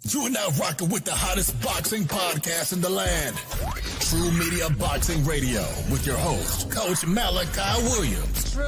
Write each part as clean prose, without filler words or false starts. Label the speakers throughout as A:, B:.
A: You are now rocking with the hottest boxing podcast in the land. True Media Boxing Radio with your host, Coach Malachi Williams.
B: True.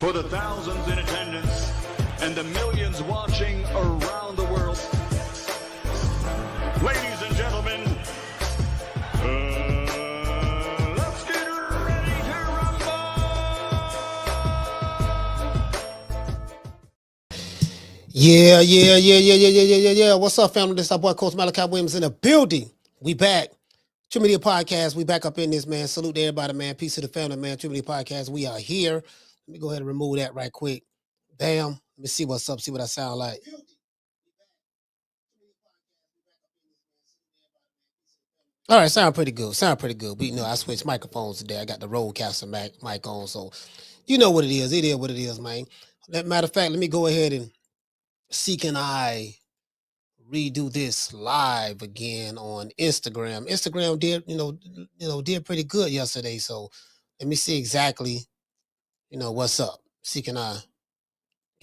C: For the thousands in attendance and the millions watching around the world, ladies and gentlemen, let's get ready to rumble!
B: Yeah. What's up, family? This is our boy, Coach Malachi Williams in the building. We back. True Media Podcast. We back up in this, man. Salute to everybody, man. Peace to the family, man. True Media Podcast. We are here. Let me go ahead and remove that right quick. Bam. Let me see what's up. See what I sound like. All right, sound pretty good. But you know, I switched microphones today. I got the Rodecaster mic on, so you know what it is. It is what it is, man. Matter of fact, let me go ahead and see can I redo this live again on Instagram. Instagram did, did pretty good yesterday. So let me see exactly, what's up. See can I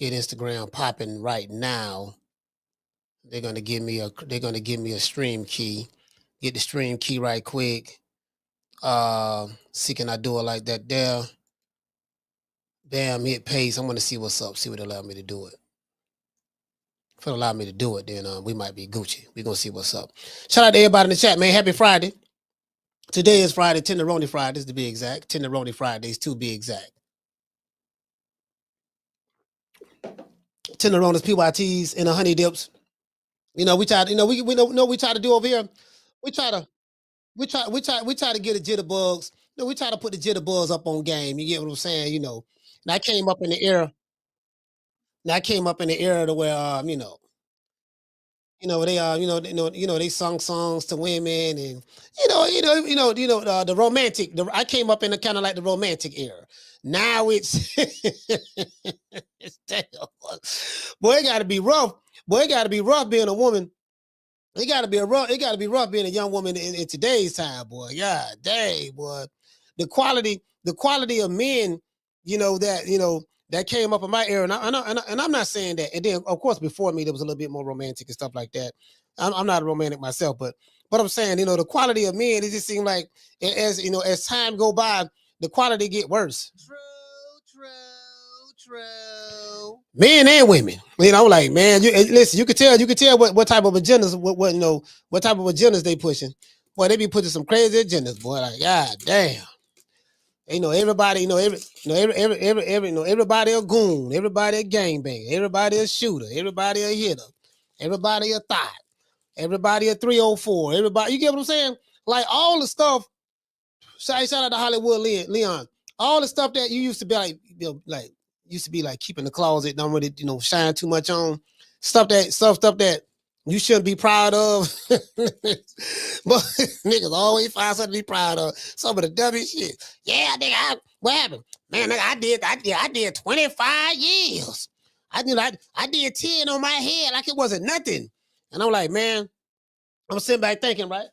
B: get Instagram popping right now. They're gonna give me a stream key. Get the stream key right quick. See can I do it like that there. Bam, hit paste. I'm gonna see what's up. See what allow me to do it. If it allow me to do it, then we might be Gucci. We're gonna see what's up. Shout out to everybody in the chat, man. Happy Friday. Today is Friday, Tenderoni Fridays to be exact. Tenderoni Fridays to be exact. Tenderonis, PYTs, and the honey dips. We try to, we try to do over here. We try to get the jitterbugs. We try to put the jitterbugs up on game. You get what I'm saying? And I came up in the era. To where they sung songs to women, and the romantic. I came up in the kind of like the romantic era. Now it's, boy, it got to be rough. Boy, it got to be rough being a woman. It got to be rough being a young woman in today's time, boy. God dang, boy. The quality of men, that came up in my era, and I'm not saying that. And then, of course, before me, there was a little bit more romantic and stuff like that. I'm not a romantic myself, but I'm saying, the quality of men, it just seemed like as time go by, the quality get worse. True. Men and women, like, man, listen, you could tell what type of agendas, what type of agendas they pushing. Boy, they be pushing some crazy agendas, boy. Like, God damn. Everybody, everybody a goon, everybody a gangbang, everybody a shooter, everybody a hitter, everybody a thought, everybody a 304, everybody, you get what I'm saying? Like all the stuff. Shout out to Hollywood Leon. All the stuff that you used to be like, keeping the closet, don't really, shine too much on. Stuff that you shouldn't be proud of. But niggas always find something to be proud of. Some of the dumbest shit. Yeah, nigga, what happened? Man, nigga, I did 25 years. I did 10 on my head like it wasn't nothing. And I'm like, man, I'm sitting back thinking, right?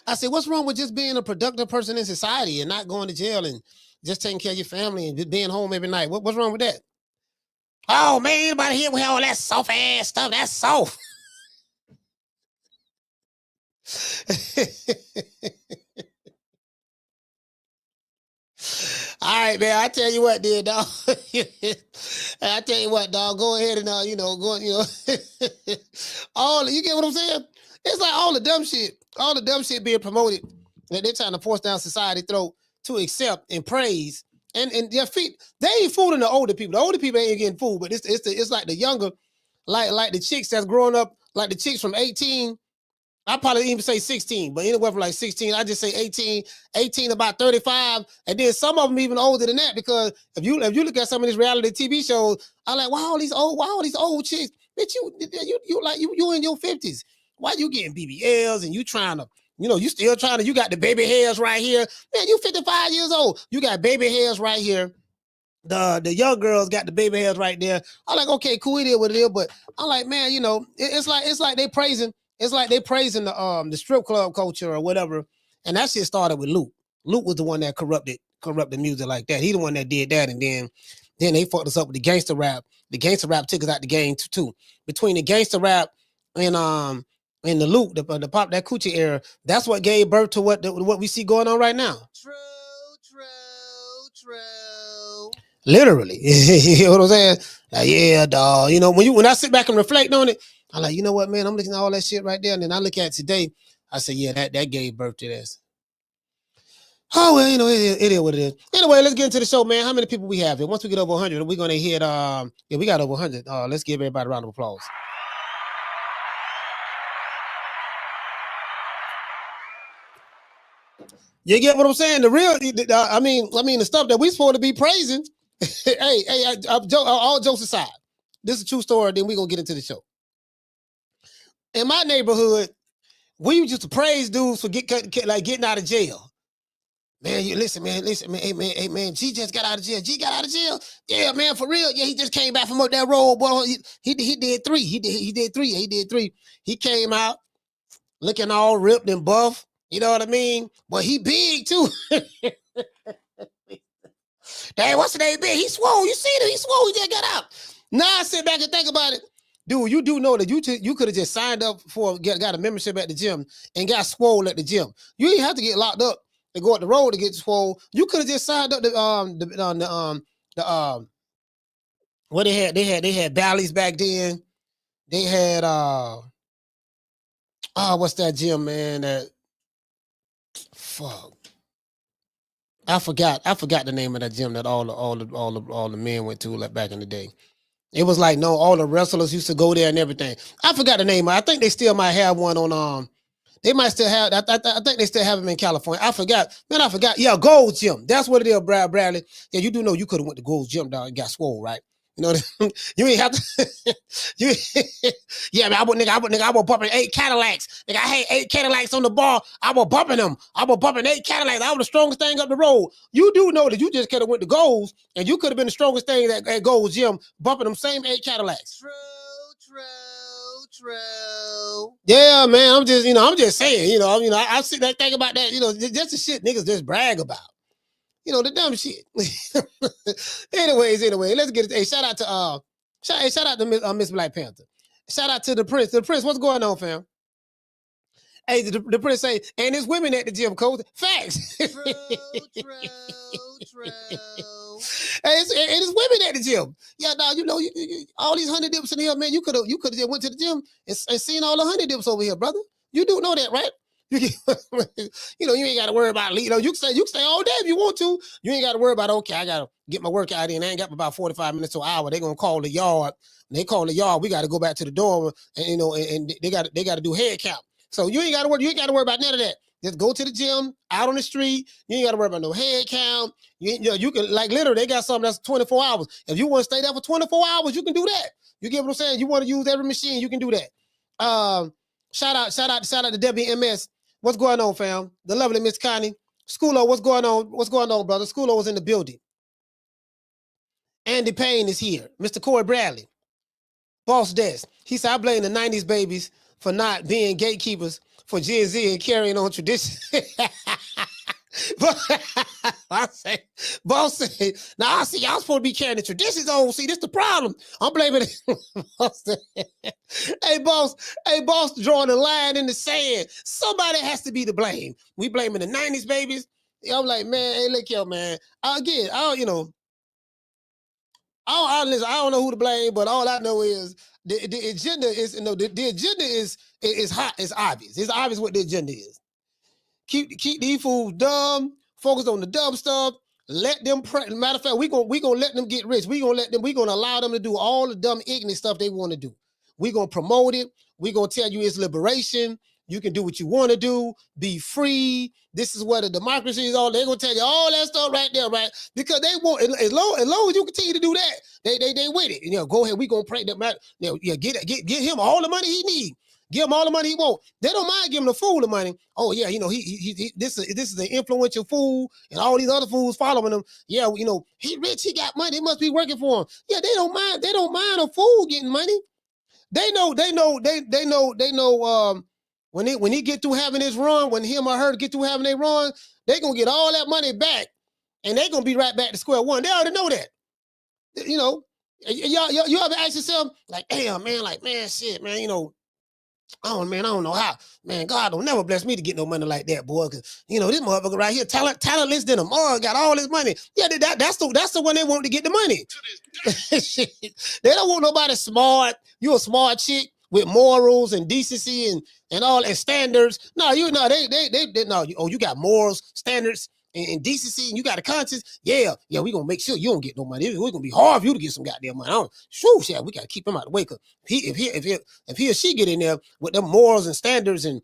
B: I said, what's wrong with just being a productive person in society and not going to jail and just taking care of your family and being home every night? What's wrong with that? Oh, man, anybody here with all that soft ass stuff? That's soft. All right, man. I tell you what, then, dog. I tell you what, dog. Go ahead and all you get what I'm saying? It's like all the dumb shit being promoted that they're trying to force down society throat to accept and praise. And their feet, they ain't fooling the older people. The older people ain't getting fooled, but it's like the younger, like the chicks that's growing up, like the chicks from 18. I probably even say 16, but anywhere from like 16, I just say 18 about 35, and then some of them even older than that. Because if you look at some of these reality TV shows, I'm like, wow, these old chicks, bitch, you in your 50s. Why you getting BBLs and you trying to, you still trying to, you got the baby hairs right here, man. You 55 years old, you got baby hairs right here. The young girls got the baby hairs right there. I'm like, okay, cool, it is what it is. But I'm like, man, it's like they praising. It's like they praising the strip club culture or whatever. And that shit started with Luke. Luke was the one that corrupted music like that. He the one that did that, and then they fucked us up with the gangster rap. The gangster rap took us out the game too. Between the gangster rap and the Luke, the pop that coochie era, that's what gave birth to what we see going on right now. True. Literally, you know what I'm saying? Like, yeah, dog. When I sit back and reflect on it, I'm like, you know what, man? I'm looking at all that shit right there, and then I look at it today. I say, yeah, that gave birth to this. Oh well, it is what it is. Anyway, let's get into the show, man. How many people we have here? Once we get over 100, we're gonna hit. We got over 100. Let's give everybody a round of applause. You get what I'm saying? The real, I mean, the stuff that we supposed to be praising. hey, all jokes aside, this is a true story. Then we're gonna get into the show. In my neighborhood, we used to praise dudes for getting out of jail. Man, listen, man. Hey, man. G just got out of jail. G got out of jail. Yeah, man, for real. Yeah, he just came back from up that road, boy. He did 3. He did 3. He did 3. He came out looking all ripped and buff. You know what I mean? But he big too. Hey, what's the name? Big? He swole. You see him? He swole. He just got out. Now I sit back and think about it. Dude, you do know that you could have just signed up got a membership at the gym and got swole at the gym. You didn't have to get locked up to go up the road to get swole. You could have just signed up what they had Bally's back then. They had what's that gym, man? That fuck. I forgot the name of that gym that all the men went to like back in the day. It was like all the wrestlers used to go there and everything. I forgot the name. I think they still might have one on they might still have. I think they still have them in California. I forgot. Yeah, Gold's Gym. That's what it is, Bradley. Yeah, you do know you could have went to Gold's Gym, dog, and got swole, right? You ain't have to. Yeah, man. I was bumping 8 Cadillacs. Nigga, I had 8 Cadillacs on the bar. I was bumping them. I was bumping 8 Cadillacs. I was the strongest thing up the road. You do know that you just could have went to Gold's, and you could have been the strongest thing at Gold's Gym, bumping them same 8 Cadillacs. True. Yeah, man. I'm just saying. I sit there think about that. Just the shit niggas just brag about. The dumb shit. Anyways, let's get it. Hey, shout out to Miss Black Panther. Shout out to the Prince. The Prince, what's going on, fam? Hey, the Prince say, and there's women at the gym, coach. Facts. True. Hey, it's women at the gym. Yeah, dog. All these 100 dips in here, man. You could have just went to the gym and seen all the 100 dips over here, brother. You do know that, right? You ain't got to worry about you can stay all day if you want to. You ain't got to worry about, okay, I got to get my workout in. I ain't got about 45 minutes to an hour. They're going to call the yard. When they call the yard, we got to go back to the dorm and, and they got to do head count. So you ain't got to worry about none of that. Just go to the gym, out on the street. You ain't got to worry about no head count. You can, like, literally, they got something that's 24 hours. If you want to stay there for 24 hours, you can do that. You get what I'm saying? You want to use every machine, you can do that. Shout out to WMS. What's going on, fam? The lovely Miss Connie. Schoolo, what's going on? What's going on, brother? Schoolo was in the building. Andy Payne is here. Mr. Corey Bradley. Boss Des. He said, I blame the 90s babies for not being gatekeepers for Gen Z and carrying on tradition. Boss say, now I see y'all supposed to be carrying the traditions on. See, this the problem. I'm blaming it. Hey, boss, drawing a line in the sand. Somebody has to be to blame. We blaming the 90s babies I'm like, man, hey, look here, man. Again, I don't, listen, I don't know who to blame, but all I know is the agenda is, the agenda is hot. It's obvious. It's obvious what the agenda is. Keep these fools dumb. Focus on the dumb stuff. Let them. Matter of fact, we gonna let them get rich. We gonna allow them to do all the dumb, ignorant stuff they want to do. We gonna promote it. We gonna tell you it's liberation. You can do what you want to do. Be free. This is where the democracy is all. They're gonna tell you all that stuff right there, right? Because they want, as long as you continue to do that, they with it. Go ahead. We gonna pray that matter. Get him all the money he needs. Give him all the money he want. They don't mind giving the fool the money. Oh yeah, this is an influential fool, and all these other fools following him. Yeah, he rich, he got money. It must be working for him. Yeah, they don't mind. They don't mind a fool getting money. They know. When he get through having his run, when him or her get through having their run, they gonna get all that money back, and they gonna be right back to square one. They already know that. Y'all ever ask yourself like, damn man, shit, man, I don't know how. Man, God don't never bless me to get no money like that, boy. Cause this motherfucker right here, talentless than a mug, got all his money. Yeah, that's the one they want to get the money. They don't want nobody smart. You a smart chick with morals and decency and all and standards. No, they no. You got morals, standards, and decency, and you got a conscience. Yeah, we gonna make sure you don't get no money. We're gonna be hard for you to get some goddamn money. Yeah, we gotta keep him out of the way. Cause if he or she get in there with them morals and standards and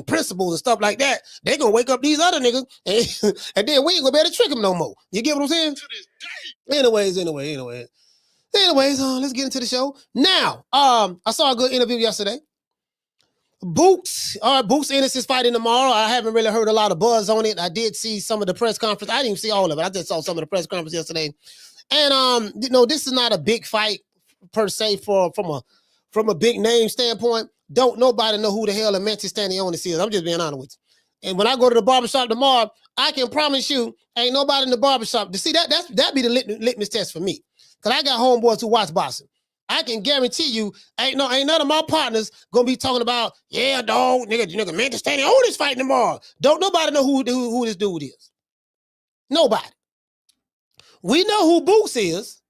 B: principles and stuff like that, they gonna wake up these other niggas and then we ain't gonna be able to trick them no more. You get what I'm saying? Anyways, let's get into the show. Now, I saw a good interview yesterday. Boots Ennis is fighting tomorrow. I haven't really heard a lot of buzz on it. I did see some of the press conference. I didn't even see all of it. I just saw some of the press conference yesterday. And this is not a big fight per se from a big name standpoint. Don't nobody know who the hell Eimantas Stanionis is. I'm just being honest with you. And when I go to the barbershop tomorrow, I can promise you ain't nobody in the barbershop. To see that be the litmus test for me. Because I got homeboys who watch boxing. I can guarantee you, ain't none of my partners gonna be talking about, yeah, dog, nigga, Eimantas Stanionis fighting tomorrow. Don't nobody know who this dude is. Nobody. We know who Boots is,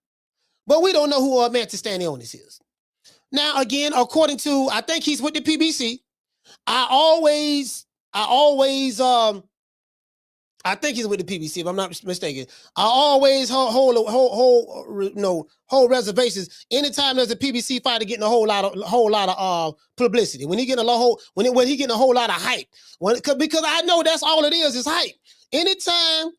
B: but we don't know who Eimantas Stanionis is. Now, again, according to, I think he's with the PBC. I think he's with the PBC, if I'm not mistaken. I always hold reservations anytime there's a PBC fighter getting a whole lot of publicity. When he getting when he getting a whole lot of hype. Because I know that's all it is hype. Anytime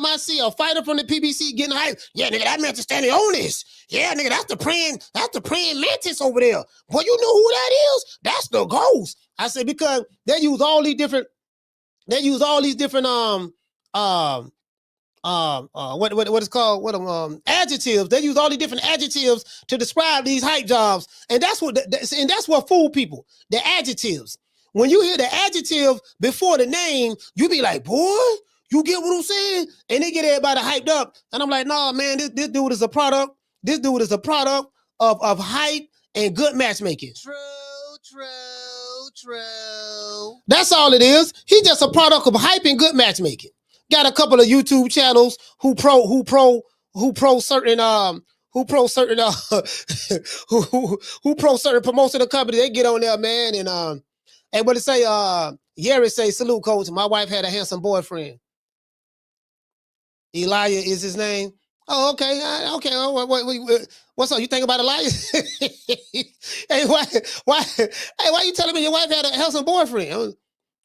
B: I see a fighter from the PBC getting hype, yeah, nigga, that Eimantas Stanionis. Yeah, nigga, that's the praying mantis over there. Boy, you know who that is? That's the ghost. I said because they use all these different what is called adjectives. They use all these different adjectives to describe these hype jobs, and that's what fool people. The adjectives. When you hear the adjective before the name, you be like, boy, you get what I'm saying? And they get everybody hyped up, and I'm like, nah, man, this dude is a product. This dude is a product of hype and good matchmaking. True. That's all it is. He's just a product of hype and good matchmaking. Got a couple of YouTube channels who pro certain promotion of company. They get on there, man, and what it say? Yeri say, salute, coach. My wife had a handsome boyfriend. Elijah is his name. Oh, okay. Okay. What's up? You think about Elias? Hey, why you telling me your wife had a handsome boyfriend?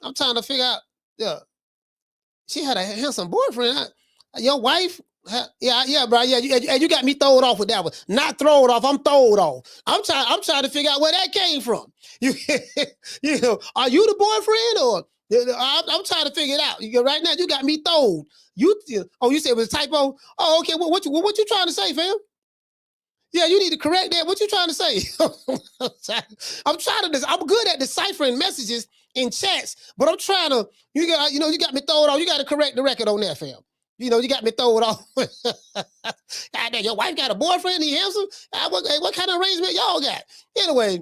B: I'm trying to figure out. Yeah, she had a handsome boyfriend. Your wife? Yeah, bro. Yeah, you got me throwed off with that one. Not throwed off. I'm throwed off. I'm trying to figure out where that came from. You are you the boyfriend or? I'm trying to figure it out. Right now, you got me throwed. You said it was a typo? Oh, okay. Well, what you trying to say, fam? Yeah, you need to correct that. What you trying to say? I'm good at deciphering messages in chats, but I'm trying to, you got me throwed off. You got to correct the record on that, fam. You got me throwed off. God damn, your wife got a boyfriend, he handsome? What kind of arrangement y'all got? Anyway,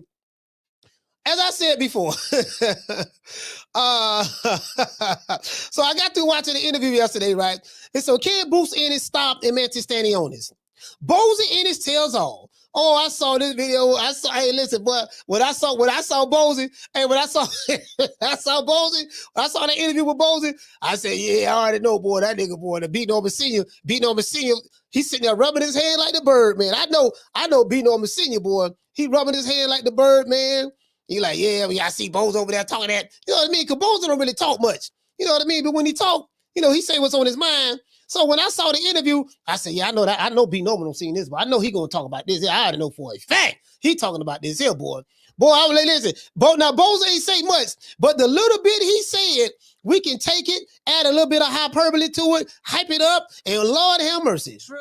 B: as I said before, so I got through watching the interview yesterday, right? And so can Boots Ennis stop Eimantas Stanionis? Bozy Ennis tells all. Oh, I saw this video. Hey, listen, boy, when I saw Bozy, when I saw Bozy, when I saw the interview with Bozy, I said, yeah, I already know, boy, that nigga, boy, the beating on Senior, he's sitting there rubbing his hand like the bird, man. I know beating on Senior, boy, he rubbing his hand like the bird, man. He like, yeah, I see Bozy over there talking that. You know what I mean? Because Bozy don't really talk much. You know what I mean? But when he talk, he say what's on his mind. So when I saw the interview, I said, yeah, I know that. I know B. Norman don't seen this, but I know he gonna talk about this. I already know for a fact he talking about this here, boy. Boy, I was like, listen, now Bozy ain't say much, but the little bit he said, we can take it, add a little bit of hyperbole to it, hype it up, and Lord have mercy. True.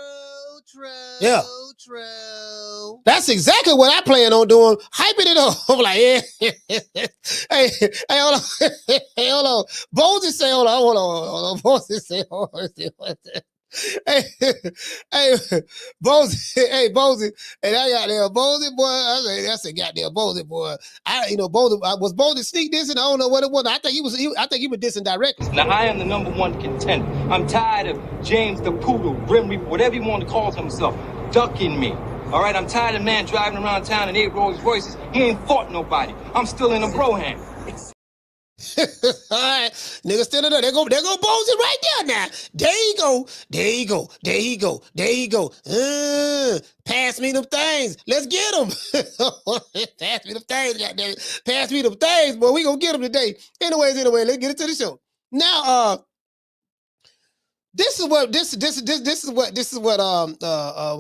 B: Yeah. True. That's exactly what I plan on doing. Hyping it up. I'm like, yeah. hey, hold on. Hey, hold on. Bozy say, hold on. Bozy say, hold on. Hey, Bozy. And I got there, Bozy, boy. I said, goddamn Bozy, boy. Bozy, was Bozy sneak dissing? I don't know what it was. I think he was dissing directly.
D: Now, I am the #1 contender. I'm tired of James the Poodle, Grim Reaper, whatever you want to call himself, ducking me. All right, I'm tired of man driving around town and eight Rolls Royces. He ain't fought nobody. I'm still in a broham.
B: All right, nigga, still in there. There go Bozy right there now. There you go. Pass me them things. Let's get them. Pass me them things, goddamn. Pass me them things, boy. We gonna get them today. Anyway, let's get into the show. Now, this is what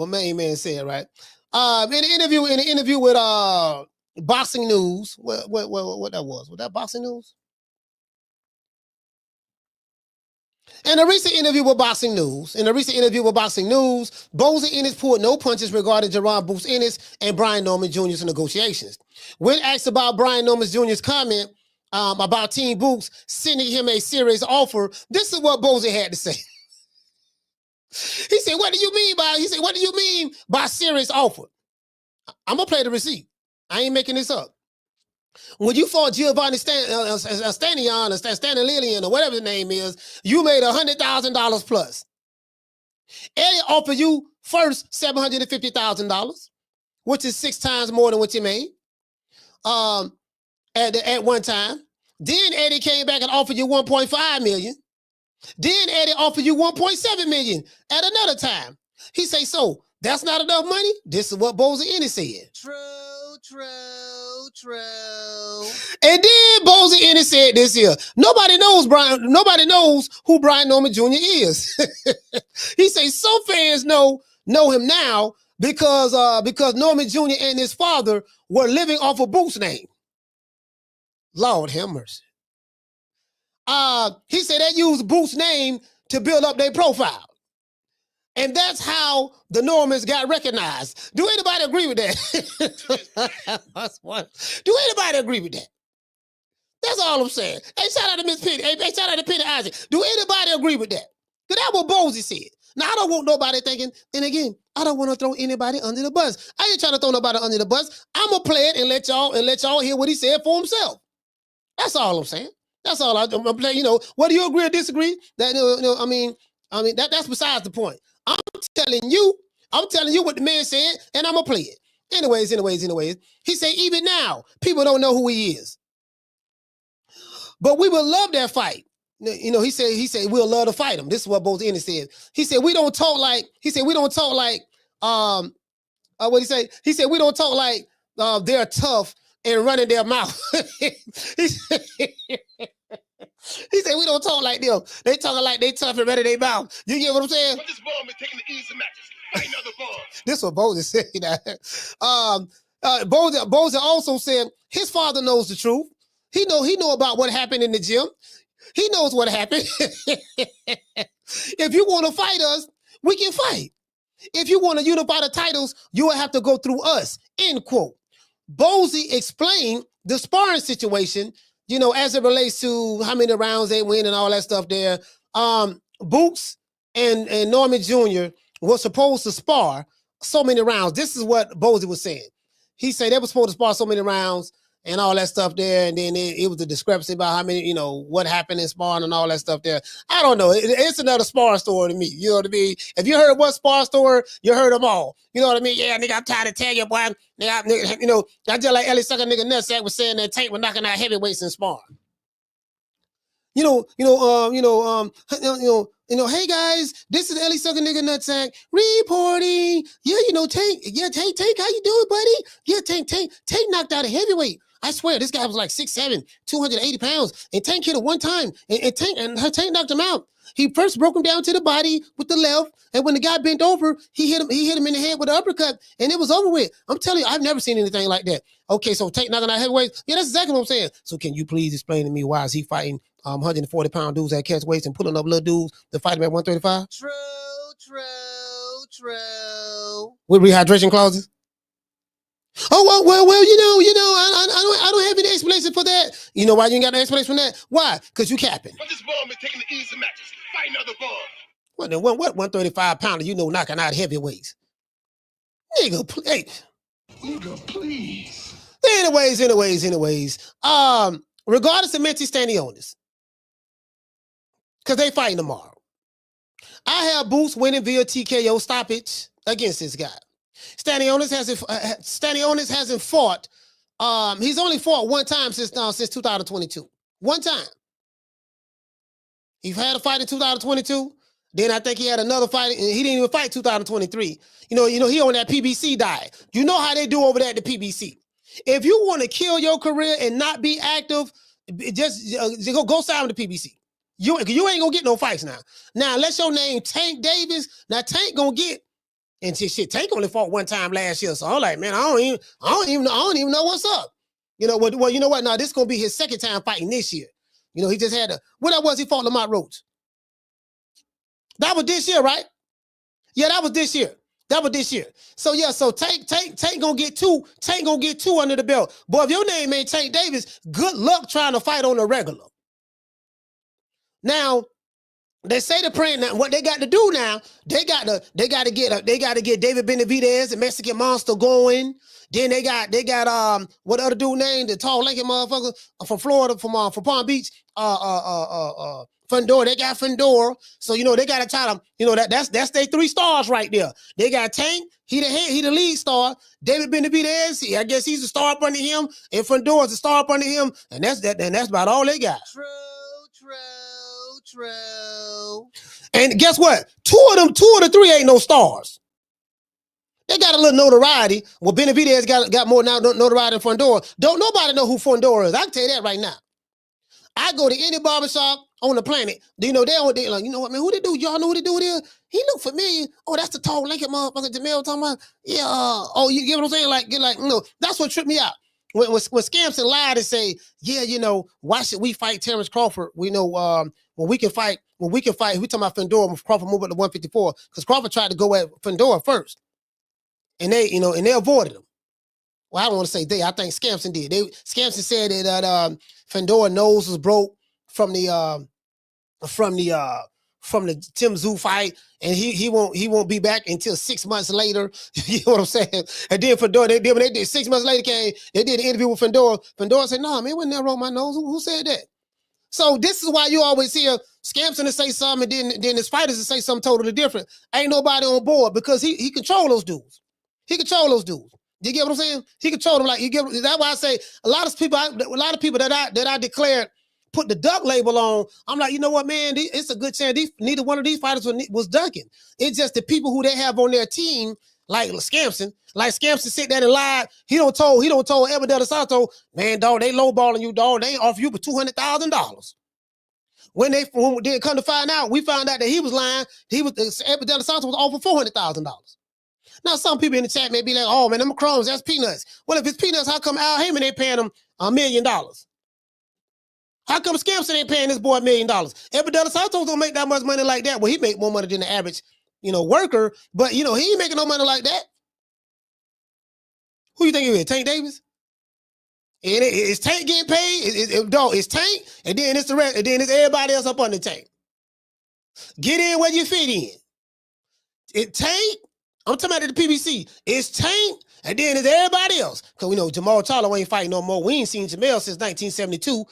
B: main man said, right? In the interview with Boxing News. What that was? Was that Boxing News? In a recent interview with Boxing News, Bozy Ennis pulled no punches regarding Jerron Boots Ennis and Brian Norman Jr.'s negotiations. When asked about Brian Norman Jr.'s comment about Team Boots sending him a serious offer, this is what Bozy had to say. He said, what do you mean by serious offer? I'm going to play the receipt. I ain't making this up. When you fought Giovanni Stanionis or Stanililian or whatever the name is, you made $100,000 plus. Eddie offered you first $750,000, which is 6 times more than what you made at one time. Then Eddie came back and offered you $1.5 million. Then Eddie offered you $1.7 million at another time. He say, so that's not enough money? This is what Bozy Ennis said. True. And then Bozy Ennis said this here. Nobody knows who Brian Norman Jr. is. He say some fans know him now because Norman Jr. and his father were living off of Boots' name. Lord have mercy. He said they used Boots' name to build up their profile. And that's how the Normans got recognized. Do anybody agree with that? That's one. Do anybody agree with that? That's all I'm saying. Hey, shout out to Miss Penny. Hey, shout out to Penny Isaac. Do anybody agree with that? Because that's what Bozy said. Now, I don't want nobody thinking, and again, I don't want to throw anybody under the bus. I ain't trying to throw nobody under the bus. I'm going to play it and let y'all hear what he said for himself. That's all I'm saying. That's all I'm playing. Whether you agree or disagree, that's besides the point. I'm telling you what the man said, and I'm gonna play it. Anyways. He said, even now, people don't know who he is. But we would love that fight. He said we'll love to fight him. This is what Bozy Ennis said. He said we don't talk like what he say? He said we don't talk like they're tough and running their mouth. He said we don't talk like them. They talking like they tough and running their mouth. You get what I'm saying?
E: But this ball been taking the easy matches. I ain't another ball.
B: This is what Bozy said. Bozy also said his father knows the truth. He know about what happened in the gym. He knows what happened. If you want to fight us, we can fight. If you want to unify the titles, you will have to go through us. End quote. Bozy explained the sparring situation, as it relates to how many rounds they win and all that stuff there. Boots and Norman Jr. were supposed to spar so many rounds. This is what Bozy was saying. He said they were supposed to spar so many rounds, and all that stuff there. And then it was the discrepancy about how many, what happened in sparring and all that stuff there. I don't know. It's another spar story to me. You know what I mean? If you heard one spar story, you heard them all. You know what I mean? Yeah, nigga, I'm tired of telling you, boy. Nigga, I just like Ellie sucker nigga nutsack was saying that Tank was knocking out heavyweights in sparring. Hey guys, this is Ellie sucker nigga nutsack reporting. Yeah, Tank. Yeah, Tank, how you doing, buddy? Yeah, Tank knocked out a heavyweight. I swear, this guy was like 6'7", 280 pounds, and Tank hit him one time, and Tank knocked him out. He first broke him down to the body with the left, and when the guy bent over, he hit him in the head with an uppercut, and it was over with. I'm telling you, I've never seen anything like that. Okay, so Tank knocking out heavyweights. Yeah, that's exactly what I'm saying. So can you please explain to me why is he fighting 140-pound dudes at catch weights and pulling up little dudes to fight him at 135? True. With rehydration clauses? Oh, well, I don't have any explanation for that. You know why you ain't got no explanation for that? Why? Because you capping.
E: But this bum is taking the easy matches. Fight another bum.
B: What 135 pounder knocking out heavyweights? Nigga, please. Anyways. Regardless of Menty Stanionis, because they fighting tomorrow. I have Boots winning via TKO stoppage against this guy. Stanionis hasn't fought. He's only fought one time since 2022. One time. He had a fight in 2022. Then I think he had another fight, and he didn't even fight 2023. He on that PBC diet. You know how they do over there at the PBC. If you want to kill your career and not be active, just go sign with the PBC. You ain't gonna get no fights now. Now, unless your name Tank Davis, now Tank gonna get. And shit, Tank only fought one time last year, so I'm like, man, I don't even know what's up. Well, you know what? Now this gonna be his second time fighting this year. He just had he fought Lamont Roach. That was this year, right? Yeah, that was this year. So yeah, so Tank gonna get two. Tank gonna get two under the belt. Boy, if your name ain't Tank Davis, good luck trying to fight on the regular. Now, they say the praying now. What they got to do now? They got to get David Benavidez, the Mexican monster, going. Then they got what other dude named the tall Lincoln motherfucker from Florida, from Palm Beach, Fundora. They got Fundora. So they got to try to that's their 3 stars right there. They got Tank. He the lead star. David Benavidez. I guess he's the star up under him, and Fundora's the star up under him, and that's about all they got. True. And guess what? Two of the 3 ain't no stars. They got a little notoriety. Well, Benavidez got more now notoriety than Fundora. Don't nobody know who Fundora is. I can tell you that right now. I go to any barbershop on the planet. They like, you know what, man? Who the dude? Y'all know who the dude is? He look familiar. Oh, that's the tall Lincoln motherfucker Jamel talking about. Yeah. You get what I'm saying? Like, that's what tripped me out. When Scampson lied and say, yeah, why should we fight Terrence Crawford? We know when we can fight, we talking about Fundora, Crawford moved up to 154, because Crawford tried to go at Fundora first. And they avoided him. Well, I don't want to say they, I think Scampson did. Scampson said that Fundora nose was broke from the Tim Tszyu fight, and he won't be back until 6 months later. You know what I'm saying? And then Fundora, when they did 6 months later they did an interview with Fundora. Fundora said, "No, man, wasn't that wrong my nose? Who said that?" So this is why you always hear Scampson to say something, and then his fighters to say something totally different. Ain't nobody on board, because he control those dudes. You get what I'm saying? He control them that's why I say a lot of people that I declared put the duck label on. I'm like, you know what, man? It's a good chance. Neither one of these fighters was ducking. It's just the people who they have on their team, like Scampson. Like Scampson sit there and lie. He don't told Ever Del Santo, man, dog, they lowballing you, dog. They offer you for $200,000. When they come to find out, we found out that he was lying. Ever Del Santo was offered $400,000. Now, some people in the chat may be like, oh, man, them crumbs, that's peanuts. Well, if it's peanuts, how come Al Heyman ain't paying him $1 million? How come Scampson ain't paying this boy $1 million? Ever Del Santos don't make that much money like that. Well, he make more money than the average, worker, but, he ain't making no money like that. Who you think he is, Tank Davis? And is Tank getting paid? It's Tank, and then it's the rest, and then it's everybody else up under Tank. Get in where you fit in. Tank, I'm talking about the PBC. It's Tank, And then there's everybody else. Because we know Jamal Charlo ain't fighting no more. We ain't seen Jamel since 1972.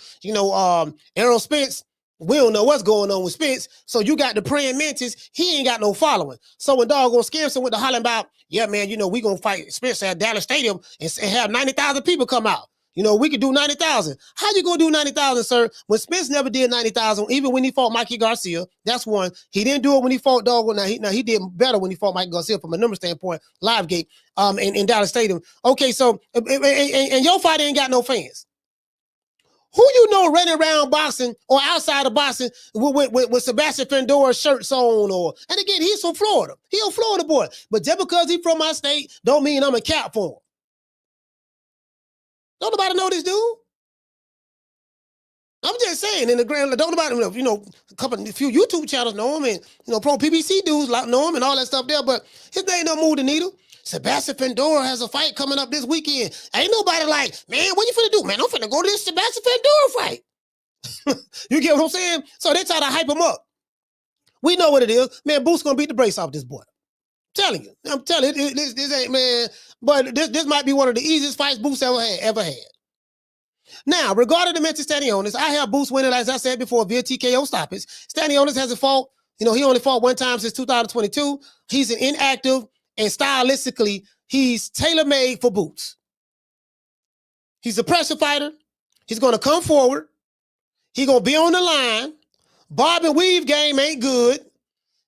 B: Errol Spence, we don't know what's going on with Spence. So you got the praying mantis. He ain't got no following. So when doggone Scarson went to hollering about, yeah, man, we going to fight Spence at Dallas Stadium and have 90,000 people come out. We could do 90,000. How you gonna do 90,000, sir? When Spence never did 90,000, even when he fought Mikey Garcia, that's one. He didn't do it when he fought Doggo. Now he did better when he fought Mikey Garcia from a number standpoint, live gate, in Dallas Stadium. Okay, so and your fight ain't got no fans. Who running around boxing or outside of boxing with Sebastian Fendora's shirts on, and again, he's from Florida. He a Florida boy. But just because he's from my state, don't mean I'm a cap for him. Don't nobody know this dude? I'm just saying, in the grand, don't nobody, a few YouTube channels know him, and pro PBC dudes know him and all that stuff there, but his name don't move the needle. Sebastian Fendora has a fight coming up this weekend. Ain't nobody like, man, what you finna do? Man, I'm finna go to this Sebastian Fendora fight. You get what I'm saying? So they try to hype him up. We know what it is. Man, Boots gonna beat the brakes off this boy. I'm telling you, this ain't, man, but this might be one of the easiest fights Boots ever had. Now, regarding the mental Stanionis, I have Boots winning, as I said before, via TKO stoppage. Stanionis hasn't fought, he only fought one time since 2022. He's an inactive, and stylistically, he's tailor-made for Boots. He's a pressure fighter. He's going to come forward. He's going to be on the line. Bob and weave game ain't good.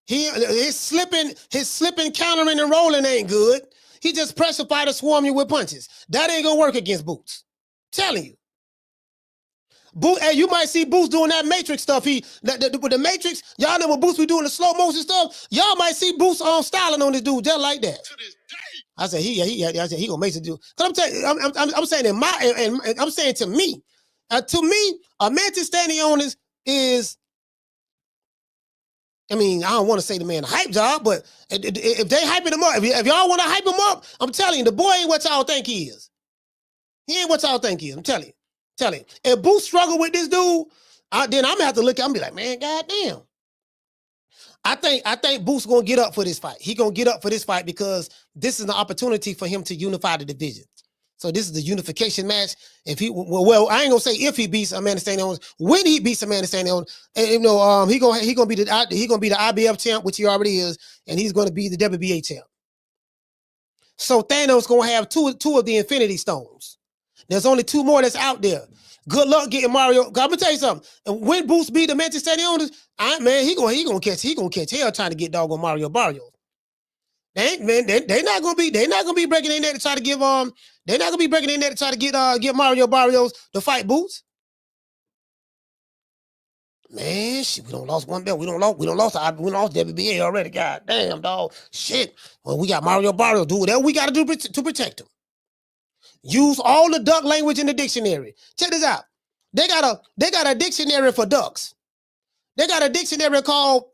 B: His slipping, countering, and rolling ain't good. He just pressure fighter, swarm you with punches. That ain't going to work against Boots. Telling you. Hey, you might see Boots doing that Matrix stuff. With the Matrix, y'all know when Boots be doing the slow motion stuff. Y'all might see Boots on styling on this dude just like that.
E: To this day.
B: I said he gonna make it do. Cause I'm saying I'm saying to me, a Mantis Stanionis is. I don't want to say the man a hype job, but if they hyping him up, if y'all want to hype him up, I'm telling you, the boy ain't what y'all think he is. He ain't what y'all think he is. I'm telling you. If Boots struggle with this dude, then I'm gonna have to look at him and be like, man, goddamn. I think Boots gonna get up for this fight. He gonna get up for this fight because this is an opportunity for him to unify the division. So this is the unification match. If he, well, I ain't gonna say if he beats Amanda Stanionis, when he beats Amanda Stanionis, and he gonna be the IBF champ, which he already is, and he's gonna be the WBA champ. So Thanos gonna have two of the Infinity Stones. There's only two more that's out there. Good luck getting Mario. I'm gonna tell you something. And when Boots beat the Manchester Stanionis, he gonna catch hell trying to get doggone Mario Barrios. They're not gonna be breaking in there to try to give they're not gonna be breaking in there to try to get Mario Barrios to fight Boots. Man, shit, we don't lost one belt. We don't lost WBA already. God damn, dog. Shit. Well, we got Mario Barrios. Do whatever we gotta do to protect him. Use all the duck language in the dictionary. Check this out. They got a dictionary for ducks. They got a dictionary called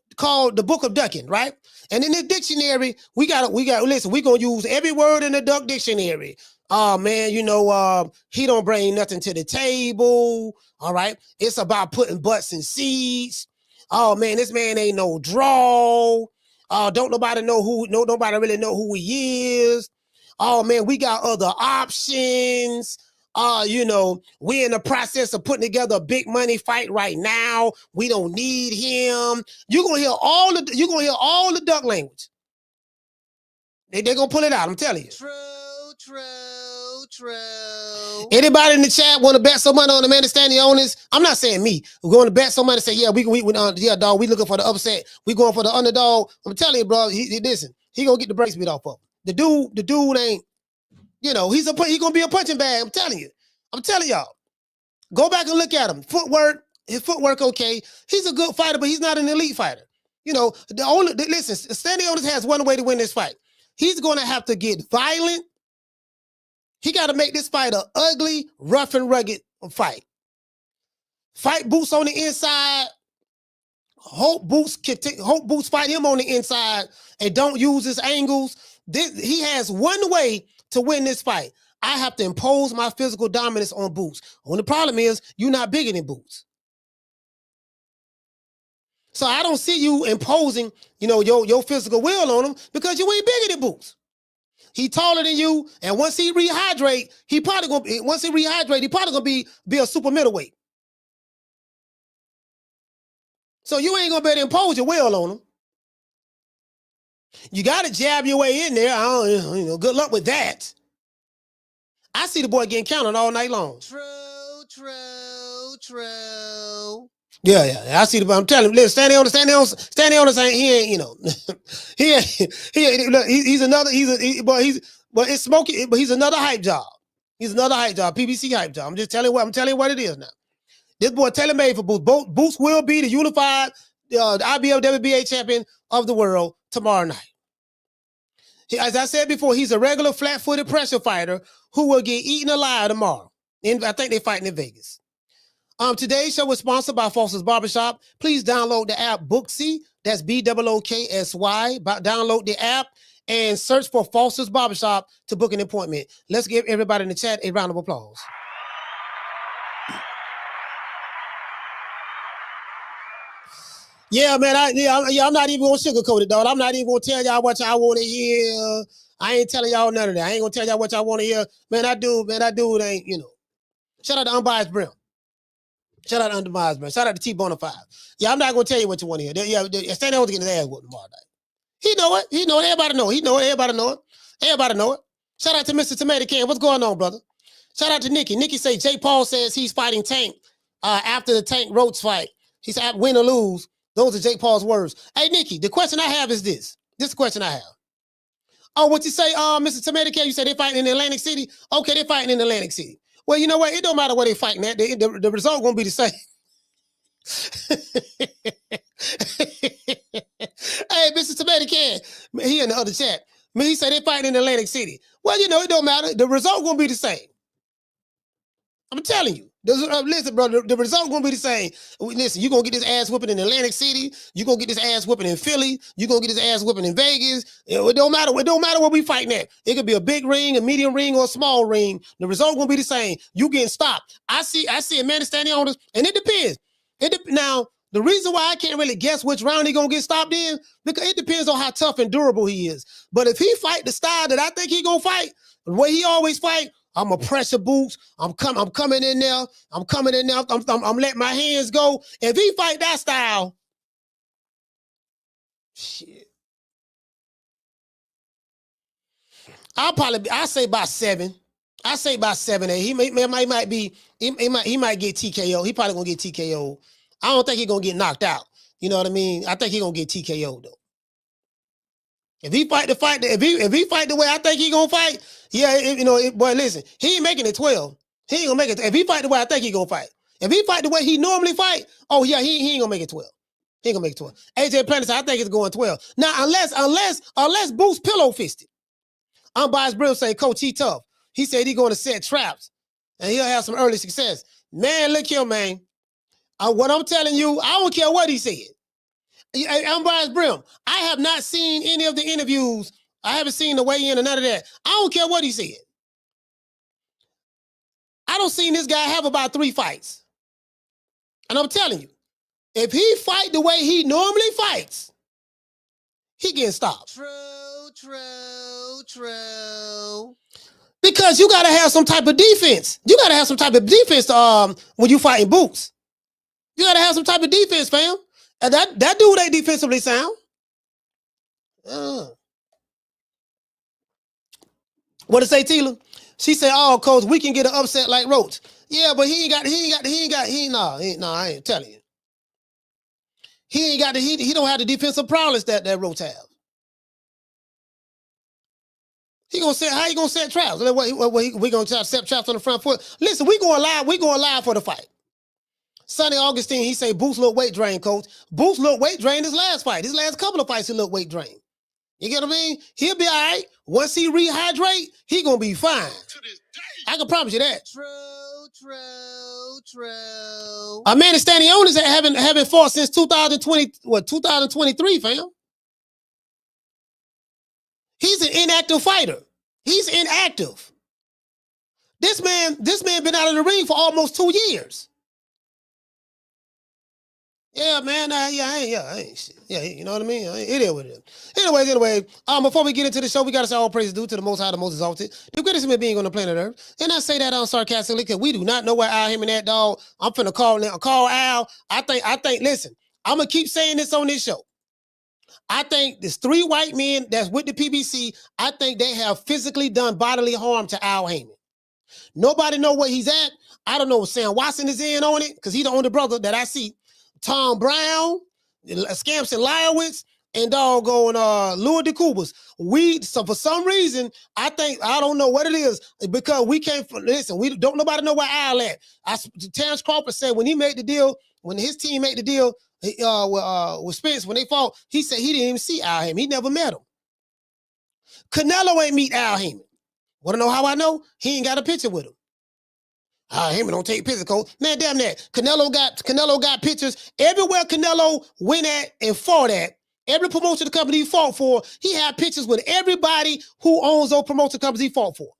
B: the Book of Ducking, right? And in this dictionary, we listen, we're gonna use every word in the duck dictionary. Oh man, he don't bring nothing to the table. All right. It's about putting butts in seats. Oh man, this man ain't no draw. Don't nobody really know who he is. Oh man, we got other options. We're in the process of putting together a big money fight right now. We don't need him. You're gonna hear all the duck language. They're gonna pull it out. I'm telling you. True. Anybody in the chat want to bet some money on the Amanda Stanionis? I'm not saying me. We're going to bet some money. Say, yeah, dog. We looking for the upset. We going for the underdog. I'm telling you, bro. Listen. He gonna get the brakes beat off of him. The dude ain't. He gonna be a punching bag. I'm telling y'all. Go back and look at him. His footwork, okay. He's a good fighter, but he's not an elite fighter. Listen, Stanionis has one way to win this fight. He's gonna have to get violent. He got to make this fight an ugly, rough and rugged fight. Fight Boots on the inside. Hope Boots fight him on the inside and don't use his angles. He has one way to win this fight. I have to impose my physical dominance on Boots. Only problem is you're not bigger than Boots. So I don't see you imposing, your physical will on him because you ain't bigger than Boots. He taller than you, and once he rehydrate, he probably gonna be a super middleweight. So you ain't gonna be able to impose your will on him. You gotta jab your way in there. Good luck with that. I see the boy getting counted all night long. True. Yeah. I see the boy. I'm telling him, listen, Stanionis ain't, he ain't, he's another hype job. He's another hype job, PBC hype job. I'm telling you what it is now. This boy tailor-made for Boots. Boots will be the unified IBF WBA champion of the world tomorrow night. As I said before, he's a regular flat-footed pressure fighter who will get eaten alive tomorrow. And I think they're fighting in Vegas. Today's show is sponsored by Foster's Barbershop. Please download the app Bozy. That's BOOKSY. Download the app and search for Foster's Barbershop to book an appointment. Let's give everybody in the chat a round of applause. Yeah, man. I'm not even gonna sugarcoat it, dog. I'm not even gonna tell y'all what y'all want to hear. I ain't telling y'all none of that. I ain't gonna tell y'all what y'all want to hear. Man, that dude ain't, Shout out to Unbiased Brim. Shout out to Unbiased Brim. Shout out to T-Bona 5. Yeah, I'm not gonna tell you what you want to hear. Yeah, Stanionis getting his ass whooped tomorrow night. He know it. Everybody know it. Everybody know it. Shout out to Mr. Tomato Can. What's going on, brother? Shout out to Nikki. Nikki say Jake Paul says he's fighting Tank after the Tank Roach fight. He said win or lose. Those are Jake Paul's words. Hey, Nikki, the question I have is this. This is the question I have. Oh, what you say, Mr. Tomato Can? You said they're fighting in Atlantic City? Okay, they're fighting in Atlantic City. Well, you know what? It don't matter where they're fighting at. The result gonna be the same. Hey, Mr. Tomato Can, he in the other chat. He said they're fighting in Atlantic City. Well, it don't matter. The result gonna be the same. I'm telling you. Listen, brother, the result gonna be the same. Listen, you're gonna get this ass whipping in Atlantic City. You're gonna get this ass whipping in Philly. You're gonna get this ass whipping in Vegas. It don't matter. It don't matter what we fighting at. It could be a big ring, a medium ring, or a small ring. The result gonna be the same. You getting stopped. I see a man standing on this, and it depends. Now, the reason why I can't really guess which round he gonna get stopped in, because it depends on how tough and durable he is. But if he fight the style that I think he gonna fight, the way he always fight, I'm a pressure Boots. I'm coming in there. I'm letting my hands go. If he fight that style, shit. I say by 7. I say by 7, 8. He might get TKO. He probably gonna get TKO. I don't think he's gonna get knocked out. You know what I mean? I think he's gonna get TKO though. If he fight the way I think he gonna fight, yeah, boy, listen, he ain't making it 12. He ain't gonna make it. If he fight the way I think he gonna fight, if he fight the way he normally fight, oh yeah, he ain't gonna make it 12. He ain't gonna make it 12. AJ Planet, I think it's going 12. Now, unless Boots pillow fisted. Unbiased Brim say, Coach, he tough. He said he gonna set traps and he'll have some early success. Man, look here, man. What I'm telling you, I don't care what he said. Unbiased Brim, I have not seen any of the interviews. I haven't seen the weigh-in or none of that. I don't care what he said. I don't seen this guy have about 3 fights. And I'm telling you, if he fight the way he normally fights, he getting stopped. True. Because you gotta have some type of defense. You gotta have some type of defense when you fighting Boots. You gotta have some type of defense, fam. And that dude ain't defensively sound. What did say, Tila? She said, "Oh, Coach, we can get an upset like Roach." Yeah, but I ain't telling you. He don't have the defensive prowess that Roach have. How he gonna set traps? We gonna try to set traps on the front foot. Listen, we going live for the fight. Sonny Augustine, he say Boots look weight drained, Coach. Boots look weight drained his last fight. His last couple of fights, he look weight drained. You get what I mean? He'll be all right. Once he rehydrate, he gonna be fine. I can promise you that. True. A man is Stanionis haven't fought since 2023, fam. He's an inactive fighter. He's inactive. This man been out of the ring for almost 2 years. Yeah, man. I ain't shit. Yeah, you know what I mean? It is what it is. Anyway, before we get into the show, we got to say all praise due to the Most High, the Most Exalted, the greatest human being on the planet Earth. And I say that sarcastically because we do not know where Al him and that dog. I'm finna call Al. I think, listen, I'm going to keep saying this on this show. I think there's 3 white men that's with the PBC. I think they have physically done bodily harm to Al Heyman. Nobody know where he's at. I don't know if Sam Watson is in on it because he's the only brother that I see. Tom Brown, Scampson Liowitz, and doggone Louis DeCubas. So for some reason, I don't know what it is because we can't listen. We don't nobody know where Al at. Terrence Crawford said when he made the deal, when his team made the deal with Spence when they fought, he said he didn't even see Al Heyman. He never met him. Canelo ain't meet Al Heyman. Want to know how I know? He ain't got a picture with him. Heyman don't take pictures, Coach. Man, damn that. Canelo got pictures. Everywhere Canelo went at and fought at, every promotion company he fought for, he had pictures with everybody who owns those promotion companies he fought for.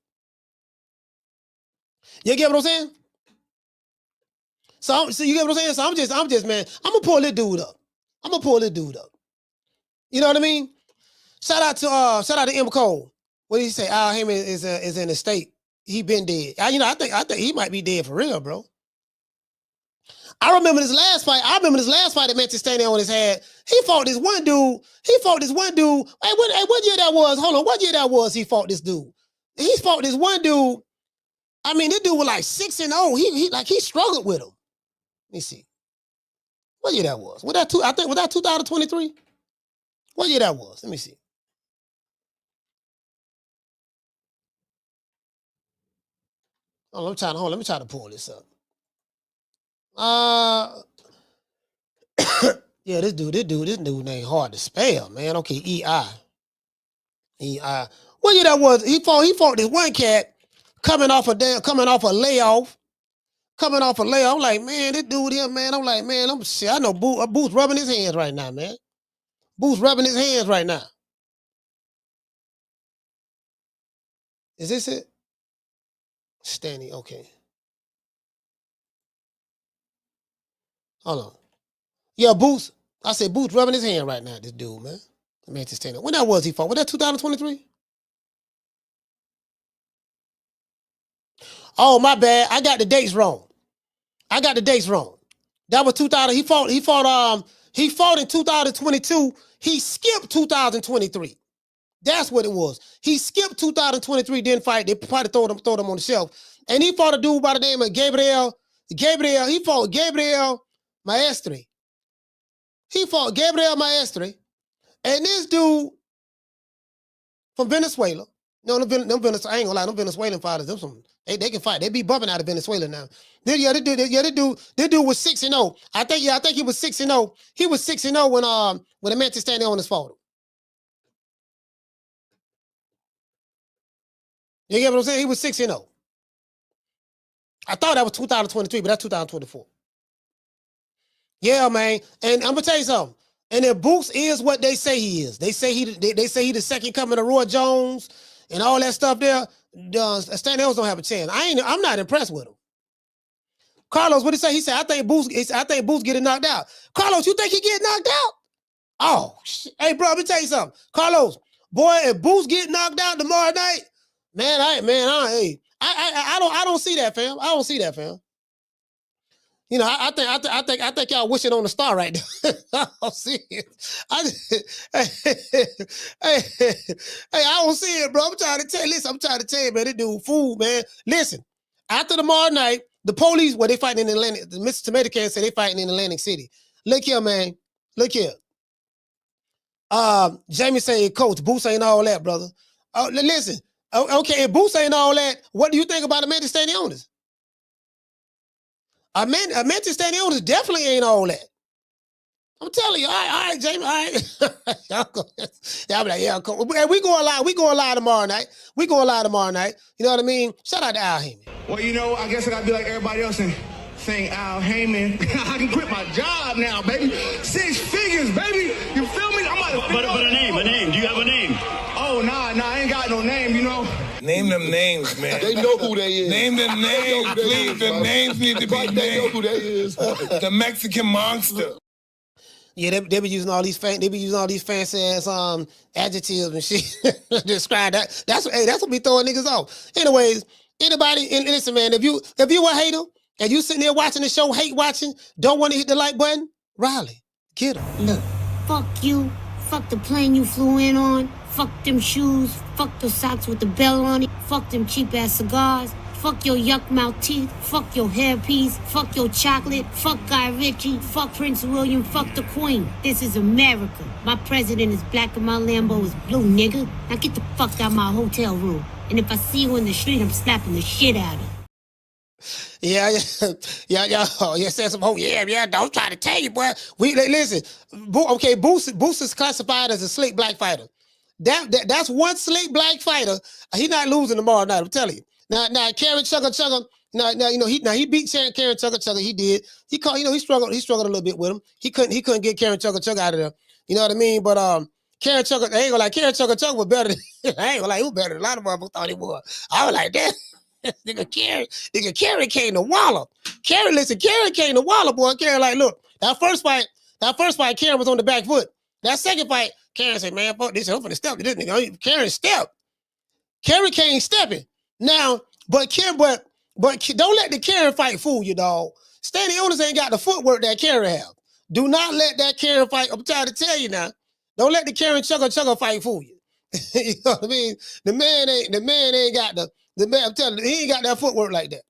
B: You get what I'm saying? So you get what I'm saying? So I'm just, man, I'm gonna pull this dude up. You know what I mean? Shout out to M. Cole. What did he say? Al Heyman is in the state. He been dead. I think he might be dead for real, bro. I remember this last fight that Manchester Stanionis had. He fought this one dude. Hey, what year that was? Hold on. What year that was he fought this dude? He fought this one dude. I mean, this dude was like 6-0. He struggled with him. Let me see. What year that was? Was that 2023? What year that was? Let me see. Oh, let me try to pull this up. Yeah, this dude ain't hard to spell, man. Okay, E-I. What year that was? He fought this one cat coming off a layoff. I'm like, man, this dude here, man. I'm like, man, I know Booth's rubbing his hands right now, man. Booth's rubbing his hands right now. Is this it? Stanley, okay. Hold on. Yeah, Booth. I said Booth rubbing his hand right now, this dude, man. Manchester Stanley. When that was he fought? Was that 2023? Oh, my bad. I got the dates wrong. That was 2000. He fought in 2022. He skipped 2023. That's what it was. He skipped 2023, didn't fight. They probably throw him on the shelf. And he fought a dude by the name of Gabriel. He fought Gabriel Maestre. And this dude from Venezuela. No, them Venezuela, I ain't gonna lie, them Venezuelan fighters, they can fight. They be bumping out of Venezuela now. This dude was 6-0. I think he was 6-0. He was 6-0 when the Manchester Stanionis fought him. You get what I'm saying? He was 6-0. I thought that was 2023, but that's 2024. Yeah, man. And I'm gonna tell you something. And if Boots is what they say he is, they say he the second coming of Roy Jones and all that stuff there. Stanionis don't have a chance. I'm not impressed with him. Carlos, what did he say? He said, I think Boots getting knocked out. Carlos, you think he get knocked out? Oh, shit. Hey, bro, let me tell you something. Carlos, boy, if Boots get knocked out tomorrow night, I don't see that, fam. I don't see that, fam. You know, I think y'all wishing on the star right now. I don't see it. I don't see it, bro. I'm trying to tell you, man, this dude fool, man. Listen, after tomorrow night, the police, they fighting in Atlantic, the Mr. Tomato Can said they fighting in Atlantic City. Look here, man. Look here. Jamie saying, Coach, Boots ain't all that, brother. Listen, okay, if Boots ain't all that, what do you think about the Manchester Stanionis? Manchester Stanionis definitely ain't all that. I'm telling you, all right, Jamie, all right. Y'all be like, yeah, cool. Hey, we going live tomorrow night. You know what I mean? Shout out to Al Heyman.
F: Well, you know, I guess I gotta be like everybody else and saying Al Heyman. I can quit my job now, baby. 6 figures, baby. You feel me? I'm about to
C: But a name. Do you have a name?
F: Oh, nah, I ain't got no name, you know.
G: Name them names, man.
E: They know who they is.
G: Name them names, please. The names need to be named.
E: They know who they is.
G: The Mexican Monster.
B: Yeah, they be using all these fancy ass adjectives and shit to describe that. That's what be throwing niggas off. Anyways, anybody and listen, man, if you a hater and you sitting there watching the show, hate watching, don't want to hit the like button, Riley, get him.
H: Look, fuck you, fuck the plane you flew in on, fuck them shoes, fuck the socks with the bell on it, fuck them cheap ass cigars. Fuck your yuck mouth teeth, fuck your hairpiece, fuck your chocolate, fuck Guy Ritchie, fuck Prince William, fuck the Queen. This is America. My president is black and my Lambo is blue, nigga. Now get the fuck out my hotel room. And if I see you in the street, I'm slapping the shit out of you.
B: Yeah. Said some whole yeah. Don't try to tell you, boy. Listen. Okay, Boost is classified as a slick black fighter. That's one slick black fighter. He not losing tomorrow night. I'm telling you. Now, Karen Chugga. He beat Karen Chugga. He did. He struggled a little bit with him. He couldn't get Karen Chugga out of there. You know what I mean? But Karen Chugga, I ain't gonna lie, Karen Chugga was better than I ain't gonna lie, he was better than a lot of motherfuckers thought he was. I was like, that nigga Karen came to wallop. Karen came to wallop, boy. Karen, like, look, that first fight, Karen was on the back foot. That second fight, Karen said, man, fuck this, I'm finna step to this nigga. Karen stepped. Karen came stepping. Now, but don't let the Karen fight fool you, dog. Stanionis ain't got the footwork that Karen have. Do not let that Karen fight. I'm trying to tell you now. Don't let the Karen Chugga fight fool you. You know what I mean? The man ain't got the man. I'm telling you, he ain't got that footwork like that.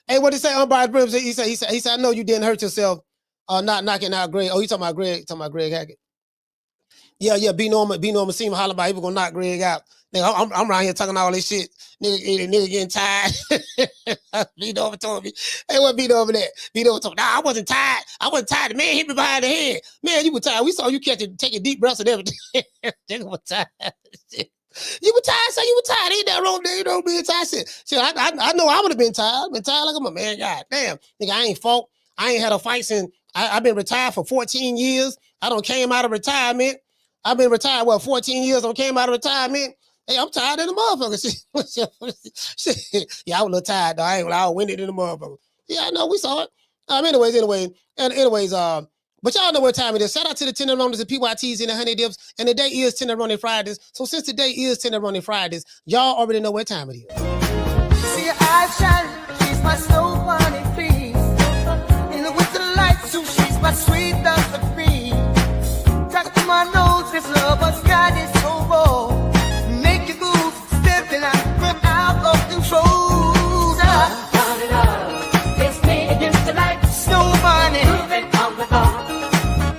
B: Hey, what did he say? Unbiased Brims. He said, I know you didn't hurt yourself. Not knocking out Greg. Oh, you talking about Greg Hackett? Yeah. B Norman seemed holler about he was gonna knock Greg out. Nigga, I'm around here talking all this shit. Nigga getting tired. B Norman told me. Hey, what B Norman that? B Norman told me, nah, I wasn't tired. The man hit me behind the head. Man, you were tired. We saw you taking deep breaths and everything. Nigga was tired. You were tired, so you were tired. Ain't that wrong? You know, being tired. Shit, I know I would have been tired. I've been tired like I'm a man. God damn. Nigga, I ain't fought. I ain't had a fight since I've been retired for 14 years. I done came out of retirement. I've been retired, 14 years. I came out of retirement. Hey, I'm tired of the motherfucker. Shit. Yeah, I was a little tired, though. I was winded in the motherfucker. Yeah, I know. We saw it. Anyways, but y'all know what time it is. Shout out to the Tenderonies and PYTs and the Honey Dips. And today is Tenderoni Fridays. So since today is Tenderoni Fridays, y'all already know what time it is.
I: See your eyes shining, she's my snow bunny, please. In the winter lights, too, she's my sweet dove of me. Talk to my nose, this lover's got it so raw. Make you move, stepping out, from out of control.
H: Turn it up, it's me against the light.
I: Snow bunny,
H: Moving on the bar,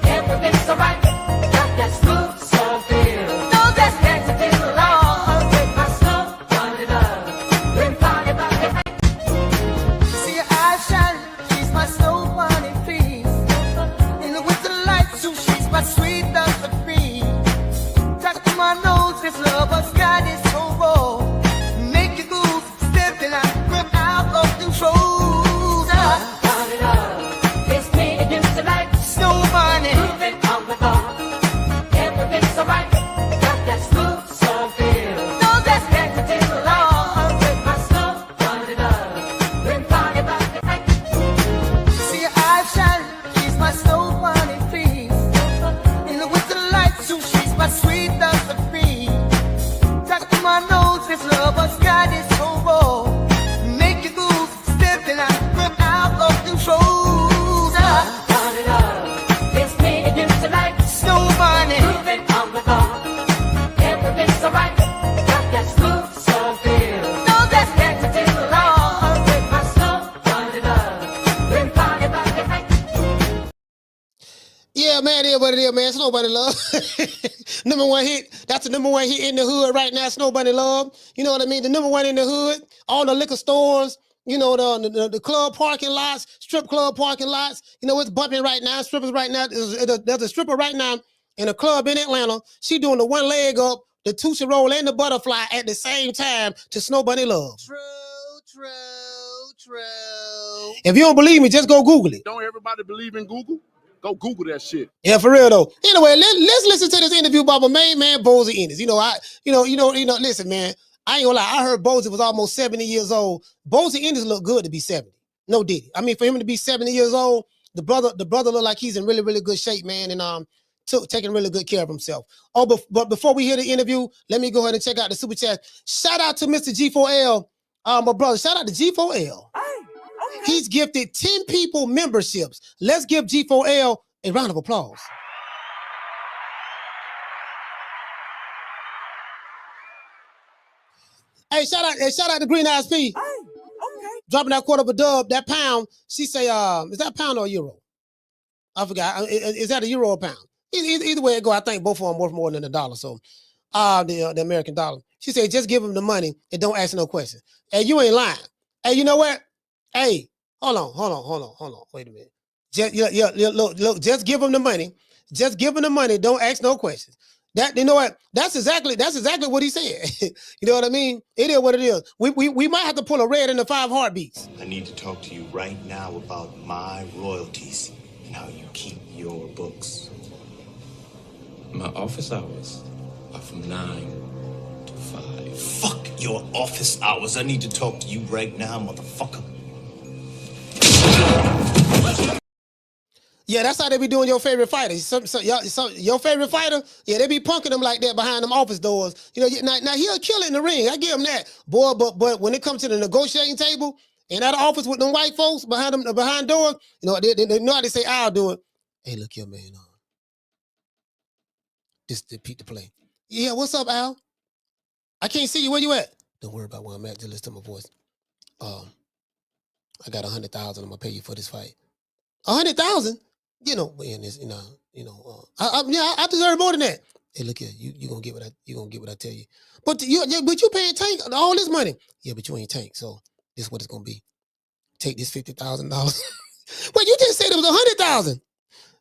H: everything's alright. Got that smooth soul feel.
I: no, that's
H: Dance to the light, take my snow, turn it up. Then party back the night.
I: see your eyes shining, she's my snow bunny, please. In the winter lights, too, she's my sweet dove of me. Talk to my nose, this lover's got it so raw. Make you move, stepping out, from out of control.
H: Turn it up, it's me against the light.
I: Snow bunny,
H: Moving on the bar, everything's alright. Got that smooth soul feel.
I: no, that's
H: Dance to the light, take my snow, turn it up. Then party back the night.
I: see your eyes shining, she's my snow bunny, please. In the winter lights, too, she's my sweet dove of me. Talk to my nose, this lover's got it so raw. Make you move, stepping out, from out of control.
H: Turn it up, it's me against the light.
I: Snow bunny,
H: Moving on the bar, everything's alright. Got that smooth soul feel.
I: no, that's
H: Dance to the light, take my snow, turn it up. Then party back the night.
B: Yeah, man, it is what it is, man. Snow Bunny Love. Number one hit. That's the number one hit in the hood right now, Snow Bunny Love. You know what I mean? The number one in the hood. All the liquor stores, you know, the club parking lots, strip club parking lots. You know, it's bumping right now. Strippers right now. There's a stripper right now in a club in Atlanta. She doing the one leg up, the Tootsie Roll, and the butterfly at the same time to Snow Bunny Love.
I: true.
B: If you don't believe me, just go Google it.
E: Don't everybody believe in Google? Go Google that shit.
B: Yeah, for real though. Anyway, let's listen to this interview by my main man Bozy Ennis. Listen, man. I ain't gonna lie. I heard Bozy was almost 70 years old. Bozy Ennis looked good to be 70. No diddy. I mean, for him to be 70 years old, The brother look like he's in really, really good shape, man, and taking really good care of himself. Oh, but before we hear the interview, let me go ahead and check out the super chat. Shout out to Mr. G4L, my brother. Shout out to G4L. He's gifted 10 people memberships. Let's give G4L a round of applause. Hey, shout out to Green Eyes P. Dropping that quarter of a dub, that pound. She say, is that a pound or a euro? I forgot. Is that a euro or a pound? Either way it go, I think both of them worth more than $1. So, the American dollar. She said, just give them the money and don't ask no questions. Hey, you ain't lying. Hey, you know what? Hey, hold on. Wait a minute. Look, just give them the money. Just give them the money. Don't ask no questions. That, you know what? That's exactly what he said. You know what I mean? It is what it is. We might have to pull a red in the 5 heartbeats.
J: I need to talk to you right now about my royalties and how you keep your books.
G: My office hours are from 9 to 5.
J: Fuck your office hours. I need to talk to you right now, motherfucker.
B: Yeah, that's how they be doing your favorite fighters. Your favorite fighter, yeah, they be punking them like that behind them office doors. You know, now he'll kill in the ring. I give him that, boy. But when it comes to the negotiating table and at the office with them white folks behind doors, you know, they know how they say, "I'll do it." Hey, look here, man. This to Pete to play. Yeah, what's up, Al? I can't see you. Where you at? Don't worry about where I'm at. Just listen to my voice. I got 100,000. I'm gonna pay you for this fight. 100,000. You know, in this, I deserve more than that. Hey, look here, you gonna get what I tell you. But you paying Tank all this money. Yeah, but you ain't Tank, so this is what it's gonna be. Take this $50,000. Well, you just said it was 100,000.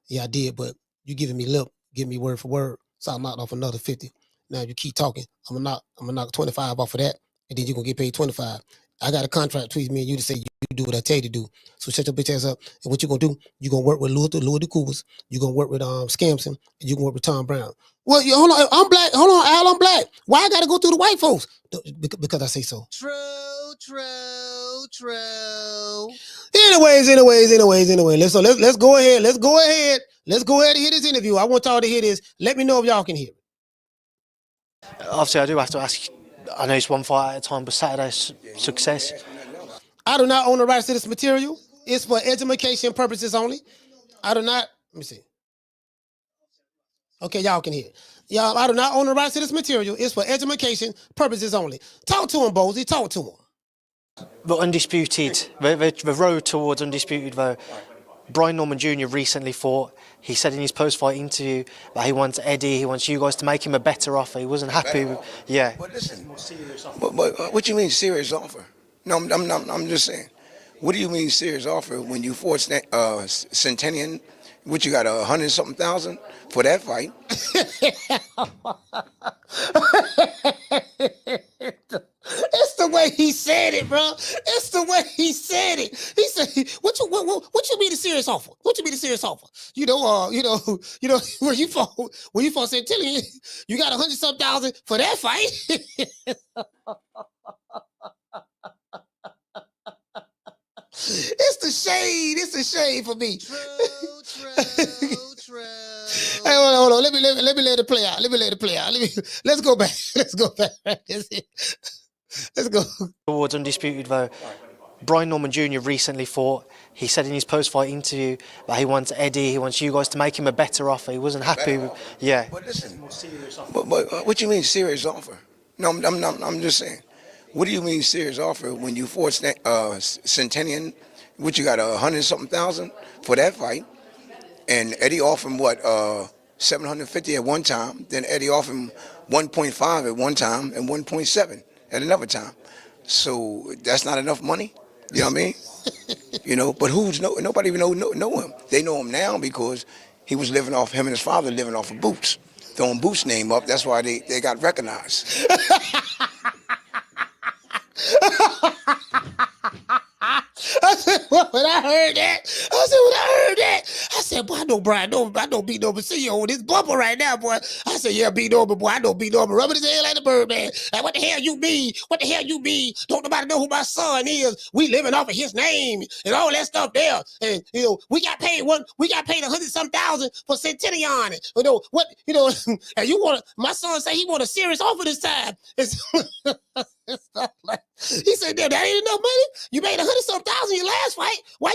B: Yeah, I did, but you giving me lip, give me word for word, so I knocked off another 50. Now you keep talking, I'm gonna knock 25 off of that, and then you gonna get paid 25. I got a contract between me and you to say you do what I tell you to do. So shut your bitch ass up. And what you gonna do? You gonna work with Louis the Cougars. You gonna work with Scampson. And you gonna work with Tom Brown. Well, hold on. I'm black. Hold on, Al. I'm black. Why I gotta go through the white folks? Because I say so. True. Anyways. Let's go ahead. Let's go ahead and hear this interview. I want y'all to hear this. Let me know if y'all can hear it.
K: Obviously, I do have to ask. I know it's one fight at a time, but Saturday's success.
B: I do not own the rights to this material. It's for education purposes only. I do not. Let me see. Okay, y'all can hear it. Y'all, I do not own the rights to this material. It's for education purposes only. Talk to him, Bozy. Talk to him.
K: But undisputed, the road towards undisputed, though. Brian Norman Jr. recently fought. He said in his post-fight interview that he wants Eddie, he wants you guys to make him a better offer. He wasn't happy with, yeah.
L: But listen, what you mean serious offer? No, I'm just saying. What do you mean serious offer when you fought Centennial? What, you got 100-something thousand for that fight?
B: It's the way he said it, bro. It's the way he said it. He said, "What you mean the serious offer? What you mean the serious offer? You know, when you fought Centennial, you got 100-something thousand for that fight." It's the shade for me. True. Hey, hold on. Let me let it play out. Let's go back. Let's go.
K: Towards undisputed, though. Brian Norman Jr. recently fought. He said in his post-fight interview that he wants Eddie, he wants you guys to make him a better offer. He wasn't happy with, yeah.
L: But listen, what you mean serious offer? No, I'm just saying. What do you mean serious offer when you fought Centennial? What, you got 100-something thousand for that fight? And Eddie offered him, what, 750 at one time. Then Eddie offered him 1.5 at one time and 1.7 at another time. So that's not enough money. You know what I mean? You know, but nobody even know him. They know him now because he was him and his father living off of Boots. Throwing Boots' name up, that's why they got recognized. I said, when I heard that,
B: said, boy, I know Brian, I know B Norman Senior on this bumper right now, boy. I said, yeah, B Norman, boy, I know B Norman rubbing his head like the bird, man. Like, what the hell you mean? What the hell you mean? Don't nobody know who my son is. We living off of his name and all that stuff there. And we got paid $100,000 for Centennion. And my son say he want a serious offer this time. He said, that ain't enough money. You made $100,000 your last fight. Why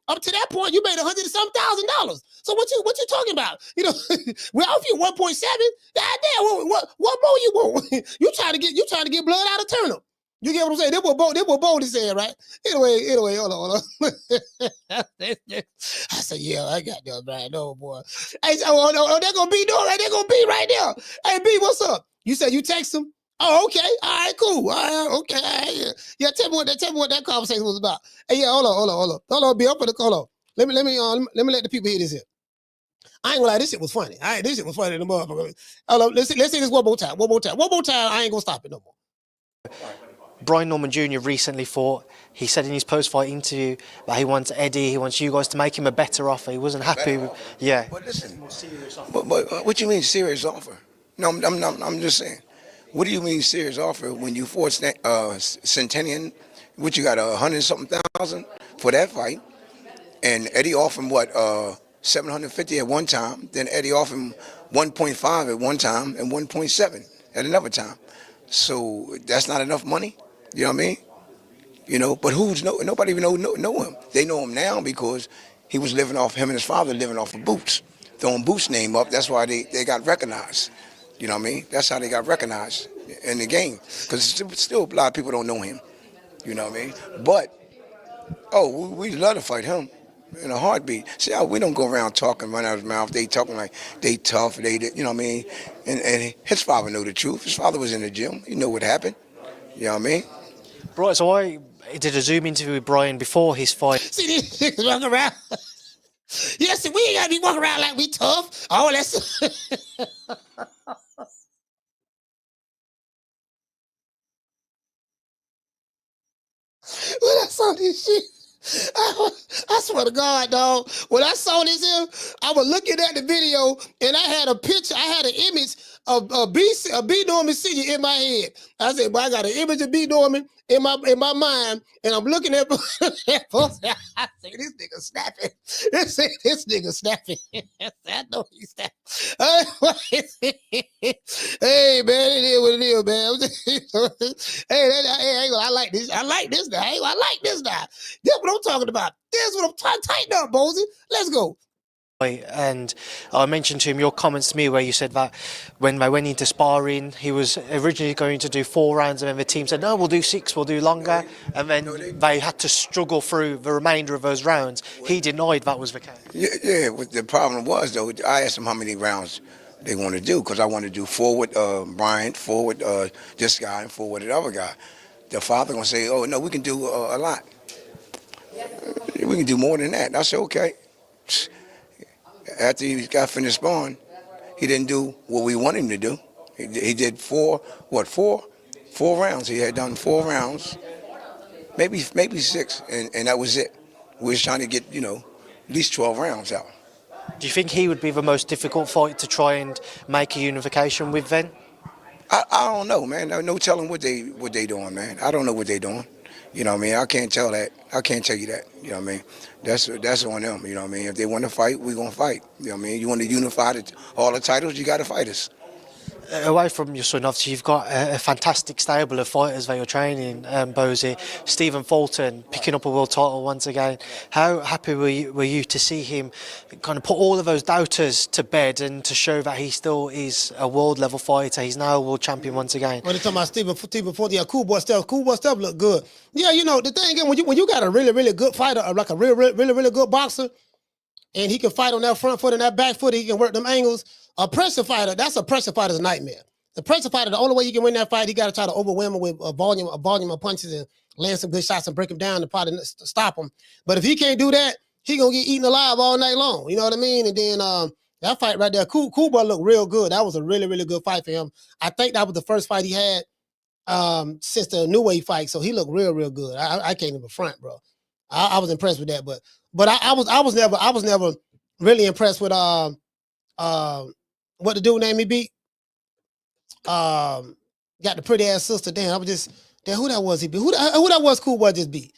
B: up to that point you made $100,000. So what you talking about? We offer you 1.7. God damn, what more you want? you trying to get blood out of turnip. You get what I'm saying? This what Bozy said, right? Anyway, hold on. I said, yeah, I got that, right? No, boy. Hey, they're gonna be doing right. They're gonna be right there. Hey, B, what's up? You said you text him? Oh, okay. All right, cool. All right, okay. All right, yeah, tell me what that conversation was about. Hey, yeah, hold on, B. Hold on. Let me let the people hear this here. I ain't gonna lie, this shit was funny. All right, this shit was funny. The motherfucker. Hold on, let's see this one more time. One more time. I ain't gonna stop it no more.
K: Brian Norman Jr. recently fought. He said in his post-fight interview that he wants Eddie, he wants you guys to make him a better offer. He wasn't happy with, yeah.
L: But listen, but what you mean serious offer? No, I'm just saying. What do you mean serious offer when you fought Centennion? What you got $100,000 for that fight, and Eddie offered him what $750 at one time. Then Eddie offered him 1.5 at one time and 1.7 at another time. So that's not enough money. You know what I mean? But nobody even know him. They know him now because he was him and his father living off of Boots. Throwing Boots' name up, that's why they got recognized. You know what I mean? That's how they got recognized in the game. Because still a lot of people don't know him. You know what I mean? But, we love to fight him in a heartbeat. See, we don't go around talking, run out of his mouth. They talking like they tough, you know what I mean? And his father knew the truth. His father was in the gym. He knew what happened. You know what I mean?
K: Right, so I did a Zoom interview with Brian before his fight.
B: See these niggas walking around. Yes, we ain't gotta be walking around like we tough. Oh, that's when I saw this shit, I swear to God, dog. When I saw this here, I was looking at the video and I had a picture, I had an image of B Norman Senior in my head. I said, "Boy, I got an image of B Norman in my mind, and I'm looking at Bozy. I say, this nigga snapping. This nigga snapping. I know he's snapping. Hey, man, it is what it is, man. I like this. I like this guy. I like this guy. That's what I'm talking about. That's what I'm trying to tighten up, Bozy. Let's go.
K: And I mentioned to him your comments to me where you said that when they went into sparring, he was originally going to do 4 rounds, and then the team said, no, we'll do 6, we'll do longer. And then they had to struggle through the remainder of those rounds. He denied that was the case.
L: Yeah, what the problem was, though, I asked him how many rounds they want to do, because I want to do 4 with Brian, 4 with this guy, and 4 with the other guy. The father going to say, oh, no, we can do a lot. We can do more than that. I said, okay. After he got finished sparring, he didn't do what we want him to do. He did 4 rounds. He had done 4 rounds, maybe 6, and that was it. We was trying to get, at least 12 rounds out.
K: Do you think he would be the most difficult fight to try and make a unification with then?
L: I don't know, man. No telling what they doing, man. I don't know what they doing. You know what I mean? I can't tell that. I can't tell you that. You know what I mean? That's on them. You know what I mean? If they want to fight, we're going to fight. You know what I mean? You want to unify all the titles, you got to fight us.
K: Away from your son, obviously you've got a fantastic stable of fighters that you're training, Bozy. Stephen Fulton picking up a world title once again. How happy were you to see him kind of put all of those doubters to bed and to show that he still is a world level fighter? He's now a world champion once again.
B: When they talking about Stephen Fulton, yeah, cool boy stuff look good. Yeah, the thing is, when you got a really, really good fighter, like a really, really good boxer, and he can fight on that front foot and that back foot, he can work them angles. A pressure fighter, that's a pressure fighter's nightmare. The pressure fighter, the only way you can win that fight, he got to try to overwhelm him with a volume of punches and land some good shots and break him down to probably stop him. But if he can't do that, he gonna get eaten alive all night long. You know what I mean? And then that fight right there, Cool Boy looked real good. That was a really, really good fight for him. I think that was the first fight he had since the New Wave fight, so he looked real, real good. I can't even front, bro. I was impressed with that, but I was never really impressed with what the dude named me beat. Got the pretty ass sister. Damn, I was just who that was he beat? Who that was Cool Boy just beat?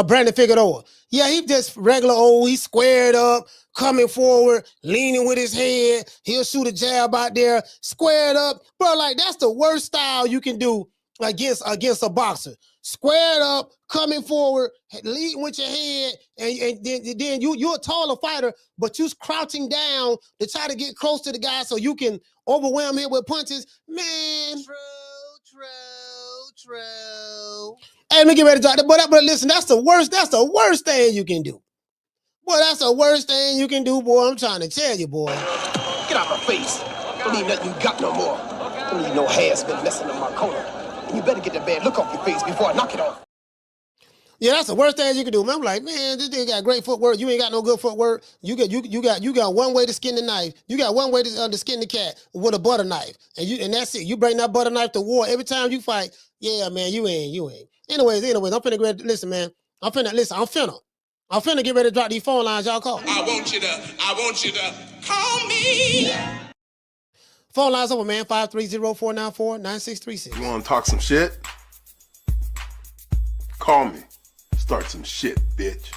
B: Brandon Figueroa. Yeah, he just regular old, he squared up, coming forward, leaning with his head. He'll shoot a jab out there, squared up. Bro, like that's the worst style you can do against a boxer. Squared up, coming forward, leading with your head, and then you're a taller fighter, but you're crouching down to try to get close to the guy so you can overwhelm him with punches. Man. True. Hey, let me get ready to drop that. But listen, that's the worst thing you can do. Boy, that's the worst thing you can do, boy. I'm trying to tell you, boy.
M: Get out my face. Don't need nothing you got no more. Don't need no hair been messing up my corner. You better get the bad look off your face before I knock it off.
B: Yeah, that's the worst thing you can do, man. I'm like, man, this dude got great footwork. You ain't got no good footwork. You got one way to skin the knife. You got one way to skin the cat with a butter knife, and that's it. You bring that butter knife to war every time you fight. Yeah, man, you ain't. Anyways, I'm finna get listen, man. I'm finna get ready to drop these phone lines. Y'all call.
N: I want you to call me.
B: Phone lines over, man. 530-494-9636.
O: You want to talk some shit? Call me. Start some shit, bitch.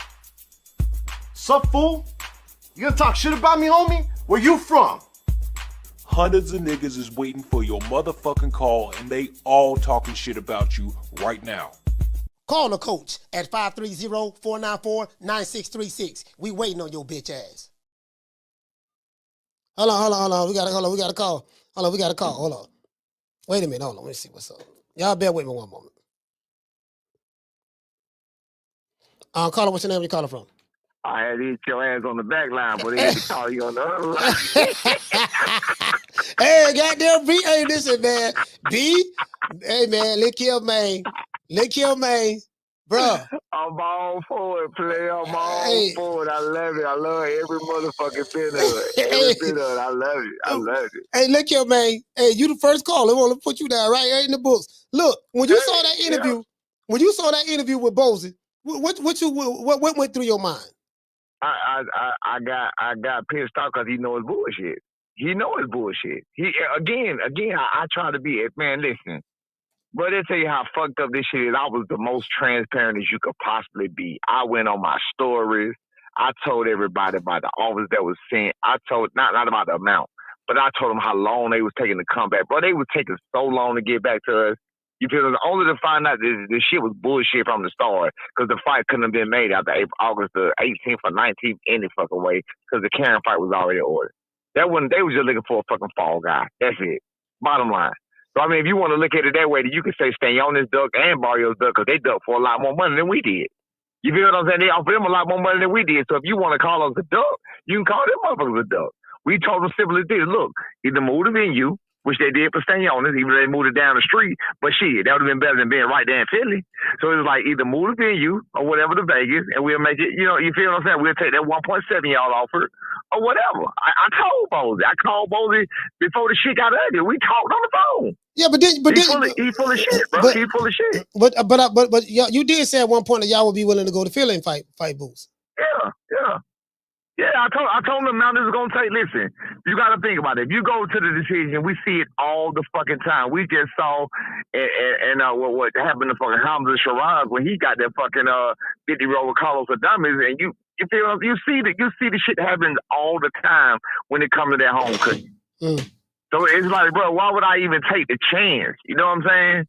P: Sup, fool? You gonna talk shit about me, homie? Where you from?
Q: Hundreds of niggas is waiting for your motherfucking call, and they all talking shit about you right now.
B: Call the coach at 530-494-9636. We waiting on your bitch ass. Hold on. We got a call. Hold on. Wait a minute. Hold on. Let me see what's up. Y'all bear with me one moment. Caller, what's your name? Where you calling from?
R: I had to hit your ass on the back line, but they had to call you on the other line.
B: Hey, goddamn B. Hey, listen, man. B. Hey, man, look here, man. Bro.
R: I'm all for it, player. I'm all for it. I love it. I love every motherfucking bit of it. Every bit of it. I love it.
B: Hey, look here, man. Hey, you the first caller. I want to put you down right in the books. Look, when you saw that interview with Bozy, what went through your mind?
R: I got pissed off because he knows bullshit. He bullshit. I try to be, man, listen. But they tell you how fucked up this shit is. I was the most transparent as you could possibly be. I went on my stories. I told everybody about the offers that was sent. I told, not about the amount, but I told them how long they was taking to come back. Bro, they was taking so long to get back to us. You feel me? Only to find out this shit was bullshit from the start because the fight couldn't have been made after August the 18th or 19th any fucking way because the Karen fight was already ordered. They was just looking for a fucking fall guy. That's it. Bottom line. So, I mean, if you want to look at it that way, then you can say Stanionis duck and Barrios duck because they ducked for a lot more money than we did. You feel what I'm saying? They offered them a lot more money than we did. So if you want to call us a duck, you can call them motherfuckers a duck. We told them simply this. Look, either move the venue, which they did for Stanionis, even though they moved it down the street. But shit, that would have been better than being right there in Philly. So it was like either move the venue or whatever to Vegas, and we'll make it, you know, you feel what I'm saying? We'll take that 1.7 y'all offered or whatever. I told Bozy. I called Bozy before the shit got ugly. We talked on the phone.
B: Yeah, he's
R: full of shit, bro. He's full of shit.
B: But you did say at one point that y'all would be willing to go to Philly and fight Boots.
R: Yeah, I told them now this is gonna take. Listen, you got to think about it. If you go to the decision, we see it all the fucking time. We just saw and what happened to fucking Hamza Shiraz when he got that fucking 50 roll with Carlos Adames, and you feel you see the shit happens all the time when it comes to that home cooking. So it's like, bro, why would I even take the chance? You know what I'm saying?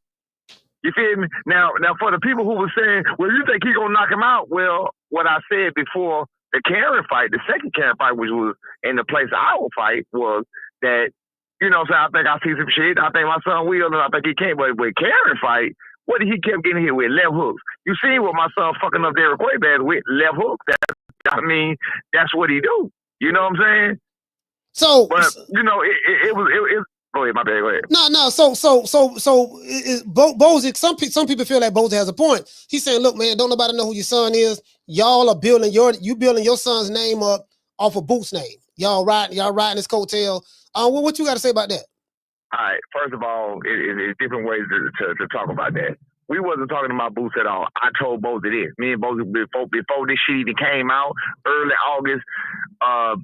R: You feel me? Now for the people who were saying, well, you think he gonna knock him out? Well, what I said before the Karen fight, the second Karen fight, which was in the place of our fight, was that, you know what I'm saying, I think I see some shit. I think my son will, and I think he can't. But with Karen fight, what did he kept getting here with? Left hooks. You see what my son fucking up Derek Quaybad with? Left hooks. That's what he do. You know what I'm saying?
B: So,
R: but you know, it was. Go ahead, my bad. Go ahead.
B: No. So, Bozy. Some people feel like Bozy has a point. He's saying, "Look, man, don't nobody know who your son is. Y'all are building your son's name up off of Boots' name. Y'all riding his coattail. What you got to say about that?"
R: All right. First of all, it's different ways to talk about that. We wasn't talking about Boots at all. I told Bozy this. Me and Bozy, before this shit even came out, early August,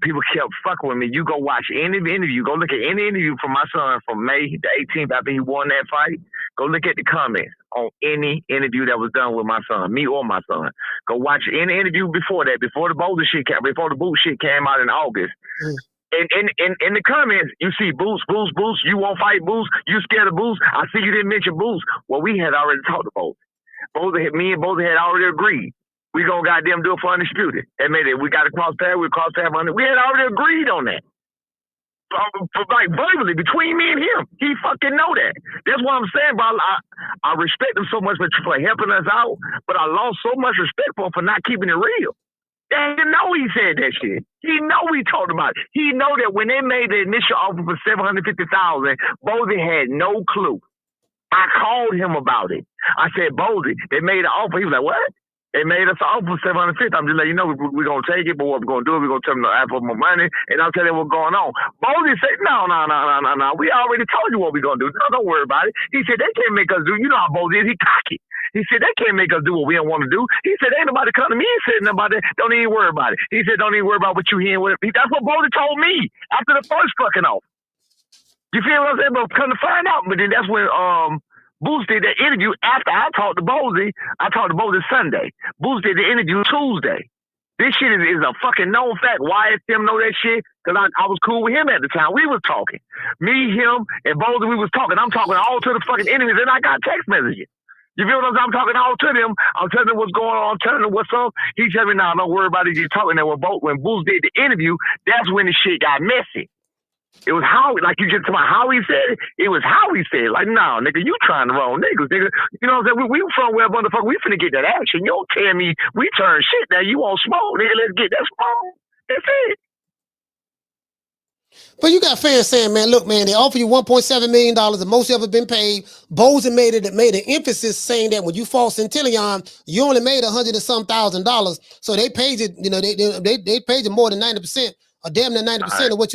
R: people kept fucking with me. You go watch any interview. Go look at any interview from my son from May the 18th after he won that fight. Go look at the comments on any interview that was done with my son, me or my son. Go watch any interview before that, before the Bozy shit came, before the Boots shit came out in August. In the comments, you see Boots, you won't fight Boots, you scared of Boots, I see you didn't mention Boots. Well, we had already talked about Bozy. Me and Bozy had already agreed. We gonna goddamn do it for undisputed. And made it. We got to cross paths, we cross paths. We had already agreed on that. Like verbally, between me and him. He fucking know that. That's what I'm saying, bro. I respect him so much for helping us out, but I lost so much respect for him for not keeping it real. And you know he said that shit. He know he talked about it. He know that when they made the initial offer for $750,000, Bozy had no clue. I called him about it. I said, Bozy, they made an offer. He was like, what? They made us an offer for $750,000. I'm just letting you know we're going to take it, but what we're going to do is we're going to tell them to ask for more money, and I'll tell them what's going on. Bozy said, no. We already told you what we're going to do. No, don't worry about it. He said, they can't make us do. You know how Bozy is. He cocky. He said, they can't make us do what we don't want to do. He said, ain't nobody come to me and said nobody. Don't even worry about it. He said, don't even worry about what you hearing. That's what Bozy told me after the first fucking off. You feel what I'm saying? But come to find out. But then that's when Boots did that interview after I talked to Bozy. I talked to Bozy Sunday. Boots did the interview Tuesday. This shit is a fucking known fact. Why YSM know that shit? Because I was cool with him at the time. We was talking. Me, him, and Bozy, we was talking. I'm talking all to the fucking enemies, and I got text messages. You feel what I'm saying? I'm talking all to them. I'm telling them what's going on. I'm telling them what's up. He telling me, nah, don't worry about it. You're talking that when Boots did the interview, that's when the shit got messy. It was how, like you just talking about how he said it. It was how he said it. Like, nah, nigga, you trying the wrong niggas, nigga. You know what I'm saying? We from where, motherfucker, we finna get that action. You don't tell me we turn shit now. You want smoke, nigga. Let's get that smoke. That's it.
B: But you got fans saying, man, look, man, they offer you $1.7 million, the most ever been paid. Bozy made an emphasis saying that when you fought Centillion, you only made $100 and some $1,000. So they paid you, you know, they paid you more than 90%, or damn near 90% of what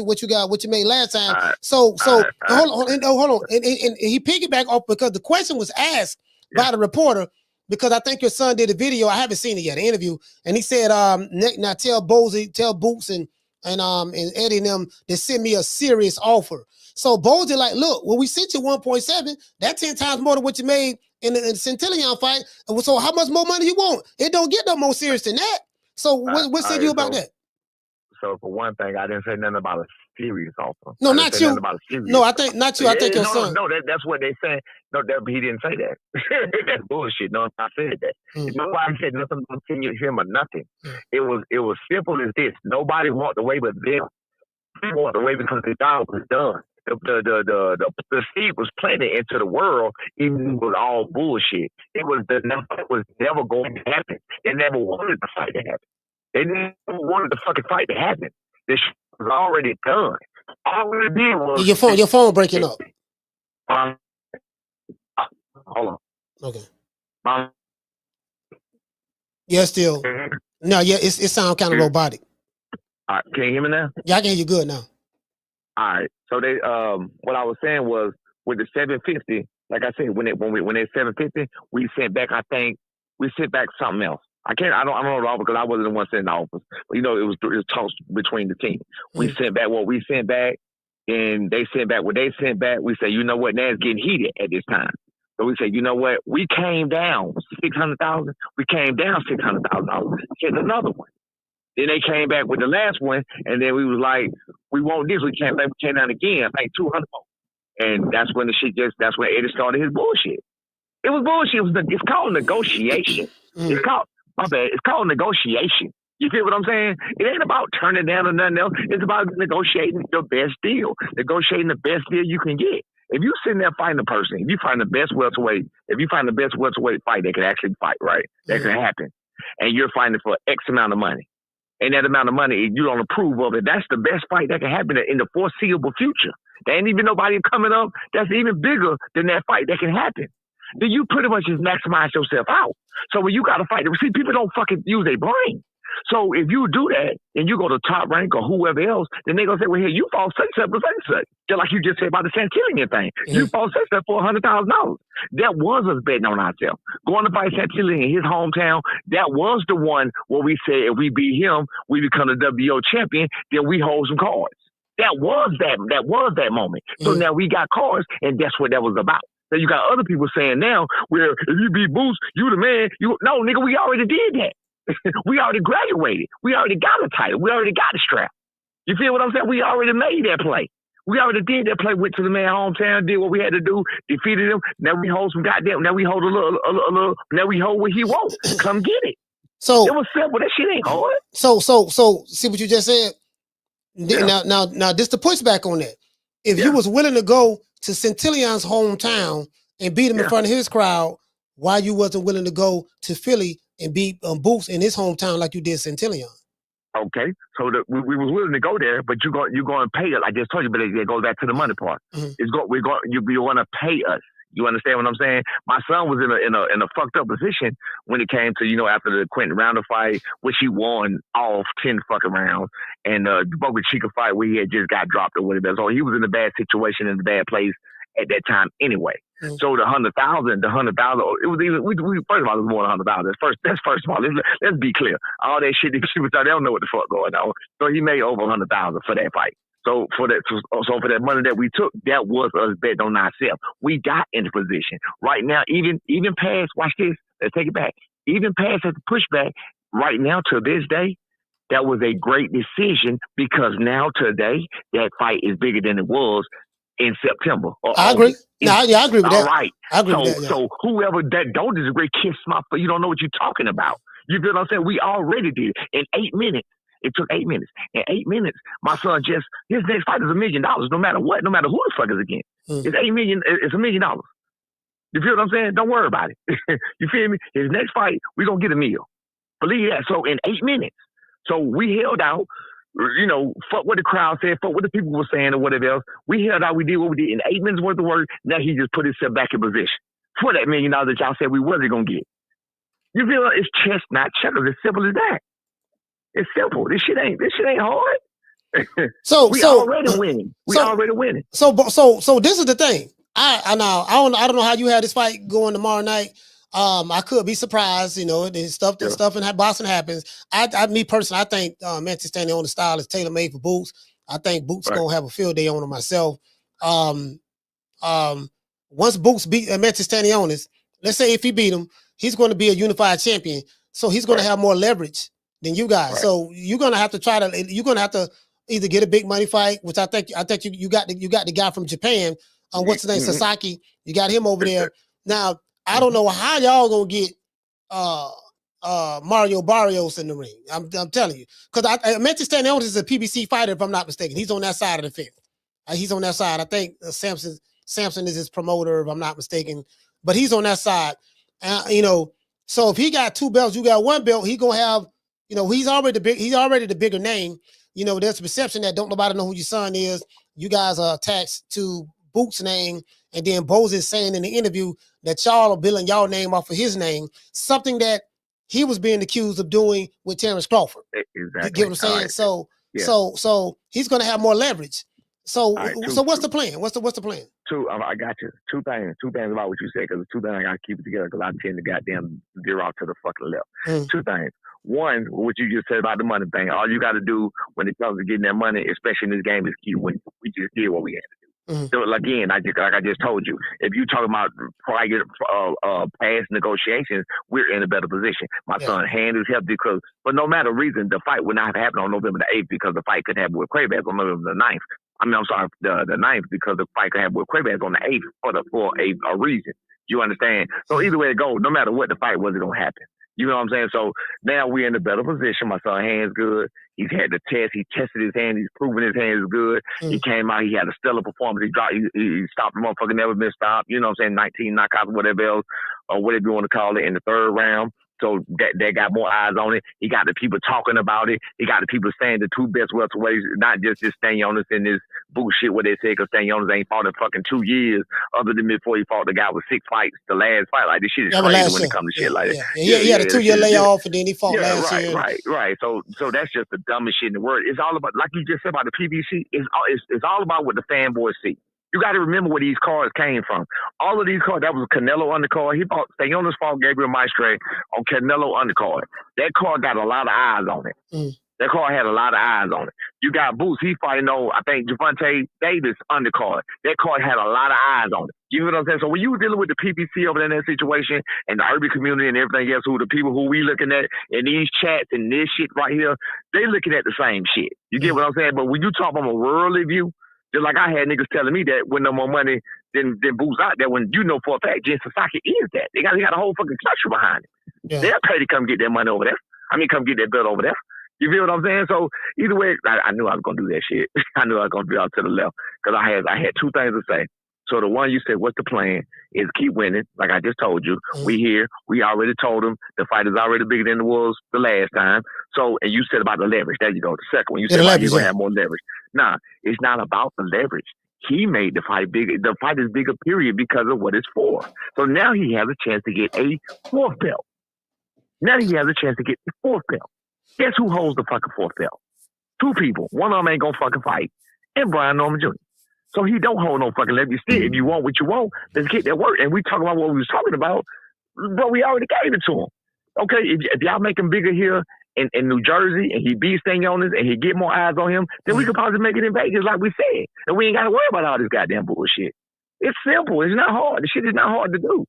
B: you made last time. Hold on. And he piggybacked off because the question was asked by the reporter, because I think your son did a video. I haven't seen it yet, an interview, and he said, now tell Bozy, tell Boots and Eddie and them to send me a serious offer. So Bozy like, look, when we sent you 1.7, that's 10 times more than what you made in the Centillion fight. So how much more money you want? It don't get no more serious than that. So what said you about that?
R: So for one thing, I didn't say nothing about a serious offer.
B: No, not you. No, I think not you. I think your son.
R: No, that's what they said. No, he didn't say that. That's bullshit. No, I said that. Nobody said nothing about him or nothing. It was simple as this. Nobody walked away but them. They walked away because the job was done. The seed was planted into the world, even if it was all bullshit. It was never going to happen. They never wanted the fight to happen. They never wanted the fucking fight to happen. This shit was already done. All we did was
B: your phone breaking up.
R: Hold on.
B: Okay. Yeah, still. No, yeah, it sounds kind of robotic.
R: All right, can you hear me now?
B: Yeah, I can hear you good now.
R: All right. So they what I was saying was with the 750, like I said, when they 750, we sent back something else. I don't know because I wasn't the one sending the offers. But you know, it was talks between the teams. We sent back what we sent back, and they sent back what they sent back. We say, you know what, now it's getting heated at this time. So we said, you know what, we came down $600,000. We came down $600,000. Here's another one. Then they came back with the last one, and then we was like, we want this. We came down again, like 200 more. And that's when that's when Eddie started his bullshit. It was bullshit. It's called negotiation. It's called negotiation. You feel what I'm saying? It ain't about turning down or nothing else. It's about negotiating your best deal. Negotiating the best deal you can get. If you sitting there fighting a person, if you find the best welterweight fight they can actually fight, right? That can happen. And you're fighting for X amount of money. And that amount of money, you don't approve of it. That's the best fight that can happen in the foreseeable future. There ain't even nobody coming up that's even bigger than that fight that can happen. Then you pretty much just maximize yourself out. So when you got to fight, see, people don't fucking use their brain. So if you do that and you go to Top Rank or whoever else, then they're going to say, well, here, you fought such and such. Just like you just said about the Santillan thing. You fought such and such for $100,000. That was us betting on ourselves. Going to fight Santillan in his hometown, that was the one where we said if we beat him, we become the WO champion, then we hold some cards. That was that moment. So now we got cards, and that's what that was about. So you got other people saying now, well, if you beat Boots, you the man. No, nigga, we already did that. We already graduated. We already got a title. We already got a strap. You feel what I'm saying? We already made that play. We already did that play, went to the man hometown, did what we had to do, defeated him. Now we hold some goddamn, now we hold a little, now we hold what he wants. Come get it.
B: So
R: it was simple. That shit ain't hard.
B: So see what you just said? Yeah. Now this the pushback on that. If you was willing to go to Centillion's hometown and beat him in front of his crowd, why you wasn't willing to go to Philly and beat Boots in his hometown like you did Centillion?
R: Okay, so we was willing to go there, but you're going to pay us. I just told you, but it goes back to the money part. You're going to pay us. You understand what I'm saying? My son was in a fucked up position when it came to, after the Quentin Rounder fight, which he won off 10 fucking rounds, and the Boca Chica fight where he had just got dropped or whatever. So he was in a bad situation, in a bad place at that time anyway. So the $100,000, it was even, we first of all, it was more than $100,000. That's first of all. Let's be clear. All that shit, they don't know what the fuck going on. So he made over $100,000 for that fight. So for that money that we took, that was us betting on ourselves. We got in the position. Right now, even past, watch this, let's take it back. Even past the pushback, right now to this day, that was a great decision because now today, that fight is bigger than it was in September.
B: I agree. I agree with that.
R: All right.
B: I agree with that. Yeah.
R: So whoever that don't disagree, kiss my foot. You don't know what you're talking about. You feel what I'm saying? We already did it in 8 minutes. It took 8 minutes. In 8 minutes, my son his next fight is $1 million, no matter what, no matter who the fuck is against. It's $8 million. It's $1 million. You feel what I'm saying? Don't worry about it. You feel me? His next fight, we're going to get a meal. Believe that. So in 8 minutes. So we held out, fuck what the crowd said, fuck what the people were saying or whatever else. We held out, we did what we did. In 8 minutes worth of work, now he just put himself back in position for that $1 million that y'all said we wasn't going to get. You feel like it's chess, not checkers. It's simple as that. It's simple. This shit ain't hard. We already winning. Already winning.
B: So this is the thing. I don't know how you had this fight going tomorrow night. I could be surprised, stuff in boxing happens. Me personally, I think Eimantas Stanionis style is tailor made for Boots. I think Boots gonna have a field day on him myself. Once Boots beat Eimantas Stanionis, let's say if he beat him, he's going to be a unified champion. So he's going to have more leverage than you guys. So you're going to have to either get a big money fight, which I think you got the guy from Japan. What's his name? Sasaki. You got him over there. Now, I don't know how y'all gonna get Mario Barrios in the ring. I'm telling you. Because Eimantas Stanionis is a PBC fighter, if I'm not mistaken. He's on that side of the fence. He's on that side. I think Samson is his promoter, if I'm not mistaken. But he's on that side. So if he got 2 belts, you got 1 belt, he gonna have, he's already the bigger name. There's a perception that don't nobody know who your son is. You guys are attached to Boots' name, and then Bozy is saying in the interview that y'all are billing y'all name off of his name, something that he was being accused of doing with Terrence Crawford.
R: Exactly.
B: You get what I'm saying?
R: Right.
B: So he's gonna have more leverage. So what's the plan? What's the plan?
R: I got you. Two things about what you said, because 2 things I gotta keep it together, because I tend to goddamn veer off to the fucking left. 2 things. One, what you just said about the money thing. All you got to do when it comes to getting that money, especially in this game, is keep winning. We just did what we had to do. So again, like I just told you, if you talking about prior past negotiations, we're in a better position. My son's hand is healthy but no matter reason, the fight would not have happened on November the 8th because the fight could happen with Quaybaz on November the 9th. The 9th, because the fight could happen with Quaybaz on the 8th for a reason. You understand? So either way it goes, no matter what the fight was, going to happen. You know what I'm saying? So now we're in a better position. My son's hand's good. He's had the test. He tested his hand. He's proven his hand is good. He came out. He had a stellar performance. He stopped the motherfucker, never been stopped. You know what I'm saying? 19 knockouts, whatever else, or whatever you want to call it, in the 3rd round. So that got more eyes on it. He got the people talking about it. He got the people saying the two best welterweights, not just this Stanionis and this bullshit what they say, because Stanionis ain't fought in fucking 2 years other than before he fought the guy with 6 fights, the last fight. Like, this shit is crazy when it comes to shit like that.
B: He had a 2-year layoff, and then he fought last year.
R: Right. So that's just the dumbest shit in the world. It's all about, like you just said about the PBC, it's all about what the fanboys see. You got to remember where these cards came from. All of these cards, that was a Canelo undercard. Stanionis fought Gabriel Maestre on Canelo undercard. That card got a lot of eyes on it. That card had a lot of eyes on it. You got Boots. He fighting on, I think, Gervonta Davis undercard. That card had a lot of eyes on it. You know what I'm saying? So when you were dealing with the PPC over there in that situation and the urban community and everything else, who the people who we looking at in these chats and this shit right here, they looking at the same shit. You get what I'm saying? But when you talk from a worldly view, just like I had niggas telling me that with no more money than Boots out there, when you know for a fact Jen Sasaki is that. They got a whole fucking country behind it. Yeah. They'll pay to come get that money over there. Come get that belt over there. You feel what I'm saying? So either way, I knew I was gonna do that shit. I knew I was gonna be out to the left because I had 2 things to say. So the one you said, what's the plan? Is keep winning, like I just told you. We here. We already told them the fight is already bigger than it was the last time. So, and you said about the leverage. There you go. The second one, you said about you're gonna have more leverage. Nah, it's not about the leverage. He made the fight bigger. The fight is bigger, period, because of what it's for. So now he has a chance to get a 4th belt. Now he has a chance to get the 4th belt. Guess who holds the fucking 4th belt? 2 people. One of them ain't gonna fucking fight. And Brian Norman Jr. So he don't hold no fucking leverage. Still, if you want what you want, let's get that work. And we talking about what we was talking about, but we already gave it to him. Okay, if y'all make him bigger here in New Jersey and he beats Stanionis and he get more eyes on him, then we could probably make it in Vegas like we said. And we ain't got to worry about all this goddamn bullshit. It's simple. It's not hard. The shit is not hard to do.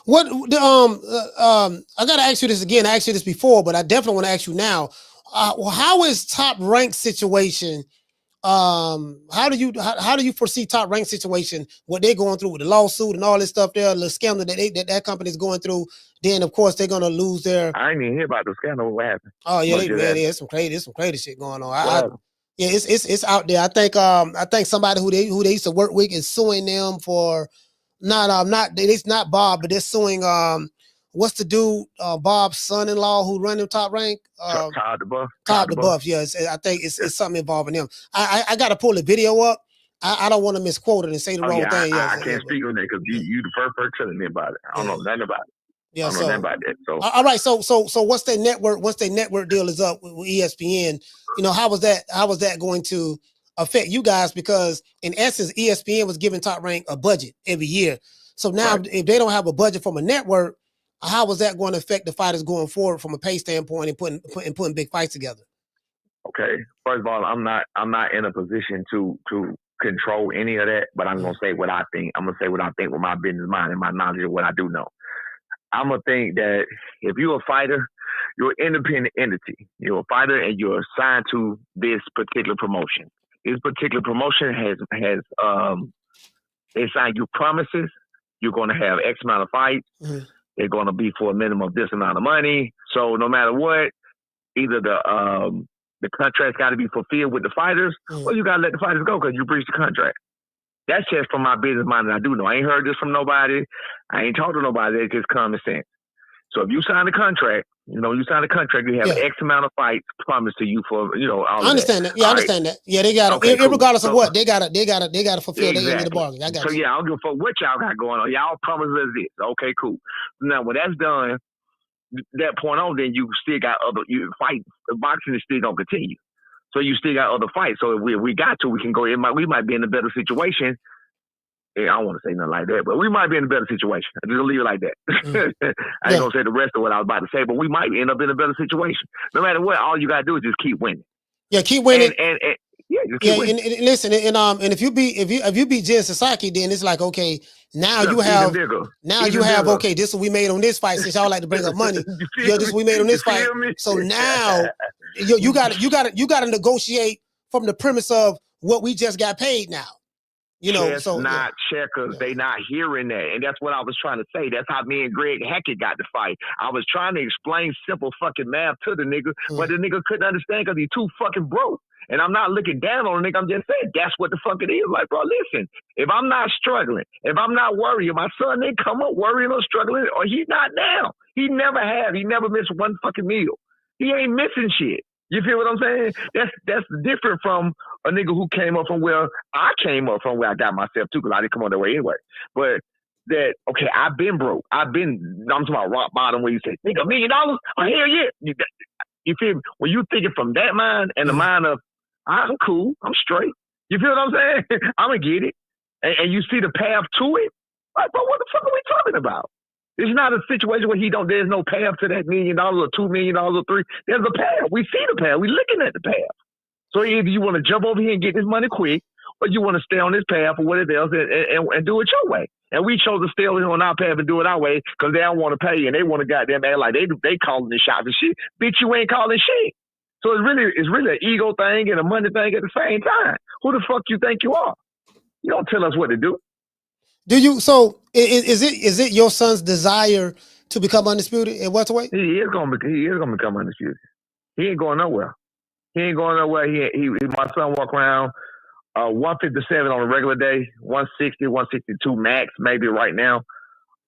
B: What I gotta ask you this again. I asked you this before, but I definitely want to ask you now. How is Top Rank situation? How do you foresee Top Rank situation? What they're going through with the lawsuit and all this stuff there, the scandal that company's going through. Then of course they're gonna lose their.
R: I ain't even hear about the scandal. What happened?
B: Oh yeah, there's some crazy shit going on. Yeah, it's out there. I think somebody who they used to work with is suing them for. It's not Bob, but they're suing what's the dude, Bob's son-in-law who run the Top Rank?
R: Todd the Buff.
B: Todd the Buff, yes. I think it's something involving him. I gotta pull the video up. I don't want to misquote it and say the wrong thing.
R: I can't speak on that because you the first person telling me about it. I don't know nothing about it.
B: Yeah,
R: I don't know nothing about that. So
B: all right, so once their network deal is up with ESPN, how was that going to affect you guys? Because in essence, ESPN was giving Top Rank a budget every year. So now if they don't have a budget from a network, how was that going to affect the fighters going forward from a pay standpoint and putting big fights together?
R: Okay. First of all, I'm not in a position to control any of that, but I'm gonna say what I think. I'm gonna say what I think with my business mind and my knowledge of what I do know. I'm gonna think that if you're a fighter, you're an independent entity. You're a fighter and you're assigned to this particular promotion. This particular promotion has they assigned you promises. You're going to have X amount of fights. Mm-hmm. They're going to be for a minimum of this amount of money. So no matter what, either the contract's got to be fulfilled with the fighters, or you got to let the fighters go because you breached the contract. That's just from my business mind that I do know. I ain't heard this from nobody. I ain't talked to nobody. It's just common sense. So if you sign a contract, you have X amount of fights promised to you for, all
B: I understand that. Yeah, I understand that. Yeah, they got to, regardless of what, they got to fulfill their end of the bargain. I got you.
R: So yeah, I don't give a fuck what y'all got going on. Y'all promise us this. Okay, cool. Now, when that's done, that point on, then you still got other fights. Boxing is still going to continue. So you still got other fights. So if we got to, we can go. We might be in a better situation. Yeah, I don't want to say nothing like that, but we might be in a better situation. I just leave it like that. I ain't gonna say the rest of what I was about to say, but we might end up in a better situation. No matter what, all you gotta do is just keep winning.
B: Yeah, keep winning.
R: And just keep winning.
B: And listen, and if you beat Jen Sasaki, then it's like, okay, now you have okay, this is what we made on this fight. Since y'all like to bring up money, this is what we made on this fight. So now you got to negotiate from the premise of what we just got paid now.
R: Checkers. They not hearing that. And that's what I was trying to say. That's how me and Greg Hackett got the fight. I was trying to explain simple fucking math to the nigga, but the nigga couldn't understand because he's too fucking broke. And I'm not looking down on a nigga. I'm just saying that's what the fuck it is. Like, bro, listen, if I'm not struggling, if I'm not worrying, my son didn't come up worrying or struggling, or he's not down. He never have. He never missed one fucking meal. He ain't missing shit. You feel what I'm saying? That's different from a nigga who came up from where I came up from, where I got myself too, because I didn't come on that way anyway. But that, okay, I've been broke. I'm talking about rock bottom, where you say, nigga, $1 million? Oh, hell yeah. You feel me? When you thinking from that mind and the mind of, I'm cool, I'm straight. You feel what I'm saying? I'm going to get it. And you see the path to it. Like, bro, what the fuck are we talking about? It's not a situation where there's no path to that $1 million or $2 million or $3 million. There's a path. We see the path. We're looking at the path. So either you want to jump over here and get this money quick, or you want to stay on this path or whatever else and do it your way. And we chose to stay on our path and do it our way because they don't want to pay and they want to goddamn act like they calling the shots and shit. Bitch, you ain't calling shit. So it's really an ego thing and a money thing at the same time. Who the fuck you think you are? You don't tell us what to do.
B: Do you? So is it your son's desire to become undisputed at welterweight?
R: He is gonna become undisputed. He ain't going nowhere. He my son walk around 157 on a regular day, 160, 162 max, maybe right now.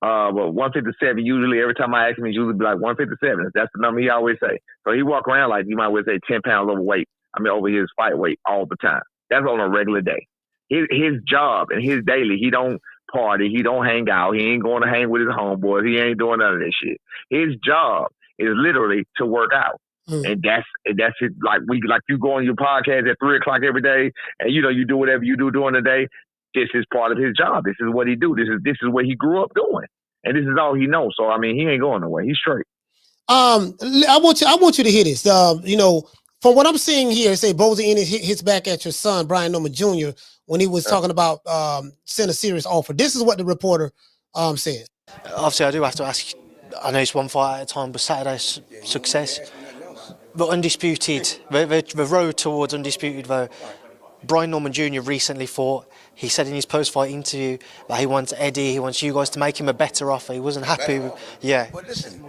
R: But 157 usually, every time I ask him, he usually be like 157. That's the number he always say. So he walk around like you might always say 10 pounds overweight. Over his fight weight all the time. That's on a regular day. His job and his daily, he don't party, he don't hang out, he ain't going to hang with his homeboys, he ain't doing none of that shit. His job is literally to work out. And that's it. Like you go on your podcast at 3:00 every day, and you do whatever you do during the day. This is part of his job. This is what he do. This is what he grew up doing, and this is all he knows. So he ain't going nowhere. He's straight.
B: I want you to hear this. From what I'm seeing here, say Bozy Ennis hits back at your son Brian Norman Jr. when he was talking about send a serious offer. This is what the reporter said.
K: Obviously, I do have to ask. I know it's one fight at a time, but Saturday's success. But undisputed, the road towards undisputed, though, Brian Norman Jr. recently fought. He said in his post-fight interview that he wants Eddie, he wants you guys to make him a better offer. He wasn't happy with,
L: But listen,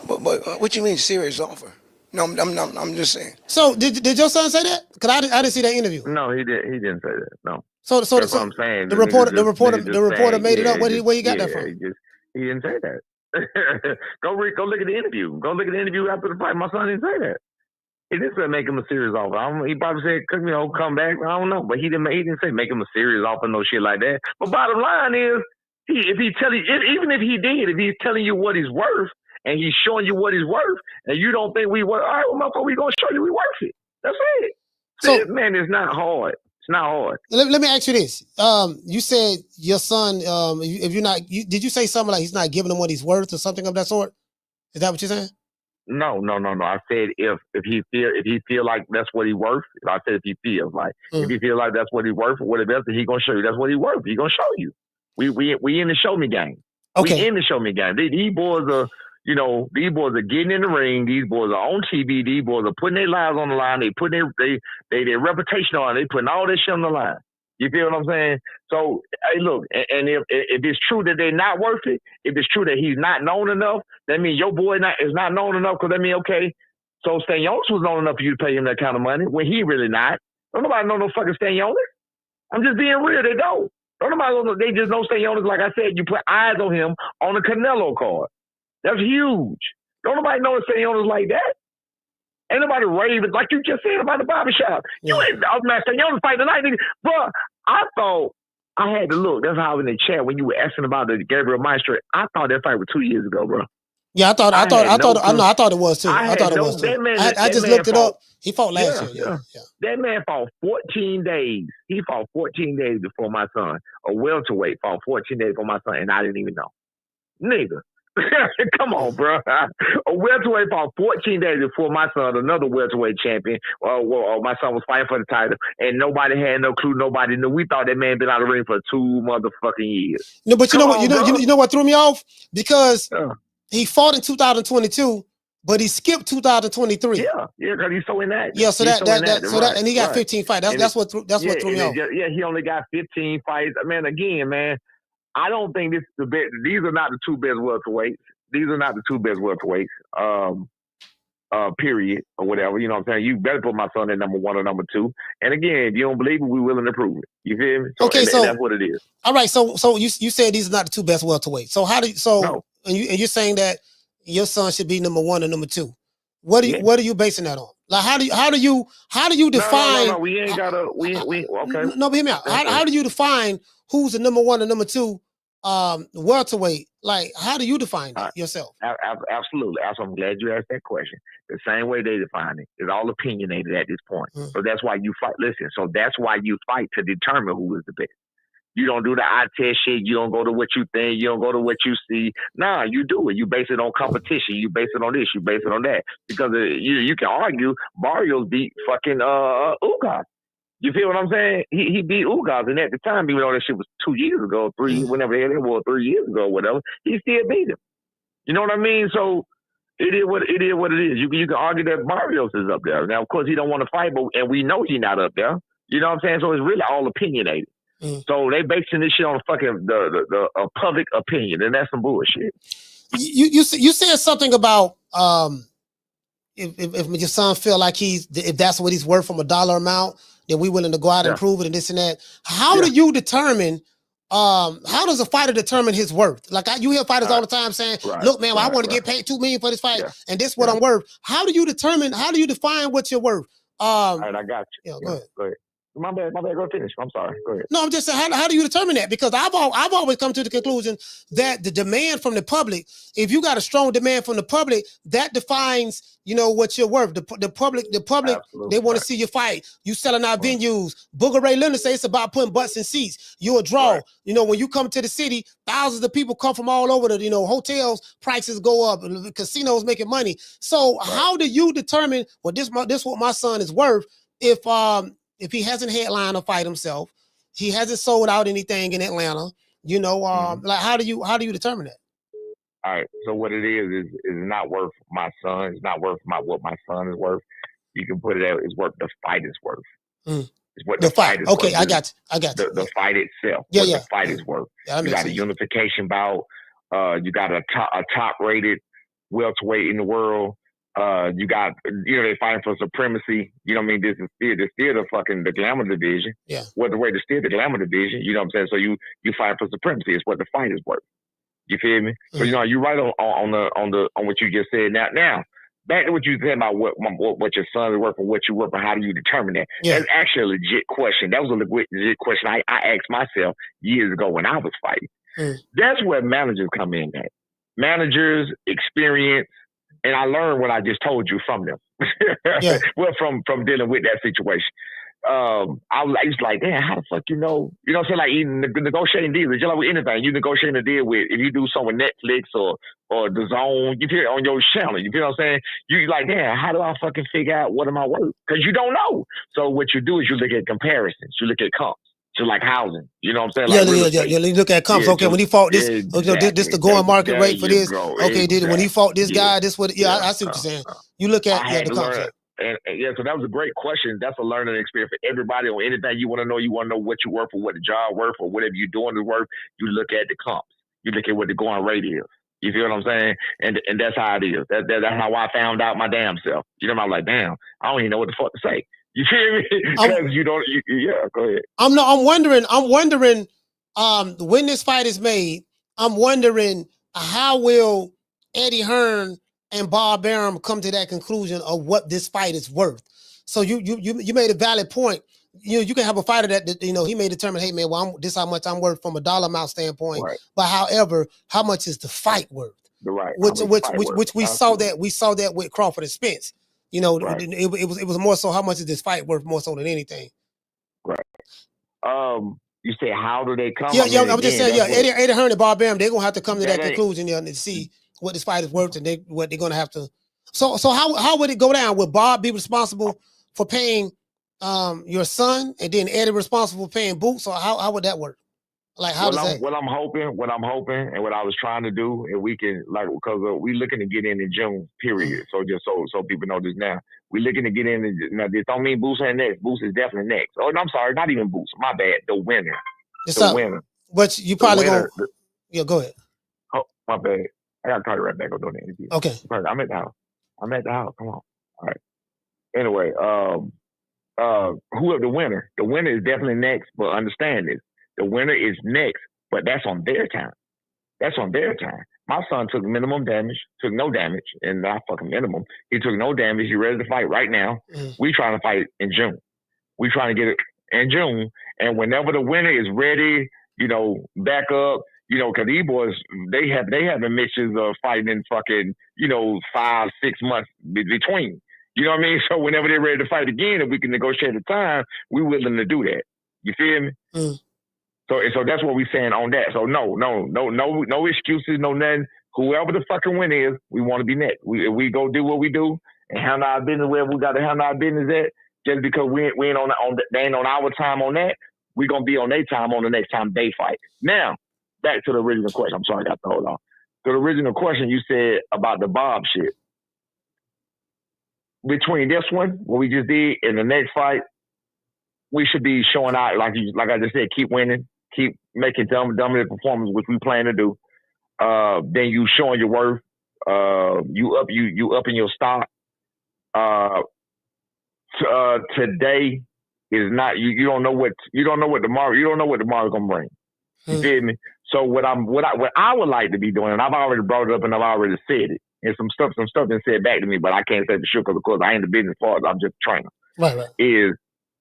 L: but what you mean serious offer? No, I'm just saying.
B: So did your son say that? Because I didn't see that interview.
R: No, he didn't say that. No.
B: So
R: that's what I'm saying.
B: The reporter made it up. Where you got that from?
R: He didn't say that. Go look at the interview. Go look at the interview after the fight. My son didn't say that. He didn't say make him a serious offer. He probably said, come back. I don't know, but he didn't say make him a serious offer, no shit like that. But bottom line is, if he's telling you what he's worth, and he's showing you what he's worth, and you don't think we worth, all right, well, motherfucker, we gonna show you we worth it. That's it. So, man, it's not hard. It's not hard.
B: Let me ask you this. You said your son, did you say something like he's not giving him what he's worth or something of that sort? Is that what you're saying?
R: No. I said if he feel like that's what he worth. I said if he feels like if he feel like that's what he worth or whatever else, he gonna show you that's what he worth. He gonna show you. We in the show me game.
B: Okay.
R: We in the show me game. These boys are. These boys are getting in the ring. These boys are on TV. These boys are putting their lives on the line. They putting their reputation on. They putting all this shit on the line. You feel what I'm saying? So, hey, look, and if it's true that they're not worth it, if it's true that he's not known enough, that means your boy is not known enough, because that means, okay, so Stanionis was known enough for you to pay him that kind of money when he really not. Don't nobody know no fucking Stanionis. I'm just being real. They don't. Don't nobody know. They just know Stanionis. Like I said, you put eyes on him on the Canelo card. That's huge. Don't nobody know Stanionis like that. Ain't nobody raving like you just said about the barbershop. Yeah. You ain't Stanionis fight tonight, nigga. Bro, I thought I had to look. That's how I was in the chat when you were asking about the Gabriel Maestro. I thought that fight was 2 years ago, bro.
B: Yeah, I thought it was too. I just looked it up. He fought last year. Yeah.
R: That man fought 14 days. He fought 14 days before my son. A welterweight fought 14 days before my son, and I didn't even know. Nigga. Come on, bro. A welterweight fought 14 days before my son, another welterweight champion. My son was fighting for the title, and nobody had no clue. Nobody knew. We thought that man been out of the ring for 2 motherfucking years.
B: No, but you know what threw me off? Because he fought in 2022, but he skipped 2023.
R: Yeah, because he's so inactive.
B: Yeah, so and he got 15 fights. That's what threw me off.
R: Yeah, he only got 15 fights. Man, again, man. I don't think this is the best. These are not the 2 best welterweights. These are not the 2 best welterweights. period, or whatever. You know what I'm saying? You better put my son at number 1 or number 2. And again, if you don't believe it, we're willing to prove it. You feel me? So,
B: okay,
R: and
B: so
R: that's what it is.
B: All right, so you said these are not the 2 best welterweights. So how do you,
R: No.
B: and you're saying that your son should be number 1 or number 2? What are you basing that on? Like how do you define?
R: No. We ain't gotta. We okay.
B: No, but hear me out. How do you define who's the number 1 and number 2 welterweight? Like how do you define that yourself?
R: Absolutely. I'm glad you asked that question. The same way they define it is all opinionated at this point. So that's why you fight. Listen. So that's why you fight to determine who is the best. You don't do the eye test shit. You don't go to what you think. You don't go to what you see. Nah, you do it. You base it on competition. You base it on this. You base it on that. Because you can argue Barrios beat fucking Ugas. You feel what I'm saying? He beat Ugas, and at the time, even though that shit was 2 years ago, whenever the hell it was, 3 years ago, whatever, he still beat him. You know what I mean? So it is what it is. You can argue that Barrios is up there. Now, of course, he don't want to fight, and we know he's not up there. You know what I'm saying? So it's really all opinionated. So they basing this shit on fucking the public opinion, and that's some bullshit.
B: You said something about if your son feel like if that's what he's worth from a dollar amount, then we willing to go out and prove it and this and that. How do you determine? How does a fighter determine his worth? Like you hear fighters all the time saying, "Look, man, I want to get paid $2 million for this fight, and this is what I'm worth." How do you determine? How do you define what you're worth?
R: All right, I got you.
B: Go ahead.
R: My bad. Go finish. I'm sorry. Go ahead.
B: No, I'm just saying, how do you determine that? Because I've always come to the conclusion that the demand from the public, if you got a strong demand from the public, that defines, what you're worth. The public, absolutely, they want to see you fight. You selling out venues. Booger Ray Leonard say it's about putting butts in seats. You're a draw. Right. When you come to the city, thousands of people come from all over the, hotels, prices go up, casinos making money. So how do you determine, this what my son is worth if he hasn't headlined a fight himself, he hasn't sold out anything in Atlanta, like how do you determine that?
R: All right. So what it is not worth my son. It's not worth what my son is worth. You can put it out. It's worth the fight is worth. It's what the fight is
B: okay,
R: worth.
B: I got you.
R: The fight itself.
B: Yeah,
R: the fight is worth.
B: Yeah,
R: you got a unification bout. You got a top rated welterweight in the world. You got, they fighting for supremacy. You know what I mean? This is still the glamour division.
B: Yeah.
R: The way to steer the glamour division. You know what I'm saying? So you fight for supremacy. It's what the fight is worth. You feel me? So you're right on what you just said. Now back to what you said about what your son is worth and what you worth and how do you determine that? Yeah. That's actually a legit question. That was a legit question I asked myself years ago when I was fighting. That's where managers come in at. Managers, experience. And I learned what I just told you from them. Yeah. Well, from dealing with that situation. I was like, damn, how the fuck you know? You know what I'm saying? Like even negotiating deals, just like with anything, you negotiating a deal with, if you do something with Netflix or the Zone, you feel on your channel, you feel what I'm saying? You like, damn, how do I fucking figure out what am I worth? Because you don't know. So what you do is you look at comparisons, you look at comps. So like housing, you know what I'm saying? Like
B: yeah. You look at comps. Okay, when he fought this, this the going market rate for this. Okay, when he fought this guy, this what? Yeah, I see what you're saying. You look at the comps.
R: And so that was a great question. That's a learning experience for everybody on anything you want to know. You want to know what you're worth or what the job worth or whatever you're doing is worth. You look at the comps. You look at what the going rate is. You feel what I'm saying? And that's how it is. That's how I found out my damn self. I'm like, damn, I don't even know what the fuck to say. You feel me? Because you don't. Yeah, go ahead.
B: I'm wondering. When this fight is made, I'm wondering how will Eddie Hearn and Bob Arum come to that conclusion of what this fight is worth. So you made a valid point. You can have a fighter that he may determine, hey man, well this is how much I'm worth from a dollar amount standpoint. Right. But however, how much is the fight worth?
R: Right.
B: Which we saw that with Crawford and Spence. Right. It was more so how much is this fight worth more so than anything.
R: Right. You say how do they come?
B: I'm just saying, Eddie Hearn and Bob Arum, they're gonna have to come to that conclusion and see what this fight is worth and what they're gonna have to. So how would it go down? Would Bob be responsible for paying your son and then Eddie responsible for paying Boots? Or how would that work? Like how does that?
R: What I'm hoping, and what I was trying to do, and we can because we looking to get in June, period. So just so people know this now, we looking to get in. Now this don't mean Boots ain't next. Boots is definitely next. Oh, no, I'm sorry, not even Boots. My bad. The winner. Winner.
B: But you probably go. Yeah, go ahead.
R: Oh, my bad. I gotta call you right back. I'll do the interview.
B: Okay.
R: I'm at the house. I'm at the house. Come on. All right. Anyway, whoever the winner is definitely next, but understand this. The winner is next, but that's on their time. That's on their time. My son took minimum damage, took no damage, and not fucking minimum. He took no damage. He's ready to fight right now. We trying to fight in June. We trying to get it in June. And whenever the winner is ready, back up, because these boys, they having mixtures of fighting in fucking, 5-6 months between. You know what I mean? So whenever they're ready to fight again, if we can negotiate the time, we're willing to do that. You feel me? So that's what we're saying on that. So no excuses, no nothing. Whoever the fucking winner is, we want to be next. We go do what we do and handle our business wherever we got to handle our business at. Just because we ain't they ain't on our time on that, we gonna be on their time on the next time they fight. Now, back to the original question. I'm sorry, I got to hold on. To the original question you said about the Bob shit. Between this one, what we just did, and the next fight, we should be showing out like I just said, keep winning. Keep making dominant performance, which we plan to do. Then you showing your worth. You up in your stock. Today is not you don't know what tomorrow's gonna bring. You feel me? So what I would like to be doing, and I've already brought it up and I've already said it, and some stuff been said back to me, but I can't say for sure because of course I ain't the business part. I'm just a trainer.
B: Right.
R: Is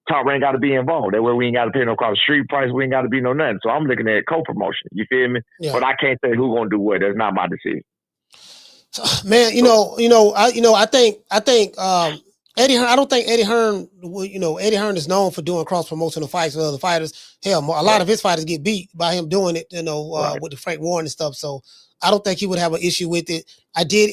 R: Top Rank got to be involved. That way we ain't got to pay no cross street price. We ain't got to be no nothing. So I'm looking at co-promotion. You feel me? Yeah. But I can't say who's gonna do what. That's not my decision.
B: Man, I think Eddie Hearn. I don't think Eddie Hearn. Eddie Hearn is known for doing cross promotional fights with other fighters. Hell, a lot of his fighters get beat by him doing it. With the Frank Warren and stuff. So I don't think he would have an issue with it.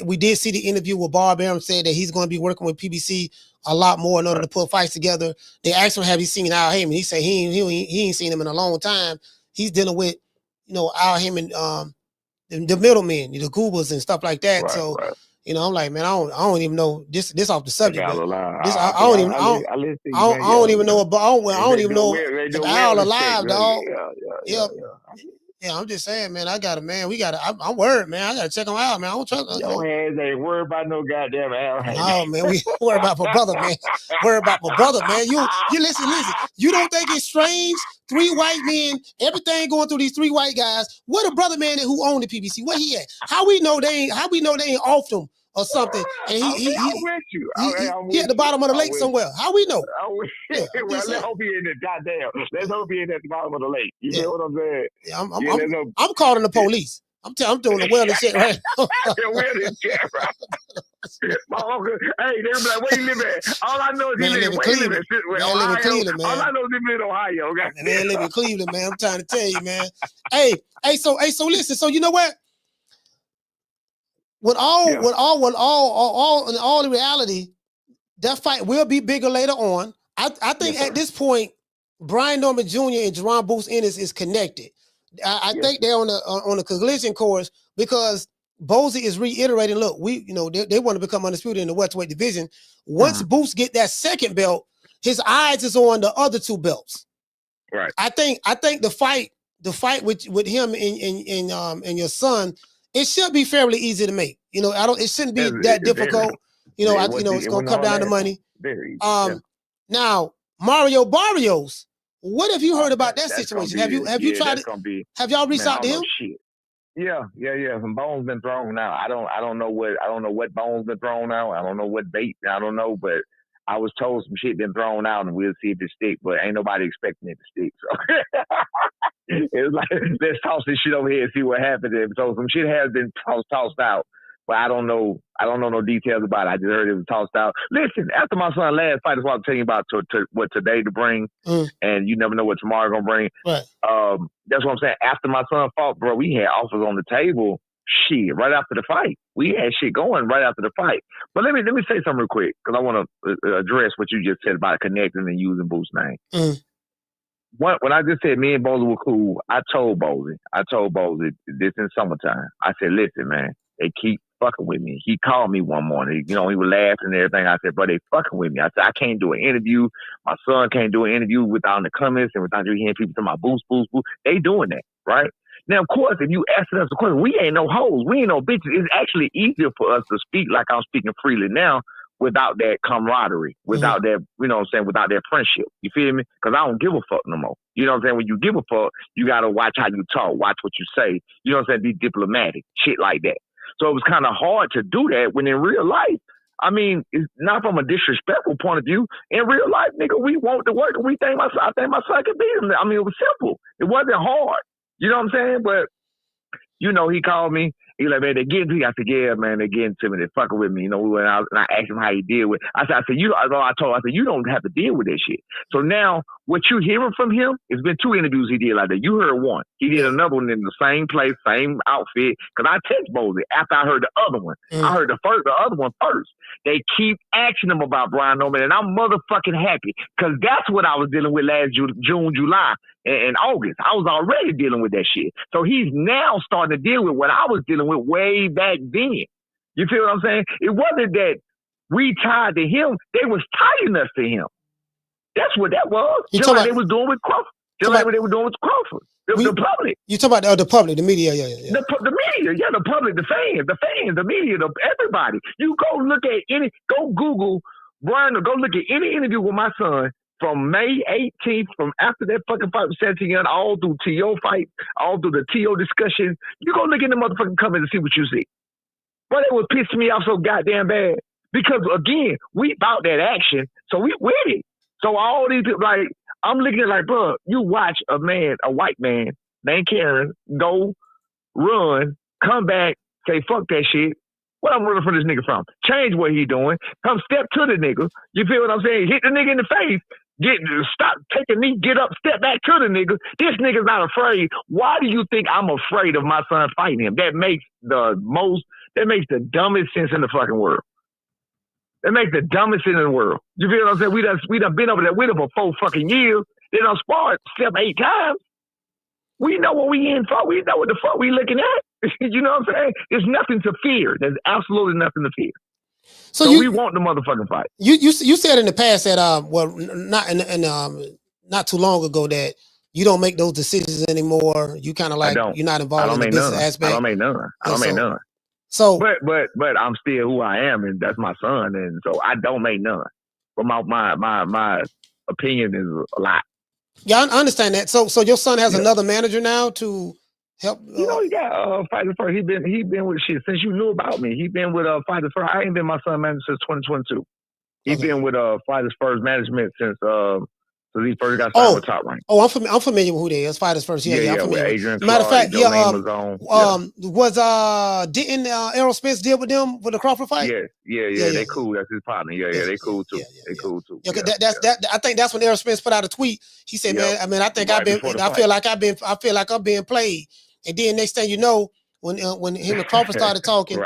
B: We did see the interview with Bob Arum said that he's going to be working with PBC a lot more in order to put fights together. They asked him, have you seen Al Heyman? He said he ain't seen him in a long time. He's dealing with, Al Heyman, the middlemen, the Goobas and stuff like that. I'm like, man, I don't even know this off the subject. I don't even know if Al alive, dog. Yeah, I'm just saying, man. I'm worried, man. I gotta check on Al, man. I don't trust.
R: Your hands ain't worried about no goddamn Al.
B: No, man. We worry about my brother, man. Worry about my brother, man. You listen. You don't think it's strange? 3 white men, everything going through these 3 white guys. What a brother man who owned the PBC? Where he at? How we know they ain't off them or something? And he at the bottom of the lake somewhere. How we know?
R: Let's hope he in the goddamn. Let's hope he in at the bottom of the lake. You know what I'm saying?
B: Yeah, I'm calling the police. I'm doing the wellness shit right now.
R: Wellness shit, right? My uncle, hey, they be like, where you live at? All I know is he live in Cleveland.
B: Live in Cleveland, man.
R: All I know is he live in Ohio. Okay?
B: Man, live in Cleveland, man. I'm trying to tell you, man. Hey, so listen. So you know what? In all reality, that fight will be bigger later on. I think at this point, Brian Norman Jr. and Jerron Boots Ennis is connected. I think they're on a collision course because Bozy is reiterating, look, they want to become undisputed in the welterweight division. Once Boots get that second belt, his eyes is on the other 2 belts.
R: Right.
B: I think the fight with him and your son, it should be fairly easy to make. It shouldn't be that difficult. It's gonna come down to money. Now Mario Barrios, what have you heard about that situation? Have you tried it? Have y'all reached out to him?
R: Yeah. Some bones been thrown out. I don't know what bones been thrown out. I don't know what bait. I don't know, but I was told some shit been thrown out and we'll see if it stick, but ain't nobody expecting it to stick. So it's like, let's toss this shit over here and see what happens. So some shit has been tossed out, but I don't know no details about it. I just heard it was tossed out. Listen, after my son's last fight, that's what I'm telling you about what today to bring, and you never know what tomorrow gonna bring.
B: Right.
R: That's what I'm saying. After my son fought, bro, we had offers on the table. Shit, right after the fight, we had shit going right after the fight. But let me say something real quick because I want to address what you just said about connecting and using Boots' name. When I just said me and Bozy were cool, I told Bozy this in summertime. I said, listen, man, they keep fucking with me. He called me one morning. He was laughing and everything. I said, bro, they fucking with me. I said, I can't do an interview. My son can't do an interview without the comments and without you hearing people talking about Boots. They doing that, right? Now, of course, if you asking us a question, we ain't no hoes. We ain't no bitches. It's actually easier for us to speak like I'm speaking freely now without that camaraderie, without that, you know what I'm saying, without that friendship. You feel me? Because I don't give a fuck no more. You know what I'm saying? When you give a fuck, you got to watch how you talk, watch what you say. You know what I'm saying? Be diplomatic, shit like that. So it was kind of hard to do that when in real life, I mean, it's not from a disrespectful point of view. In real life, nigga, we want to work and I think my son could beat him. I mean, it was simple. It wasn't hard. You know what I'm saying? But, you know, he called me. He like, man, they're getting to you. I said, yeah, man, they're getting to me. They're fucking with me. You know, we went out and I asked him how he deal with it. I said, you don't have to deal with that shit. So now what you hearing from him, it's been 2 interviews he did like that. You heard one. He did another one in the same place, same outfit. Because I text Bozy after I heard the other one. I heard the other one first. They keep asking him about Brian Norman, and I'm motherfucking happy. Because that's what I was dealing with last June, July, and August. I was already dealing with that shit. So he's now starting to deal with what I was dealing with way back then. You feel what I'm saying? It wasn't that we tied to him. They was tying us to him. That's what that was. Just like they was doing with Crawford. Just like what they were doing with Crawford. The public.
B: You talking about the public, the media, yeah.
R: The media, the public, the fans, the media, everybody. You go look at go Google Brian, go look at any interview with my son from May 18th, from after that fucking fight with Stanionis, all through TO fight, all through the TO discussion. You go look in the motherfucking comments and see what you see. But it was pissing me off so goddamn bad. Because again, we about that action, so we with it. So all these people, like, I'm looking at like, bro, you watch a white man named Karen, go, run, come back, say, fuck that shit. What I'm running from this nigga from? Change what he doing. Come step to the nigga. You feel what I'm saying? Hit the nigga in the face. Stop taking me, get up, step back to the nigga. This nigga's not afraid. Why do you think I'm afraid of my son fighting him? That makes the dumbest sense in the fucking world. That makes the dumbest sense in the world. You feel what I'm saying? We done been over there with him for 4 fucking years. They done sparred 7, 8 times. We know what we in for. We know what the fuck we looking at. You know what I'm saying? There's nothing to fear. There's absolutely nothing to fear. So we want the motherfucking fight.
B: You said in the past that not too long ago that you don't make those decisions anymore. You kind of like you're not involved in the business aspect.
R: I don't make none.
B: So,
R: but I'm still who I am, and that's my son, and so I don't make none. But my opinion is a lot.
B: Yeah, I understand that. So your son has another manager now to help.
R: You know, he got Fighters First. He been with shit since you knew about me. He been with Fighters First. I ain't been my son manager since 2022. He been with Fighters First management since he first got signed with Top Rank.
B: Oh, I'm familiar with who they is. Fighters First. Yeah, I'm familiar.
R: Adrian
B: Matter of fact, didn't Errol Spence deal with them with the Crawford fight?
R: Yeah. They cool. That's his partner. Yeah, they cool too. They cool too.
B: Yeah, I think that's when Errol Spence put out a tweet. He said, "Man, I mean, I think I feel like I'm being played." And then next thing you know, when him and Crawford started talking,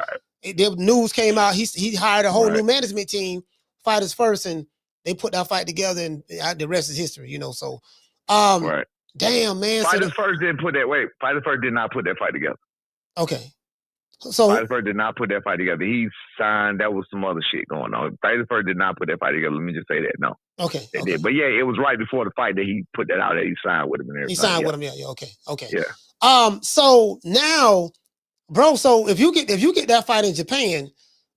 B: the news came out. He hired a whole new management team, Fighters First, and they put that fight together, and the rest is history, you know. So, damn, man.
R: Fighters First didn't put that. Wait, Fighters First did not put that fight together.
B: Okay. So
R: Fighters First did not put that fight together. He signed. That was some other shit going on. Fighters First did not put that fight together. Let me just say that. No.
B: Okay.
R: They did. But yeah, it was right before the fight that he put that out. That he signed with him and everything.
B: He signed with him. Yeah. Okay. Yeah. So now, bro. So if you get that fight in Japan,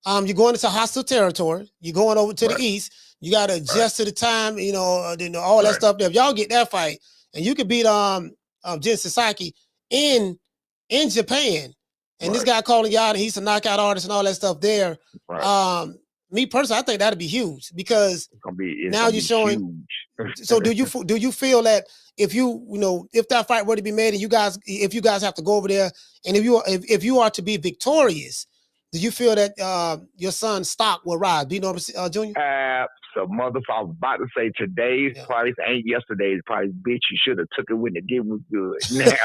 B: you're going into hostile territory. You're going over to the east. You got to adjust to the time, you know, all that stuff. If y'all get that fight, and you could beat Jin Sasaki in Japan, and this guy calling y'all, and he's a knockout artist and all that stuff there. Me personally, I think that'd be huge because now you're showing. So do you feel that if that fight were to be made, and if you guys have to go over there, and if you are to be victorious, do you feel that your son's stock will rise? Do you know, Junior?
R: So motherfucker, I was about to say today's price ain't yesterday's price, bitch. You should have took it when the deal was good. Now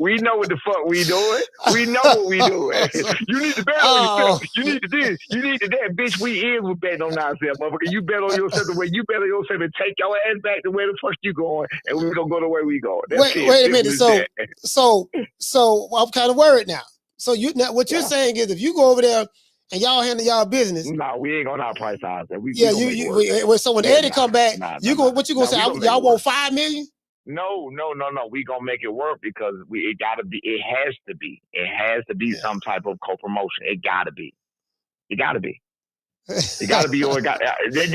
R: we know what the fuck we doing. We know what we doing. You need to bet on yourself. You need to this. You need to that, bitch. We in with betting on ourselves, motherfucker. You bet on yourself the way you bet on yourself and take your ass back to where the fuck you going, and we're gonna go the way we going.
B: Wait a minute. So I'm kind of worried now. So what you're saying is if you go over there and y'all handle y'all business.
R: No, we ain't gonna price out there.
B: So when Eddie come back, what you gonna say? Y'all want $5 million?
R: No. We gonna make it work because it gotta be. It has to be. It has to be some type of co-promotion. It gotta be. It gotta be. It gotta be. Or it got. Look,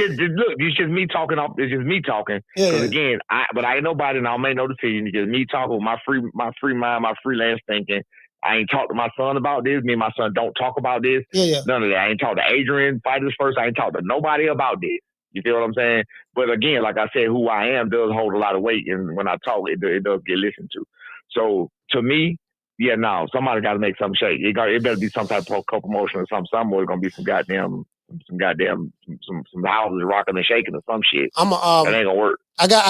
R: it's just me talking. It's just me talking. Because again, but I ain't nobody, and I make no decision. It's just me talking with my free mind, my freelance thinking. I ain't talked to my son about this. Me and my son don't talk about this. None of that. I ain't talked to Adrian Fighters first. I ain't talked to nobody about this. You feel what I'm saying? But again, like I said, who I am does hold a lot of weight, and when I talk, it does get listened to. So to me, somebody got to make some shake. It better be some type of co-promotion or something. Somewhere gonna be some houses rocking and shaking or some shit. That ain't gonna work.
B: I got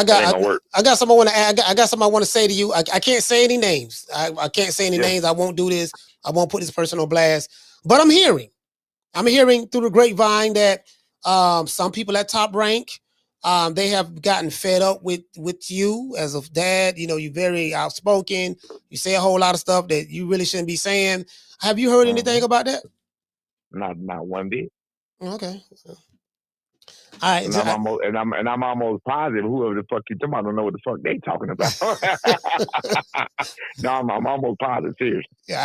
B: something I want to add. I got something I want to say to you. I can't say any names. I can't say any names. I won't do this. I won't put this person on blast. But I'm hearing through the grapevine that some people at Top Rank, they have gotten fed up with you as a dad. You know, you're very outspoken. You say a whole lot of stuff that you really shouldn't be saying. Have you heard anything about that?
R: Not one bit.
B: Okay. All right,
R: and I'm almost positive whoever the fuck you talking about don't know what the fuck they talking about. No, I'm almost positive. Seriously.
B: Yeah,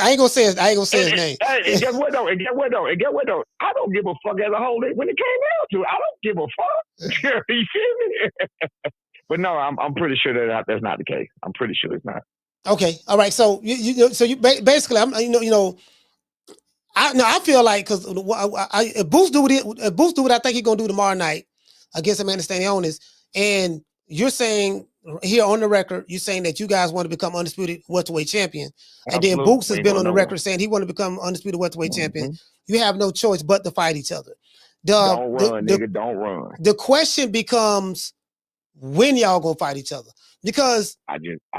B: I ain't gonna say his name.
R: And guess what though? I don't give a fuck as a whole. When it came down to it, I don't give a fuck. You feel me? But no, I'm pretty sure that's not the case. I'm pretty sure it's not.
B: Okay, all right. So you basically, I feel like because if Boots do what I think he's gonna do tomorrow night against Amanda Stanionis, and you're saying here on the record, you're saying that you guys want to become undisputed welterweight champion, and then Boots has been on the record saying he want to become undisputed welterweight champion. You have no choice but to fight each other.
R: Don't run, nigga. Don't run.
B: The question becomes when y'all gonna fight each other. Because
R: I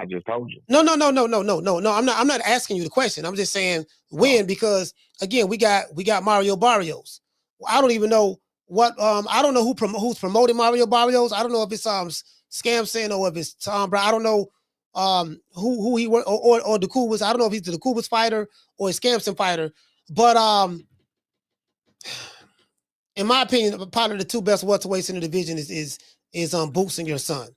R: just told you.
B: No. I'm not asking you the question. I'm just saying when, because again, we got Mario Barrios. I don't even know what I don't know who's promoting Mario Barrios. I don't know if it's Scamson or if it's Tom Brown. I don't know who he worked or the Kubas. I don't know if he's the Kubas fighter or a Scamson fighter. But in my opinion, probably the two best welterweights in the division is Boots and your son.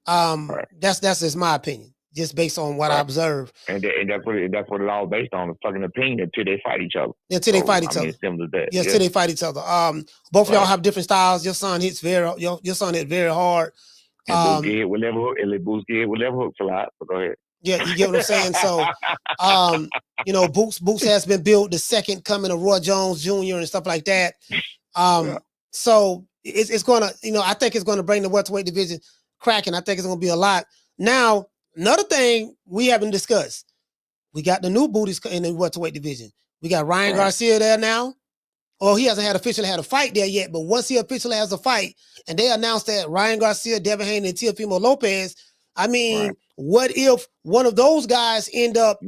B: That's just my opinion, just based on what I observe.
R: And that's what it's all based on, a fucking opinion until they fight each other.
B: Until they fight each other.
R: Similar to that.
B: Yeah, until they fight each other. Both of y'all have different styles. Your son hits very hard.
R: And Boots get hit with level hook, and Boots get hit with level hooks a lot. But go ahead.
B: Yeah, you get what I'm saying. So, Boots has been built the second coming of Roy Jones Jr. and stuff like that. So it's gonna, I think it's gonna bring the welterweight division cracking. I think it's gonna be a lot. Now, another thing we haven't discussed, we got the new booties in the welterweight division. We got Ryan Garcia there now. Oh, he hasn't officially had a fight there yet, but once he officially has a fight, and they announced that Ryan Garcia, Devin Haney, and Teofimo Lopez, I mean, what if one of those guys end up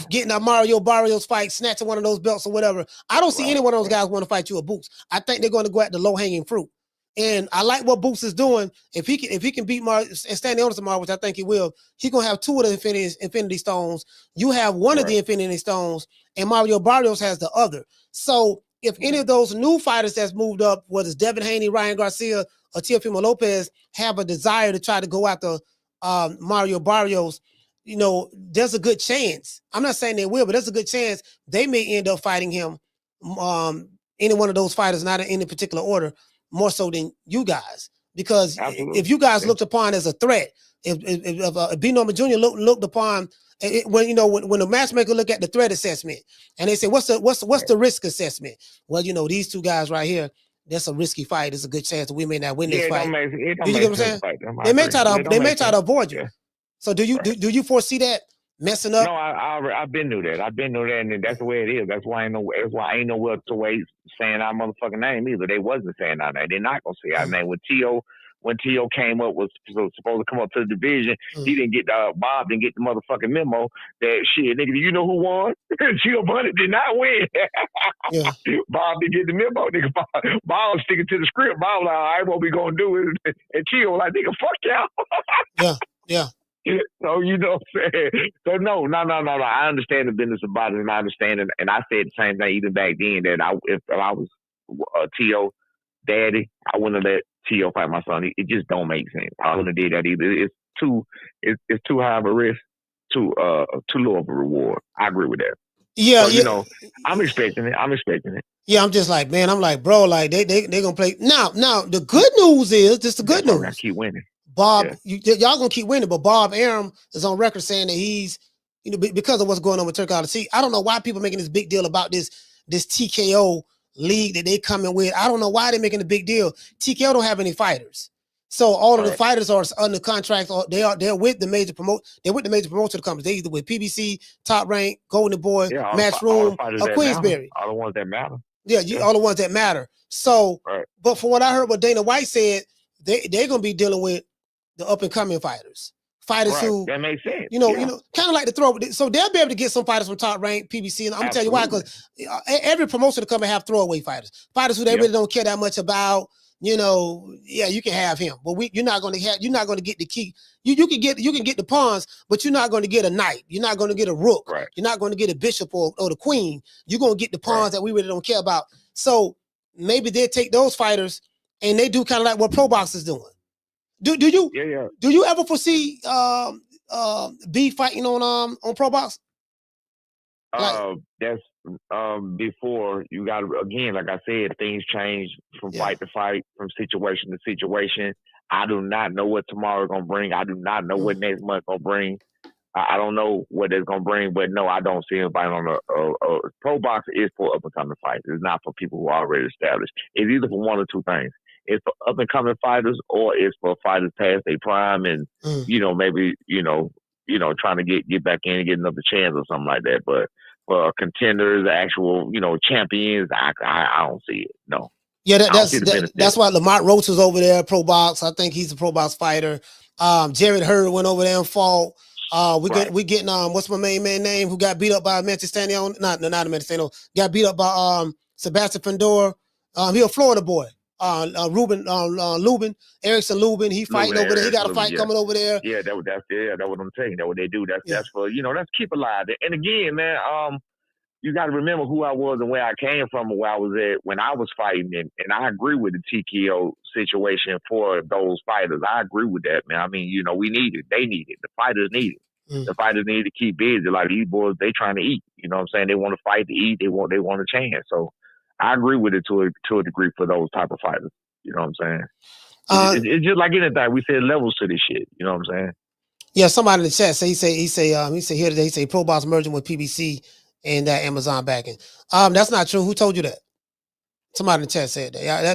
B: getting a Mario Barrios fight, snatching one of those belts or whatever? I don't see any one of those guys want to fight you at Boots. I think they're going to go at the low-hanging fruit. And I like what Boots is doing. If he can beat Stanionis tomorrow, which I think he will, he's gonna have two of the Infinity Stones. You have one of the Infinity Stones, and Mario Barrios has the other. So if any of those new fighters that's moved up, whether it's Devin Haney, Ryan Garcia, or Teofimo Lopez, have a desire to try to go after Mario Barrios, there's a good chance. I'm not saying they will, but there's a good chance they may end up fighting him. Any one of those fighters, not in any particular order, more so than you guys, because if you guys looked upon as a threat, if B. Norman Jr. looked upon when the matchmaker look at the threat assessment and they say what's the risk assessment? Well, these two guys right here, that's a risky fight. There's a good chance that we may not win this fight. Do you get what I'm saying? They may try to avoid you. So do you foresee that messing up?
R: No, I've been through that. And that's the way it is. That's why I ain't no welterweight saying our motherfucking name either. They wasn't saying our name. They're not gonna say our name. When T.O. came up, was supposed to come up to the division, he didn't get Bob didn't get the motherfucking memo that shit, nigga, you know who won? Giovanni did not win. Bob didn't get the memo, nigga. Bob was sticking to the script. Bob was like, all right, what we gonna do is, and T.O. like, nigga, fuck y'all.
B: Yeah.
R: So you know what I'm saying? So no. I understand the business about it, and I understand it, and I said the same thing even back then that if I was T.O. daddy, I wouldn't have let T.O. fight my son. It just don't make sense. I wouldn't have did that either. It's too high of a risk, too low of a reward. I agree with that.
B: Yeah,
R: so, you know, I'm expecting it.
B: Yeah, I'm just like, man, I'm like, bro, like they gonna play now. The good news is just the good news.
R: Keep winning.
B: Bob, y'all gonna keep winning, but Bob Arum is on record saying that he's, you know, because of what's going on with Turkey. See, I don't know why people making this big deal about this TKO league that they coming with. I don't know why they're making a big deal. TKO don't have any fighters, so all of the fighters are under contract. Or they're with the major promoter companies. They either with PBC, Top Rank, Golden Boy, Matchroom, or Queensberry.
R: All the ones that matter.
B: Yeah, all the ones that matter. So, but from what I heard, what Dana White said, they're gonna be dealing with the up and coming fighters who
R: that makes sense.
B: You know, kind of like to throw. So they'll be able to get some fighters from Top Rank, PBC, and I'm gonna tell you why, because every promotion to come and have throwaway fighters who they really don't care that much about. You know, yeah, you can have him, but you're not going to get the key. You can get the pawns, but you're not going to get a knight. You're not going to get a rook. You're not going to get a bishop or the queen. You're going to get the pawns that we really don't care about. So maybe they'll take those fighters and they do kind of like what Pro Box is doing. Do you ever foresee B fighting on Pro Box?
R: That's before you got to, again, like I said, things change from fight to fight, from situation to situation. I do not know what tomorrow is gonna bring. I do not know what next month gonna bring. I don't know what it's gonna bring, but no, I don't see him fighting on a Pro Box is for up and coming fighters. It's not for people who are already established. It's either for one or two things. It's for up and coming fighters, or it's for fighters past their prime and maybe trying to get back in and get another chance or something like that. But for contenders, actual champions, I don't see it. No.
B: Yeah, that's why Lamont Roach was over there, Pro Box. I think he's a Pro Box fighter. Jared Hurd went over there and fought. We getting what's my main man name who got beat up by Stanionis? Not Stanionis. Got beat up by Sebastian Fendor. He a Florida boy. Lubin, Erickson Lubin. He fighting over there. He got a fight coming over there.
R: Yeah, that's what I'm saying. That's what they do. That's for that's keep alive. And again, man, you got to remember who I was and where I came from and where I was at when I was fighting. And I agree with the TKO situation for those fighters. I agree with that, man. I mean, we need it. They need it. The fighters need it. The fighters need to keep busy. Like these boys, they trying to eat. You know what I'm saying? They want to fight to eat. They want a chance. So I agree with it to a degree for those type of fighters. You know what I'm saying? It's just like anything. We said levels to this shit. You know what I'm saying?
B: Yeah, somebody in the chat he say here today. He say Pro Box merging with PBC and that Amazon backing. That's not true. Who told you that? Somebody in the chat said that. Yeah,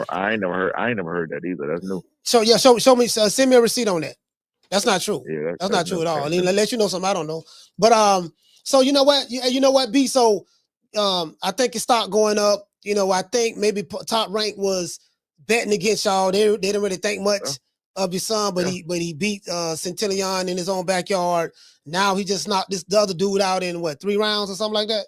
R: I ain't never heard that either. That's new.
B: So show me. Send me a receipt on that. That's not true. Yeah, that's not true at all. I mean, let you know something I don't know. But so you know what? You know what, B? So I think it stopped going up. I think maybe Top Rank was betting against y'all. They didn't really think much of your son, but he beat Centillion in his own backyard. Now he just knocked the other dude out in 3 rounds or something like that.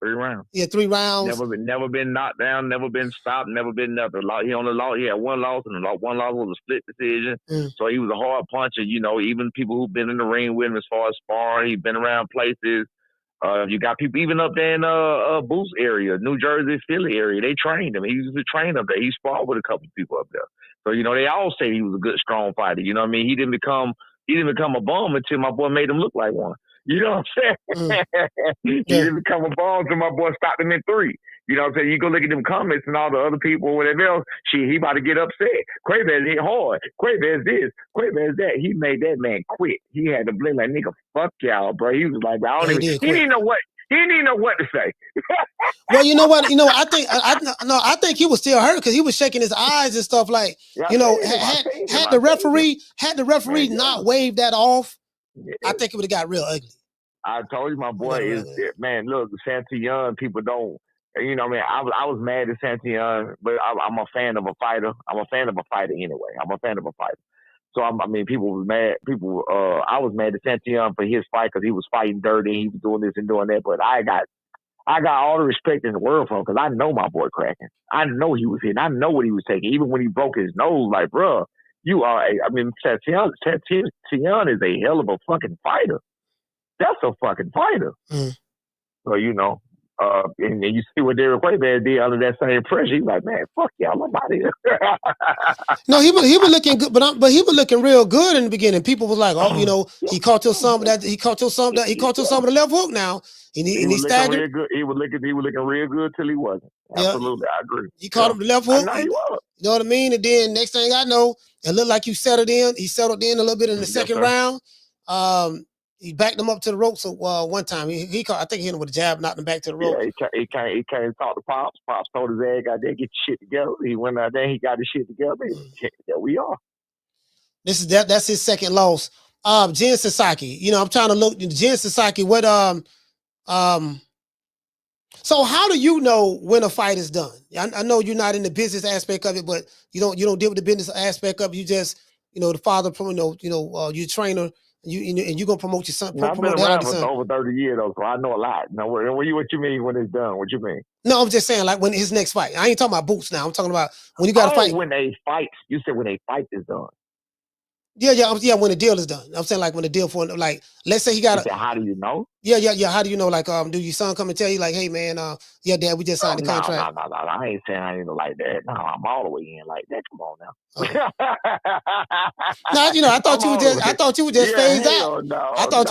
R: 3 rounds.
B: Yeah, 3 rounds.
R: Never been knocked down, never been stopped, never been nothing. He only lost. He had one loss, and one loss was a split decision. So he was a hard puncher. Even people who've been in the ring with him as far as sparring, he's been around places. You got people even up there in Boost area, New Jersey, Philly area. They trained him. He used to train up there. He sparred with a couple of people up there. So they all say he was a good, strong fighter. You know what I mean? He didn't become a bum until my boy made him look like one. You know what I'm saying? He didn't become a bum until my boy stopped him in 3. You know what I'm saying? You go look at them comments and all the other people, whatever else, he about to get upset. Quaybez hit hard. Quaybez this. Quaybez that. He made that man quit. He had to blame like, nigga, fuck y'all, bro. He was like, he didn't know what. He didn't even know what to say.
B: Well, you know what? I think he was still hurt because he was shaking his eyes and stuff like, had the referee not waved that off, I think it would have got real ugly.
R: I told you my boy is, man, look, Santillon, people don't, I was mad at Santillon, but I'm a fan of a fighter. I'm a fan of a fighter anyway. I'm a fan of a fighter. So, people was mad. I was mad at Santillon for his fight because he was fighting dirty. He was doing this and doing that. But I got all the respect in the world for him because I know my boy cracking. I know he was hitting. I know what he was taking. Even when he broke his nose, like, bro, Santillon is a hell of a fucking fighter. That's a fucking fighter. So, And you see what Derek Quayman did under that same pressure. He's like, man, fuck y'all, I'm out of here.
B: No, he was looking good, but he was looking real good in the beginning. People was like, oh, you know, he caught your some of that. He caught your some of the left hook now. And he
R: was looking
B: staggered.
R: real good. He was looking real good till he wasn't. Absolutely, I agree.
B: He caught him the left hook.
R: I know he was.
B: You know what I mean? And then next thing I know, it looked like you settled in. He settled in a little bit in the second round. He backed him up to the ropes one time. He caught, I think he hit him with a jab, knocked him back to the rope.
R: Yeah, he came and talked to Pops. Pops told his ass out there, get your shit together. He went out there, he got his shit together. There we are.
B: That's his second loss. Jen Sasaki. You know, I'm trying to look. Jen Sasaki, what so how do you know when a fight is done? I know you're not in the business aspect of it, but you don't deal with the business aspect of it. You just, you know, the father, you trainer, and you're gonna promote your son.
R: I've been around for over 30 years though, so I know a lot. No, what you mean when it's done? What you mean?
B: No, I'm just saying like when his next fight. I ain't talking about Boots now. I'm talking about when you got to fight.
R: When they fight, you said when they fight is done.
B: Yeah. When the deal is done, I'm saying like when the deal for like, let's say he got.
R: How do you know?
B: Yeah. How do you know? Like, do your son come and tell you like, hey man, yeah, Dad, we just signed the contract.
R: No. I ain't saying I ain't like that. No, I'm all the way in like that. Come on now.
B: No, you know, I thought you were just phased out.
R: No,
B: I thought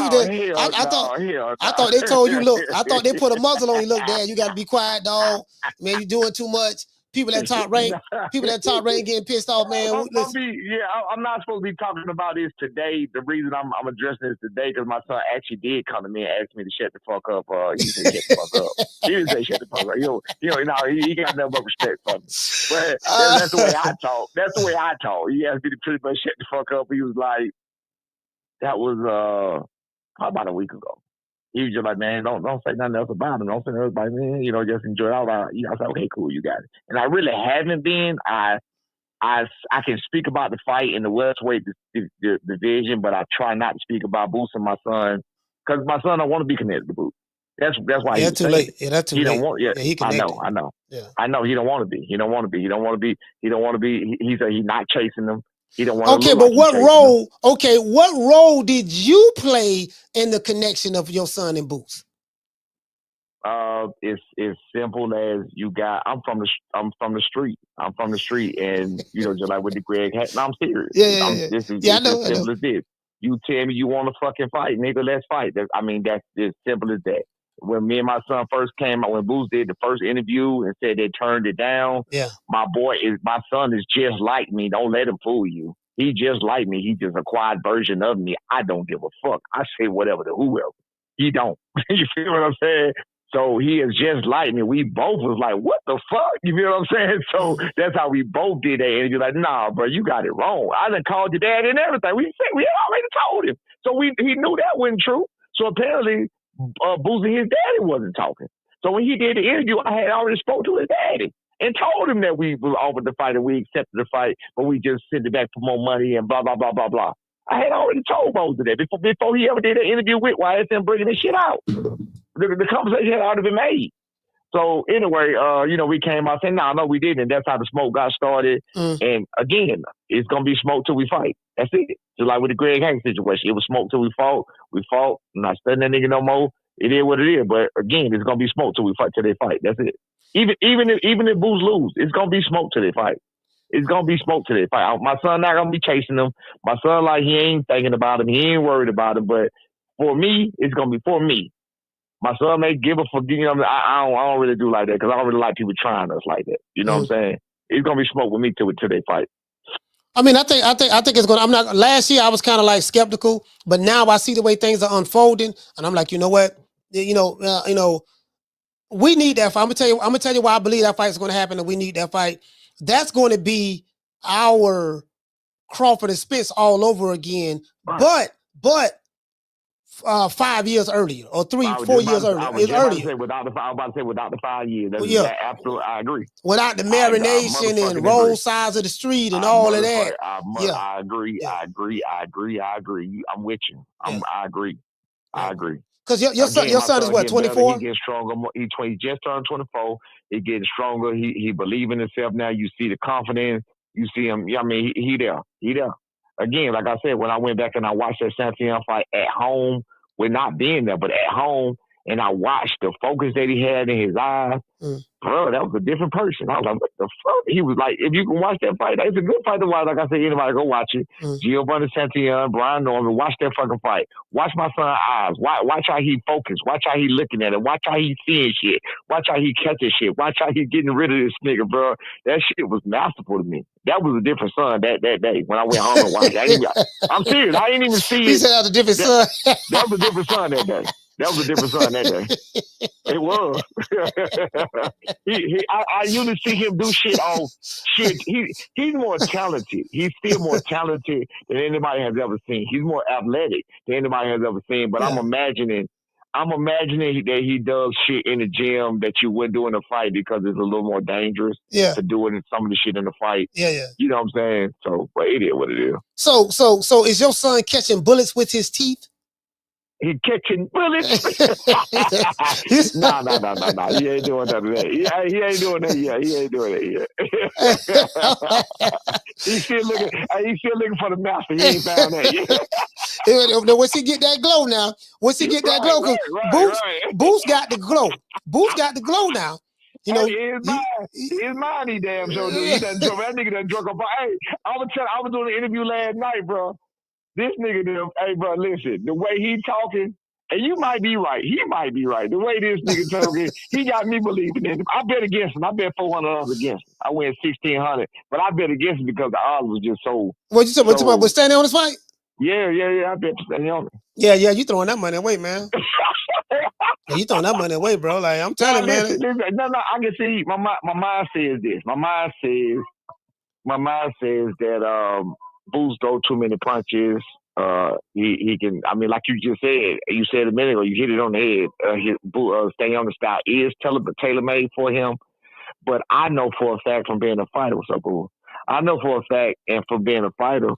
B: they told you, look, I thought they put a muzzle on you. Look, Dad, you got to be quiet, dog. Man, you doing too much. People at top rank getting pissed off, man.
R: I'm not supposed to be talking about this today. The reason I'm addressing this today because my son actually did come to me and ask me to shut the fuck up. He said shut the fuck up. He didn't say shut the fuck up. He got nothing but respect for me. But that's the way I talk. That's the way I talk. He asked me to pretty much shut the fuck up. He was like, that was probably about a week ago. He was just like, man, don't say nothing else about him. Don't say nothing else about me. You know, just enjoy it all. I said, okay, cool, you got it. And I really haven't been. I can speak about the fight in the welterweight division, but I try not to speak about Boots and my son because my son don't want to be connected to Boots. That's why
B: he's too late. Yeah, that's too late.
R: Don't want. Yeah,
B: he connected.
R: I know.
B: Yeah,
R: I know. He don't want to be. He don't want to be. He's not chasing them. He don't want.
B: Okay, but what role? Okay, what role did you play in the connection of your son and Boots?
R: It's simple as you got. I'm from the street. And you know, just like with the Greg hat. No, I'm serious.
B: Yeah.
R: This is
B: I know.
R: As simple as this. You tell me you want to fucking fight, nigga. Let's fight. That's as simple as that. When me and my son first came out, when Boots did the first interview and said they turned it down, my son is just like me. Don't let him fool you. He just like me. He's just a quiet version of me. I don't give a fuck. I say whatever to whoever. He don't. You feel what I'm saying? So he is just like me. We both was like, what the fuck? You feel what I'm saying? So that's how we both did that. And you're like, nah, bro, you got it wrong. I done called your dad and everything. We already told him. So he knew that wasn't true. So apparently, Bozy, his daddy wasn't talking. So when he did the interview, I had already spoke to his daddy and told him that we was offered the fight and we accepted the fight, but we just sent it back for more money and blah, blah, blah, blah, blah. I had already told Bozy that before he ever did an interview with YSM bringing this shit out. The conversation had already been made. So anyway, we came out saying, no, we didn't. And that's how the smoke got started. And again, it's going to be smoke till we fight. That's it. Just like with the Greg Hank situation. It was smoke till we fought. We fought. I'm not studying that nigga no more. It is what it is. But again, it's going to be smoke till we fight, till they fight. That's it. Even if Boots lose, it's going to be smoke till they fight. It's going to be smoke till they fight. My son not going to be chasing them. My son, he ain't thinking about him. He ain't worried about him. But for me, it's going to be for me. My son may give a fuck. I don't really do like that because I don't really like people trying us like that. You know what I'm saying? It's gonna be smoke with me till they fight.
B: I mean, I think it's gonna. I'm not. Last year I was kind of like skeptical, but now I see the way things are unfolding, and I'm like, you know what? We need that fight. I'm gonna tell you why I believe that fight is gonna happen, and we need that fight. That's going to be our Crawford and Spence all over again, but 5 years earlier or 3-4 years earlier.
R: I was about to say without the 5 years. Absolutely, I agree.
B: Without the marination and roll sides of the street and all of that.
R: I agree. I'm with you. I agree.
B: Because your son is what, 24?
R: He gets stronger. He just turned 24. He getting stronger. He believe in himself now. You see the confidence. You see him. I mean, he there. Again, like I said, when I went back and I watched that Stanionis fight at home, we're not being there, but at home, and I watched the focus that he had in his eyes, bro, that was a different person. I was like, what the fuck? He was like, if you can watch that fight, it's a good fight to watch. Like I said, anybody go watch it. Giovanni Santillan, Brian Norman, watch that fucking fight. Watch my son's eyes. Watch how he focused. Watch how he looking at it. Watch how he seeing shit. Watch how he catching shit. Watch how he getting rid of this nigga, bro. That shit was masterful to me. That was a different son that day when I went home and watched it. I'm serious. I didn't even see it.
B: He said that was a different son.
R: That was a different son that day. That was a different son that day. It was. I usually see him do shit on shit. He's more talented. He's still more talented than anybody has ever seen. He's more athletic than anybody has ever seen. But I'm imagining that he does shit in the gym that you wouldn't do in a fight because it's a little more dangerous to do it in some of the shit in the fight.
B: Yeah.
R: You know what I'm saying? So, but it is what it is.
B: So is your son catching bullets with his teeth?
R: He catching bullets. Nah. He ain't doing none of that. He ain't doing that yet. He ain't doing that yet. He's still looking for the master. He ain't found that yet.
B: Once he get that glow now, Boots got the glow. Boots got the glow now. You know,
R: his mind, he damn sure do. He done drunk. That nigga done drunk up. Hey, I was doing an interview last night, bro. This nigga, hey, bro, listen, the way he talking, and you might be right. He might be right. The way this nigga talking, he got me believing in him. I bet against him. I bet $400 against him. I win $1,600, but I bet against him because the odds was just so.
B: What you talking about? With Stanionis fight?
R: Yeah. I bet Stanionis.
B: Yeah. You throwing that money away, man. You throwing that money away, bro. Like I'm telling you, man.
R: Listen, no. I can see. My mind says this. My mind says that Boots throw too many punches. He can. I mean, like you just said. You said a minute ago. You hit it on the head. Stanionis style is tailor made for him. But I know for a fact from being a fighter. What's up, Boo? I know for a fact, and from being a fighter,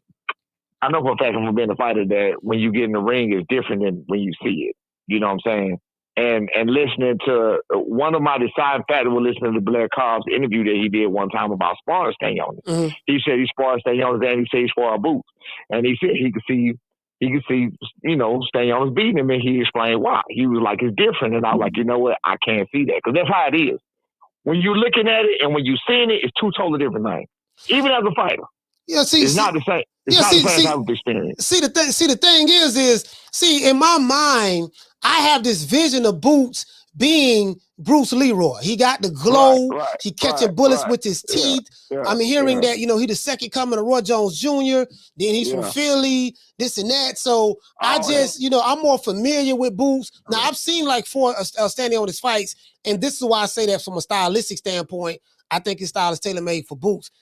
R: that when you get in the ring, it's different than when you see it. You know what I'm saying? And listening to one of my deciding factors was listening to Blair Cobb's interview that he did one time about sparring Stanionis. He said he sparred Stanionis and he said he sparred Boots. And he said he could see, you know, Stanionis beating him, and he explained why. He was like, it's different. And I was like, you know what? I can't see that. Because that's how it is. When you're looking at it and when you're seeing it, it's two totally different things. Even as a fighter.
B: Yeah,
R: it's not the same. It's not the same type of experience.
B: See, the thing is in my mind, I have this vision of Boots being Bruce Leroy. He got the glow. He catching bullets with his teeth. I'm hearing that, you know, he the second coming of Roy Jones Jr. Then he's from Philly, this and that. So you know, I'm more familiar with Boots. Now, I've seen like 4 Stanionis fights, and this is why I say that from a stylistic standpoint, I think his style is tailor-made for Boots.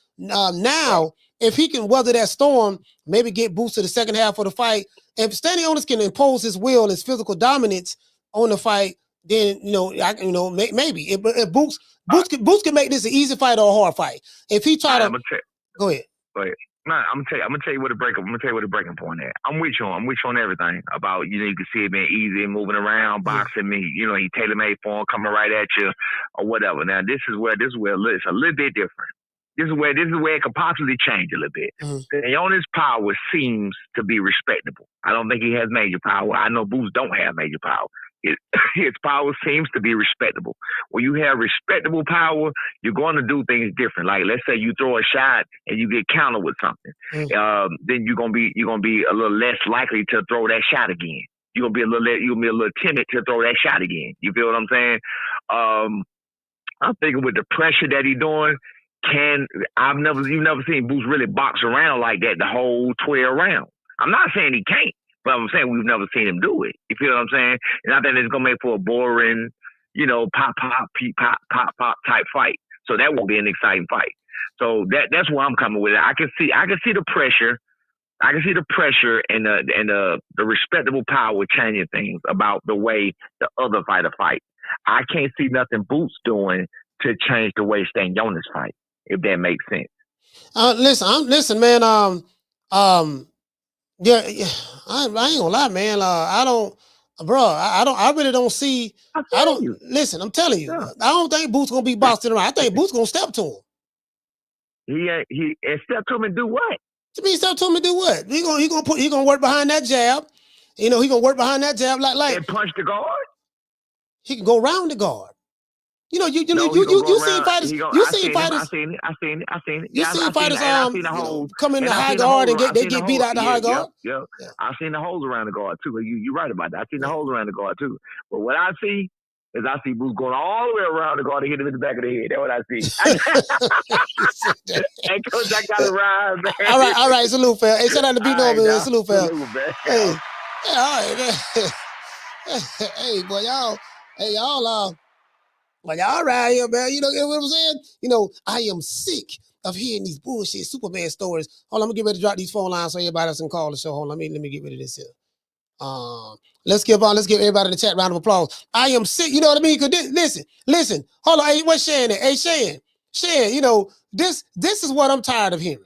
B: If he can weather that storm, maybe get Boots to the second half of the fight. If Stanionis can impose his will, his physical dominance on the fight, then maybe. If Boots can make this an easy fight or a hard fight. If he try to go ahead.
R: Nah, I'm gonna tell you what the breaking point is. I'm with you on everything about, you know, you can see it being easy and moving around, boxing me, you know, he tailor made for him, coming right at you or whatever. Now this is where it's a little bit different. This is where it could possibly change a little bit. Stanionis' power seems to be respectable. I don't think he has major power. I know Boots don't have major power. His power seems to be respectable. When you have respectable power, you're going to do things different. Like, let's say you throw a shot and you get countered with something, then you're gonna be a little less likely to throw that shot again. You're gonna be a little timid to throw that shot again. You feel what I'm saying? I'm thinking with the pressure that he's doing. You've never seen Boots really box around like that the whole 12 rounds. I'm not saying he can't, but I'm saying we've never seen him do it. You feel what I'm saying? And I think it's gonna make for a boring, you know, pop type fight. So that won't be an exciting fight. So that's where I'm coming with it. I can see the pressure. I can see the pressure and the respectable power changing things about the way the other fighter fight. I can't see nothing Boots doing to change the way Stanionis fight, if that makes sense.
B: Listen, man. Yeah, I ain't gonna lie, man. I really don't see. Listen, I'm telling you, I don't think Boots gonna be boxing around. I think Boots gonna step to him.
R: He step to him and do what?
B: To me, step to him and do what? He gonna work behind that jab. You know, he gonna work behind that jab like
R: and punch the guard.
B: He can go around the guard. You know, you seen fighters.
R: I seen it.
B: You
R: Yeah,
B: seen
R: I
B: fighters
R: seen the holes.
B: come in
R: And
B: the
R: I
B: high
R: seen the
B: guard and
R: holes.
B: they get beat out the high guard.
R: Yeah. I seen the holes around the guard too. You right about that. I seen the holes around the guard too. But what I see is Boots going all the way around the guard to hit him in the back of the head. That's what I see. Hey, Coach, I got to ride, man.
B: All right. Salute, fam. Hey, shout out to B No, man. Salute, fam. Hey, all right, man. Hey, boy, y'all. Hey, y'all. But y'all right here, man. You know what I'm saying? You know, I am sick of hearing these bullshit Superman stories. Hold on, I'm gonna get ready to drop these phone lines so everybody else can call the show. Hold on, let me get rid of this here. Let's give everybody in the chat round of applause. I am sick, you know what I mean? Cause listen. Hold on, hey, what's Shan at? Hey, Shan, you know, this is what I'm tired of hearing.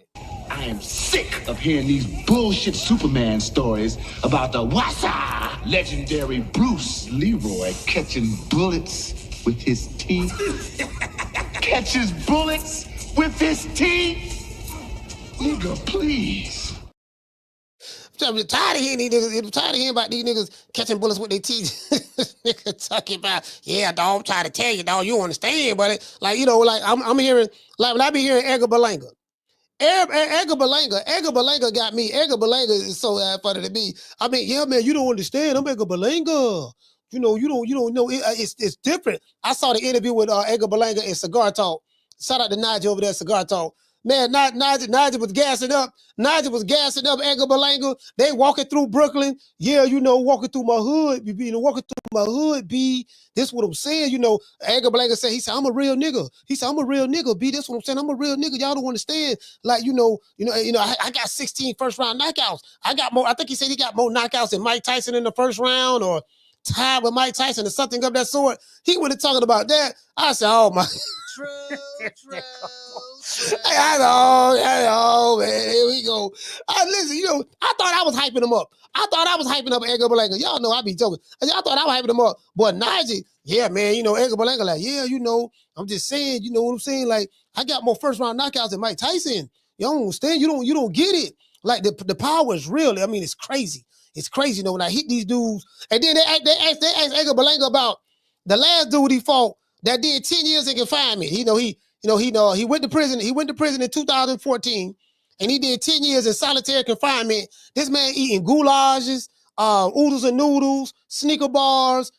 S: I am sick of hearing these bullshit Superman stories about the Wassa legendary Bruce Leroy catching bullets with his teeth. Catches bullets with his teeth? Nigga, please.
B: I'm tired of hearing these niggas. I'm tired of hearing about these niggas catching bullets with their teeth. Nigga talking about, yeah, dog, I'm trying to tell you, dog, you understand, but like, you know, like I'm hearing, like when I be hearing Edgar Berlanga. Edgar Berlanga got me. Edgar Berlanga is so funny to me. I mean, yeah, man, you don't understand. I'm Edgar Berlanga. You know, you don't know. It's different. I saw the interview with Edgar Berlanga in Cigar Talk. Shout out to Nigel over there, Cigar Talk. Man, Nigel was gassing up. Edgar Berlanga. They walking through Brooklyn. Yeah, you know, walking through my hood. You know, walking through my hood, B. This what I'm saying. You know, Edgar Berlanga said, he said, I'm a real nigga. He said, I'm a real nigga, B. This what I'm saying. I'm a real nigga. Y'all don't understand. Like, you know, I got 16 first round knockouts. I got more. I think he said he got more knockouts than Mike Tyson in the first round, or tied with Mike Tyson or something of that sort. He would have talking about that. I said, oh my. True. I know, man. Here we go. Listen, you know, I thought I was hyping him up. I thought I was hyping up Edgar Berlanga. Y'all know I be joking. I thought I was hyping him up. But Nigel, yeah, man, you know, Edgar Berlanga, like, yeah, you know, I'm just saying, you know what I'm saying? Like, I got more first round knockouts than Mike Tyson. You don't understand? You don't get it. Like the power is real. I mean, it's crazy. It's crazy, you know, when I hit these dudes. And then they asked Edgar Berlanga about the last dude he fought that did 10 years in confinement. He went to prison. He went to prison in 2014, and he did 10 years in solitary confinement. This man eating goulages, oodles and noodles, Snicker bars,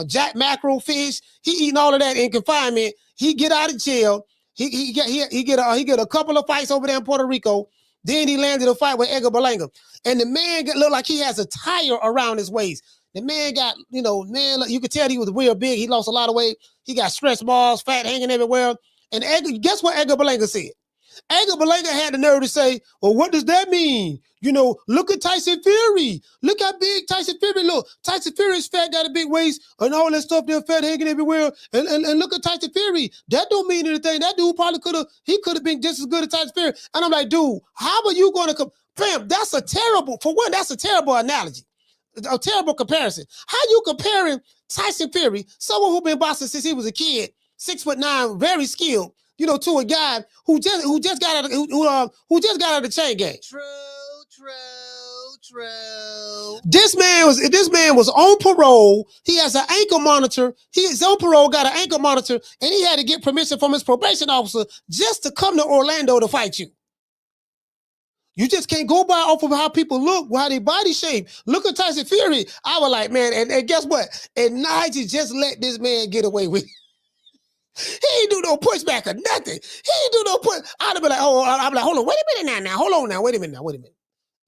B: jack mackerel fish. He eating all of that in confinement. He get out of jail. He get a couple of fights over there in Puerto Rico. Then he landed a fight with Edgar Berlanga, and the man looked like he has a tire around his waist. The man got, you could tell he was real big. He lost a lot of weight. He got stretch marks, fat hanging everywhere. And guess what Edgar Berlanga said? Edgar Berlanga had the nerve to say, well, what does that mean? You know, look at Tyson Fury. Look how big Tyson Fury look. Tyson Fury's fat, got a big waist, and all that stuff there, fat hanging everywhere. And look at Tyson Fury. That don't mean anything. That dude probably could have been just as good as Tyson Fury. And I'm like, dude, how are you going to come? Fam, that's a terrible analogy. A terrible comparison. How you comparing Tyson Fury, someone who been boxing since he was a kid, 6'9", very skilled, you know, to a guy who just got out of the chain gang? True. This man was on parole. He has an ankle monitor. He is on parole, got an ankle monitor, and he had to get permission from his probation officer just to come to Orlando to fight you. You just can't go by off of how people look, how they body shape. Look at Tyson Fury. I was like, man, and guess what? And Nigel just let this man get away with it. He ain't do no pushback or nothing. He ain't do no push. I'd have been like, hold on, wait a minute now. Hold on now, wait a minute.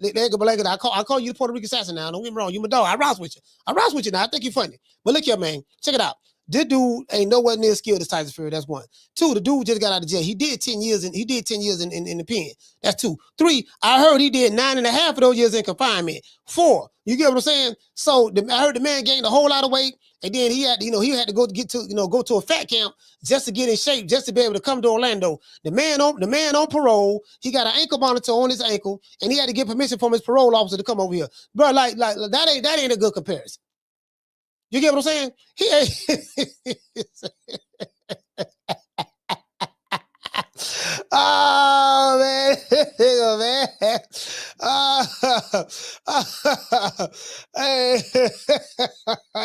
B: Edgar Berlanga, I call you the Puerto Rican assassin now. Don't get me wrong. You my dog. I rouse with you now. I think you're funny. But look here, man. Check it out. This dude ain't nowhere near skilled as Tyson Fury. That's one. Two, the dude just got out of jail. He did 10 years in the pen. That's two. Three, I heard he did 9.5 of those years in confinement. 4, you get what I'm saying? So I heard the man gained a whole lot of weight, and then he had to go to a fat camp just to get in shape, just to be able to come to Orlando. The man on parole, he got an ankle monitor on his ankle, and he had to get permission from his parole officer to come over here. Bro, like that ain't a good comparison. You get what I'm saying? He ain't. Oh, man. Hey,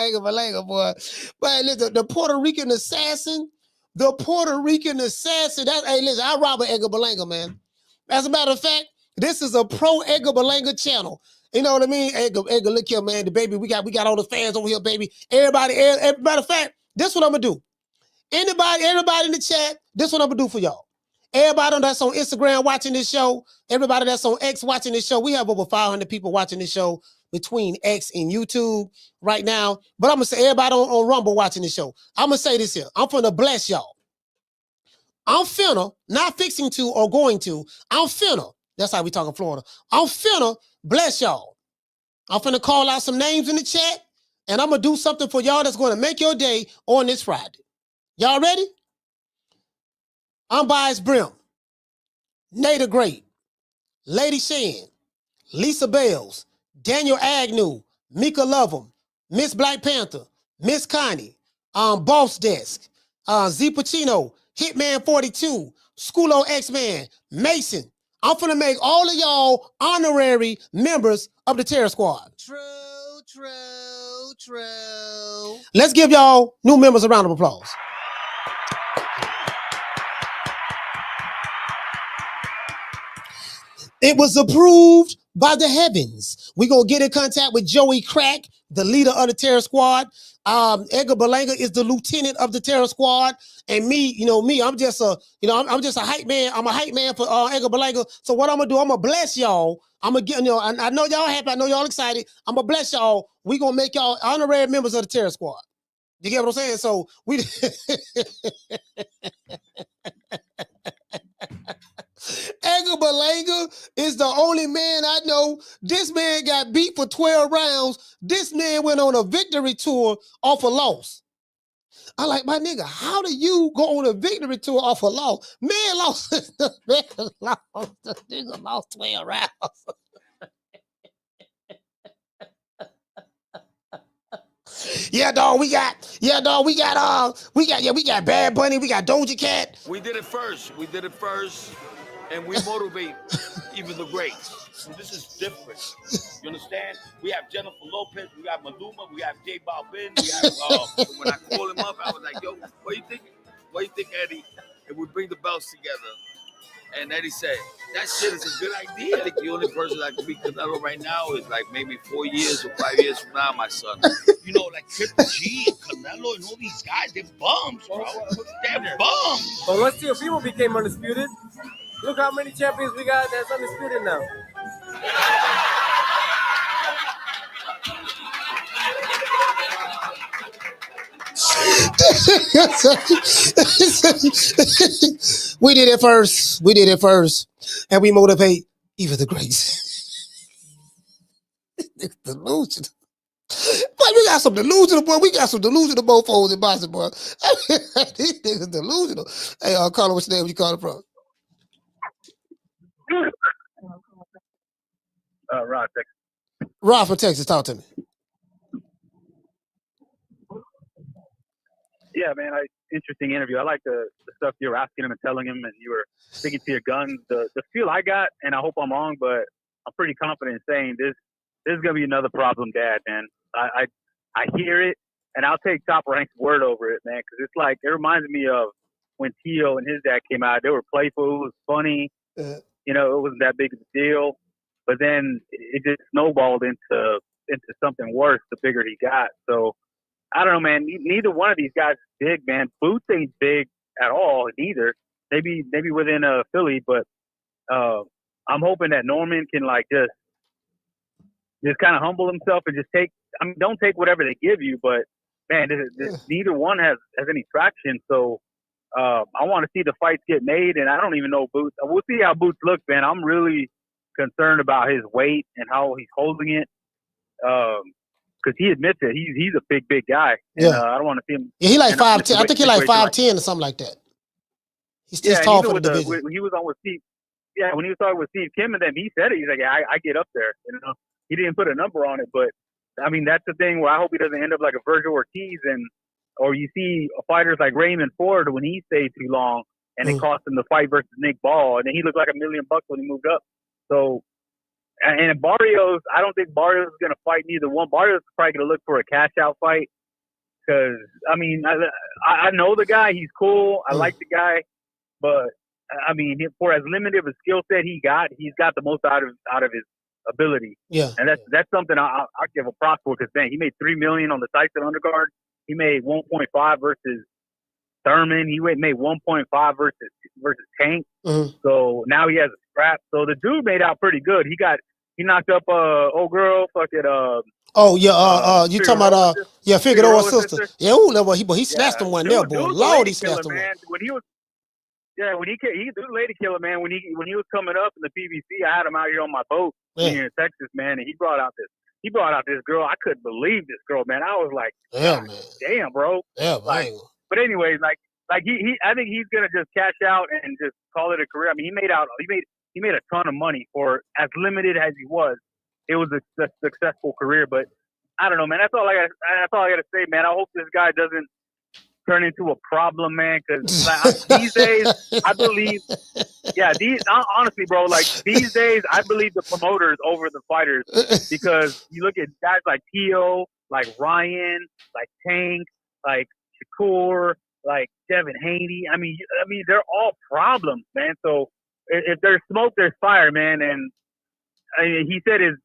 B: Edgar Berlanga, boy. But listen, the Puerto Rican assassin. The Puerto Rican assassin. Hey, listen, I rob Edgar Berlanga, man. As a matter of fact, this is a pro Edgar Berlanga channel. You know what I mean? Edgar, look here, man. The baby, we got all the fans over here, baby. Everybody, matter of fact, this is what I'm gonna do. Everybody in the chat, this is what I'm gonna do for y'all. Everybody that's on Instagram watching this show, everybody that's on X watching this show, we have over 500 people watching this show between X and YouTube right now. But I'm gonna say everybody on Rumble watching this show. I'm gonna say this here. I'm finna bless y'all. I'm finna, not fixing to or going to, I'm finna, that's how we talk in Florida. I'm finna bless y'all. I'm finna call out some names in the chat, and I'm gonna do something for y'all that's gonna make your day on this Friday. Y'all ready? Unbiased Brim, Nada Great, Lady Shan, Lisa Bells, Daniel Agnew, Mika Lovem, Miss Black Panther, Miss Connie, Boss Desk, Z Pacino, Hitman 42, Schoolo X-Man, Mason. I'm finna make all of y'all honorary members of the Terror Squad. True. Let's give y'all new members a round of applause. It was approved by the heavens. We're going to get in contact with Joey Crack, the leader of the Terror Squad. Edgar Berlanga is the lieutenant of the Terror Squad. And me, I'm just a hype man. I'm a hype man for Edgar Berlanga. So what I'm going to do, I'm going to bless y'all. I'm going to get, I know y'all happy. I know y'all excited. I'm going to bless y'all. We're going to make y'all honorary members of the Terror Squad. You get what I'm saying? So we... Edgar Berlanga is the only man I know. This man got beat for 12 rounds. This man went on a victory tour off a loss. I like, my nigga, how do you go on a victory tour off a loss? Man lost. The nigga lost 12 rounds. Yeah, dog, we got Bad Bunny, we got Doja Cat.
T: We did it first, and we motivate even the greats. So this is different. You understand? We have Jennifer Lopez, we got Maluma, we have J Balvin, we have, when I called him up, I was like, yo, what do you think? What do you think, Eddie? If we bring the belts together? And Eddie said, that shit is a good idea. I think the only person that can beat Canelo right now is like maybe 4 years or 5 years from now, my son. You know, like Triple G and Canelo and all these guys, they're bums, bro. They're bums.
U: But once Steel People became undisputed, look how many champions we got that's undisputed now.
B: We did it first. And we motivate even the greats. Delusional. Boy, we got some delusional, boy. We got some delusional mofos in boxing, boy. These niggas delusional. Hey, Carla, what's your name? Where you calling from?
V: Rod, Texas.
B: Rod from Texas, talk to me.
V: Yeah, man, interesting interview. I like the stuff you were asking him and telling him, and you were sticking to your guns. The feel I got, and I hope I'm wrong, but I'm pretty confident in saying this is gonna be another problem, Dad, man. I hear it, and I'll take Top Rank's word over it, man, because it's like, it reminds me of when Tio and his dad came out. They were playful, it was funny, it wasn't that big of a deal, but then it just snowballed into something worse the bigger he got. So I don't know, man. Neither one of these guys is big, man. Boots ain't big at all, neither. Maybe within Philly, but I'm hoping that Norman can like just kind of humble himself and just don't take whatever they give you, but man, neither one has any traction. So I want to see the fights get made, and I don't even know Boots. We'll see how Boots looks, man. I'm really concerned about his weight and how he's holding it. Because he admits it, he's a big guy. And, I don't want to see him.
B: Yeah, he like 5'10". I think he like 5'10" or something like that. He's tall for the division.
V: When he was on with Steve, when he was talking with Steve Kim, and then he said it. He's like, I get up there. He didn't put a number on it, but I mean that's the thing where I hope he doesn't end up like a Virgil Ortiz, or you see fighters like Raymond Ford when he stayed too long and it cost him the fight versus Nick Ball, and then he looked like $1 million when he moved up. So. And Barrios, I don't think Barrios is going to fight neither one. Barrios is probably going to look for a cash-out fight Because I mean, I know the guy. He's cool. I like the guy, but I mean, for as limited of a skill set he's got the most out of his ability.
B: Yeah,
V: and that's something I give a props for, because he made $3 million on the Tyson undercard. He made 1.5 versus Thurman. He made 1.5 versus Tank. So now he has a scrap. So the dude made out pretty good. He knocked up old girl,
B: you talking about Figueroa's sister. Yeah, he snatched him one there, boy. Lord, he snatched him one.
V: When he was he's a lady killer, man. When he was coming up in the PBC, I had him out here on my boat here in Texas, man, and he brought out this girl. I couldn't believe this girl, man. I was like,
B: man,
V: damn, bro.
B: Yeah,
V: like, but anyways, like he I think he's gonna just cash out and just call it a career. I mean, he made a ton of money for as limited as he was. It was a successful career, but I don't know, man. That's all I got to say, man. I hope this guy doesn't turn into a problem, man. Because these days, I believe, honestly, bro, like these days, I believe the promoters over the fighters, because you look at guys like Tio, like Ryan, like Tank, like Shakur, like Devin Haney. I mean, they're all problems, man. So if there's smoke, there's fire, man. And he said his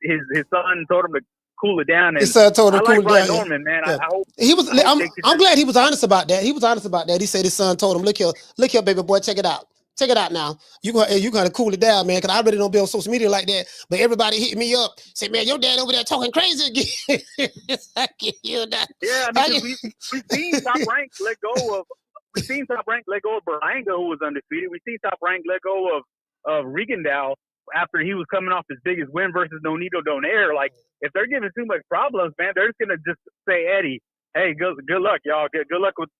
V: son told him to cool it down. And
B: his son told him to cool it down.
V: Norman, man.
B: Yeah.
V: I hope
B: he was. I'm glad he was honest about that. He said his son told him, "Look here, baby boy, check it out. Check it out now. You gotta cool it down, man. Because I really don't be on social media like that. But everybody hit me up, say, man, your dad over there talking crazy again." I get you that.
V: Yeah, I mean, we've seen Top Rank let go of. We've seen Top Rank let go of Berlanga, who was undefeated. We've seen Top Rank let go of Regendow after he was coming off his biggest win versus Nonito Donaire. Like, if they're giving too much problems, man, they're just gonna just say, Eddie, hey, good luck, y'all. Good luck with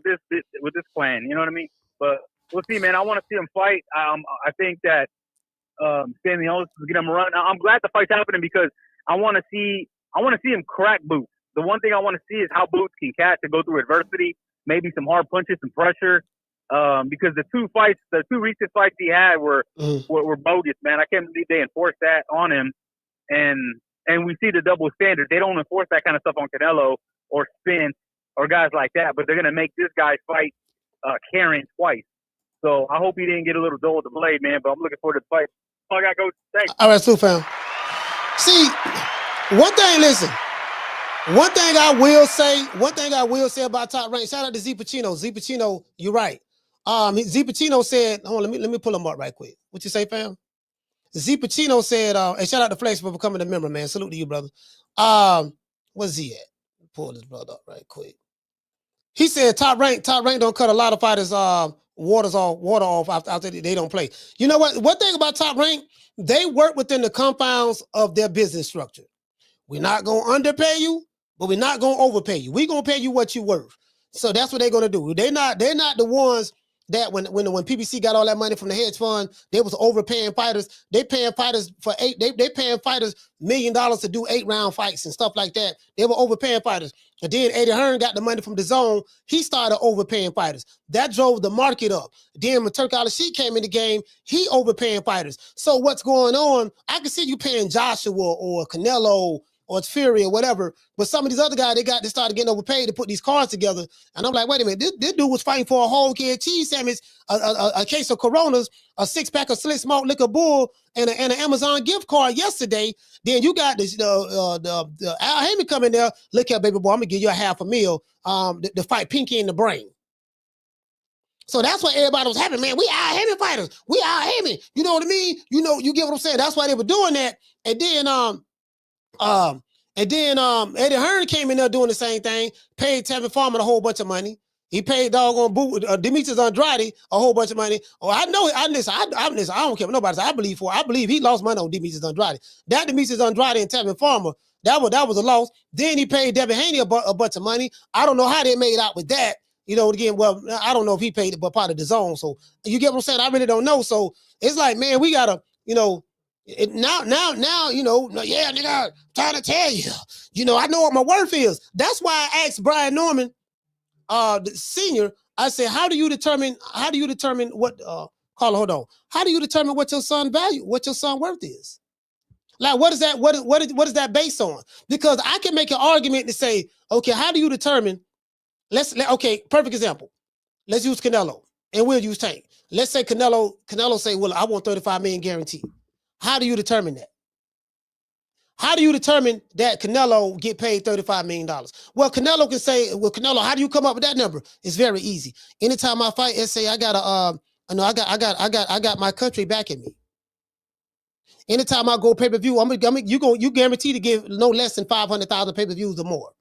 V: this plan. You know what I mean? But we'll see, man. I want to see him fight. I think that Stanionis is gonna him a run. I'm glad the fight's happening, because I want to see him crack Boots. The one thing I want to see is how Boots can catch and go through adversity, maybe some hard punches, some pressure. Because the two recent fights he had were bogus, man. I can't believe they enforced that on him, and we see the double standard. They don't enforce that kind of stuff on Canelo or Spence or guys like that, but they're gonna make this guy fight Karen twice. So I hope he didn't get a little dull with the blade, man. But I'm looking forward to the fight. All I got to go. Thanks.
B: All right, Sue fam. See, one thing I will say about Top Rank. Shout out to Z Pacino. Z Pacino, you're right. Z Pacino said, hold on, let me pull him up right quick. What you say, fam? Z Pacino said, and shout out to Flex for becoming a member, man. Salute to you, brother. Where's he at? Pull this brother up right quick. He said Top Rank don't cut a lot of fighters water off after they don't play. You know what? One thing about Top Rank, they work within the confines of their business structure. We're not gonna underpay you, but we're not gonna overpay you. We're gonna pay you what you're worth. So that's what they're gonna do. They're not the ones that when PBC got all that money from the hedge fund, they was overpaying fighters. They paying fighters for they paying fighters $1 million to do 8-round fights and stuff like that. They were overpaying fighters. And then Eddie Hearn got the money from the zone. He started overpaying fighters. That drove the market up. Then when Turk Al-Rashid came in the game, he overpaying fighters. So what's going on? I can see you paying Joshua or Canelo or Fury or whatever, but some of these other guys, they started getting overpaid to put these cards together. And I'm like, wait a minute, this dude was fighting for a whole can of cheese sandwich, a case of Coronas, a 6-pack of Slick Smoke Liquor Bull, and an Amazon gift card yesterday. Then you got this the Al Heyman coming there. Look here, baby boy, I'm gonna give you a $500,000 to fight Pinky in the Brain. So that's what everybody was having, man. We Al Heyman fighters. We Al Heyman. You know what I mean? You get what I'm saying? That's why they were doing that. And then Eddie Hearn came in there doing the same thing, paid Tevin Farmer a whole bunch of money. He paid Demetrius Andrade a whole bunch of money. Oh, I know. I don't care what nobody says. I believe he lost money on Demetrius Andrade. That Demetrius Andrade and Tevin Farmer, that was a loss. Then he paid Devin Haney a bunch of money. I don't know how they made out with that. Again, well, I don't know if he paid it, but part of the zone. So you get what I'm saying? I really don't know. So it's like, man, we gotta, now, yeah, nigga, I'm trying to tell you, I know what my worth is. That's why I asked Brian Norman, the senior, I said, how do you determine what, Carla, hold on. How do you determine what your son value, what your son worth is? Like, what is that? What is that based on? Because I can make an argument to say, okay, how do you determine Okay, perfect example. Let's use Canelo, and we'll use Tank. Let's say Canelo say, well, I want 35 million guaranteed. How do you determine that? How do you determine that Canelo get paid $35 million? Well, Canelo can say, well, Canelo, how do you come up with that number? It's very easy. Anytime I fight, let's say I got my country backing me. Anytime I go pay-per-view, you guarantee to give no less than 500,000 pay-per-views or more.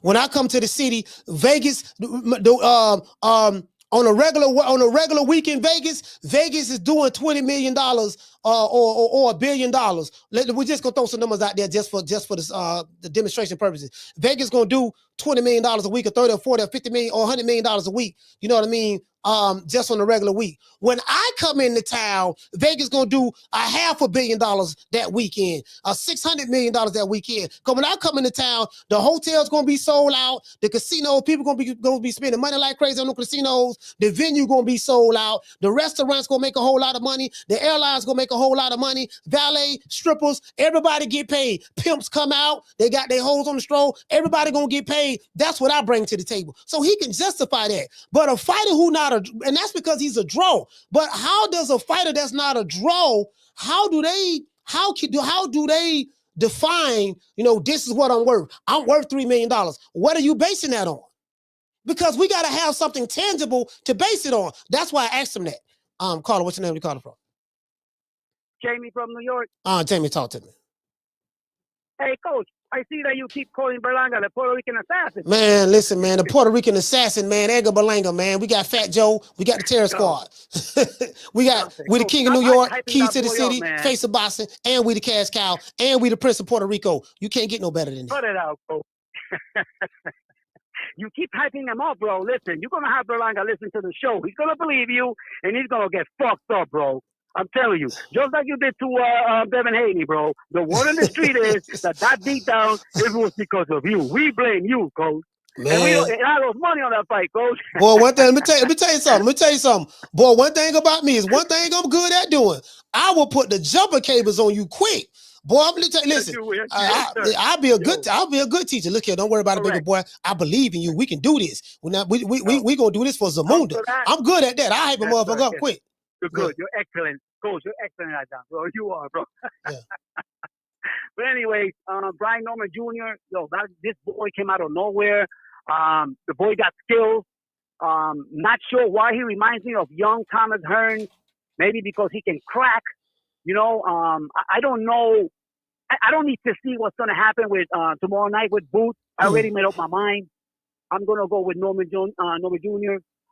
B: When I come to the city, Vegas, on a regular week in Vegas is doing $20 million or $1 billion. We're just gonna throw some numbers out there just for the demonstration purposes. Vegas gonna do $20 million a week, or 30 or 40 or 50 million or $100 million a week. You know what I mean? Just on a regular week. When I come into town, Vegas gonna do $500 million that weekend, $600 million that weekend. Because when I come into town, the hotel's gonna be sold out, the casino, people gonna be spending money like crazy on the casinos, the venue gonna be sold out, the restaurants gonna make a whole lot of money, the airlines gonna make a whole lot of money, valet, strippers, everybody get paid. Pimps come out, they got their hoes on the stroll, everybody gonna get paid. That's what I bring to the table. So he can justify that. But a fighter who and that's because he's a draw. But how does a fighter that's not a draw, how do they define, this is what I'm worth? I'm worth $3 million. What are you basing that on? Because we got to have something tangible to base it on. That's why I asked him that. Caller, what's your name? You calling from?
A: Jamie from New York.
B: Jamie, talk to me.
A: Hey, Coach, I see that you keep calling Berlanga the Puerto Rican assassin.
B: Man, listen, man, the Puerto Rican assassin, man, Edgar Berlanga, man. We got Fat Joe. We got the Terror Squad. we the King of New York, Key to the City, Face of Boston, and we the Cash Cow, and we the Prince of Puerto Rico. You can't get no better than that.
A: Cut it out, Coach. You keep hyping him up, bro. Listen, you're going to have Berlanga listen to the show. He's going to believe you, and he's going to get fucked up, bro. I'm telling you, just like you did to Devin Haney, bro. The word on the street is that beat down, it was because of you. We blame you, Coach.
B: Man.
A: And I lost money on that fight, Coach.
B: Boy, one thing, let me tell you something. Boy, one thing about me is one thing I'm good at doing. I will put the jumper cables on you quick. Boy, I'm gonna tell you, listen, I'll be a good teacher. Look here, don't worry about it, baby boy. I believe in you. We can do this. We gonna do this for Zamunda. I'm good at that. I hype a motherfucker up quick.
A: You're good. You're excellent. Coach, you're excellent at that, bro. You are, bro.
B: Yeah.
A: But anyway, Brian Norman Jr., this boy came out of nowhere. The boy got skills. Not sure why he reminds me of young Thomas Hearns. Maybe because he can crack. I don't know. I don't need to see what's going to happen with tomorrow night with Boots. I already made up my mind. I'm going to go with Norman Jr.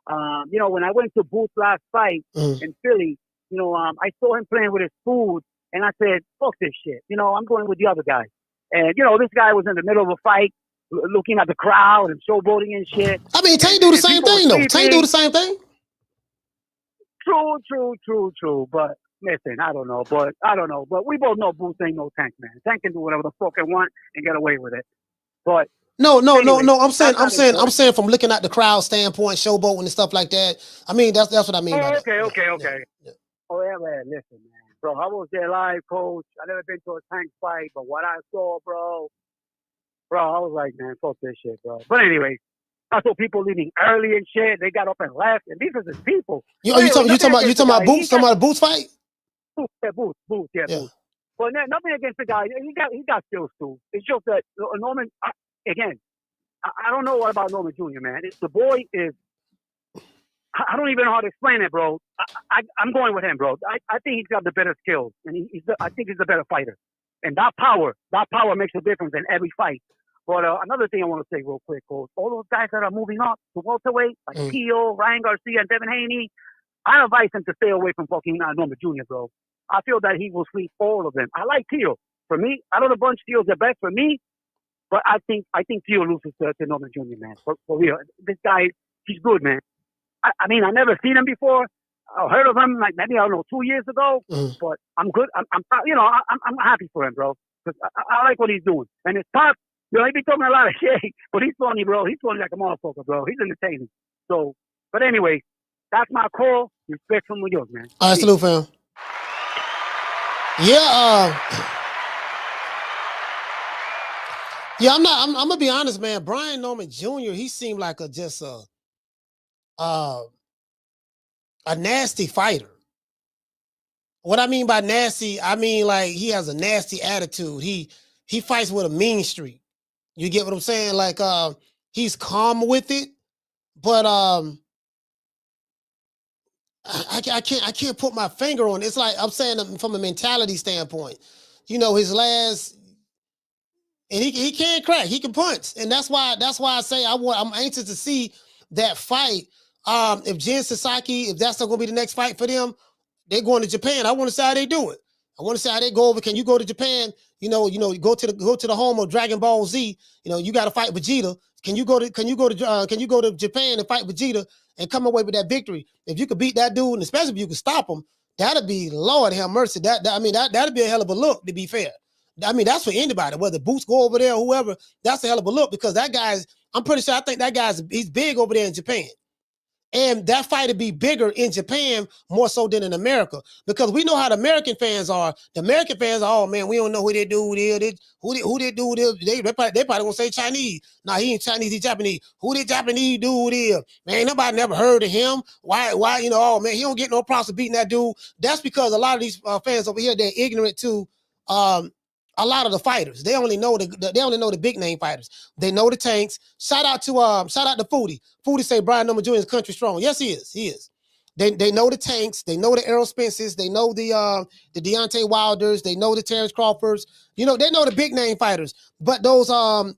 A: When I went to Boots last fight in Philly, I saw him playing with his food, and I said, fuck this shit. I'm going with the other guy. And, this guy was in the middle of a fight, looking at the crowd and showboating and shit.
B: I mean, Tank do the same thing, though. Tank do the same thing.
A: True. But listen, I don't know. But we both know Boots ain't no Tank, man. Tank can do whatever the fuck he want and get away with it. But
B: No. I'm saying from looking at the crowd standpoint, showboating and stuff like that. I mean, that's what I mean.
A: Okay. Yeah. Oh yeah, man. Listen, man. Bro, I was there live, Coach. I never been to a Tank fight, but what I saw, bro, I was like, man, fuck this shit, bro. But anyway, I saw people leaving early and shit. They got up and left, and these are the people.
B: You talking about Boots? Talking about a Boots fight?
A: Boots. Boots. But nothing against the guy. He got skills too. It's just that Norman. Again, I don't know what about Norman Jr., man. The boy is. I don't even know how to explain it, bro. I'm going with him, bro. I think he's got the better skills, and I think he's the better fighter. And that power makes a difference in every fight. But another thing I want to say real quick, Coach, all those guys that are moving up to welterweight, like Keogh, Ryan Garcia, and Devin Haney, I advise him to stay away from fucking Norman Jr., bro. I feel that he will sweep all of them. I like Keogh. For me, out of the bunch, Keogh's the best for me. But I think Keogh loses to Norman Jr., man. For real, this guy, he's good, man. I mean, I never seen him before. I heard of him like maybe 2 years ago. But I'm good. I'm happy for him, bro, because I like what he's doing. And it's tough. He be talking a lot of shit, but he's funny, bro. He's funny like a motherfucker, bro. He's entertaining. So, but anyway, that's my call. Respect from New York, man.
B: All right, salute, fam. Yeah. Yeah, I'm gonna be honest, man. Brian Norman Jr. He seemed like just a nasty fighter. What I mean by nasty, I mean like he has a nasty attitude. He fights with a mean streak. You get what I'm saying? Like he's calm with it, but I can't put my finger on it. It's like I'm saying from a mentality standpoint. You know, his last and he can crack, he can punch. And that's why I say I'm anxious to see that fight. If Jen Sasaki, if that's not gonna be the next fight for them, they're going to Japan. I want to see how they do it. I want to see how they go over. Can you go to Japan? Go to the home of Dragon Ball Z. You got to fight Vegeta. Can you go to Japan and fight Vegeta and come away with that victory? If you could beat that dude, and especially if you could stop him, that'd be Lord have mercy. That'd be a hell of a look. To be fair, I mean that's for anybody. Whether Boots go over there or whoever, that's a hell of a look because that guy's. I'm pretty sure. I think that he's big over there in Japan. And that fight would be bigger in Japan more so than in America because we know how the American fans are. The American fans are, oh man, we don't know who that dude is. Who that dude is? They probably gonna say Chinese. Nah, he ain't Chinese, he Japanese. Who that Japanese dude is? Man, nobody never heard of him. Why? Oh man, he don't get no props for beating that dude. That's because a lot of these fans over here, they're ignorant to a lot of the fighters. They only know the big name fighters. They know the tanks. Shout out to Foodie. Foodie say Brian Norman Jr. is country strong. Yes, he is. He is. They know the tanks. They know the Errol Spences. They know the Deontay Wilders. They know the Terrence Crawfords. They know the big name fighters. But those are like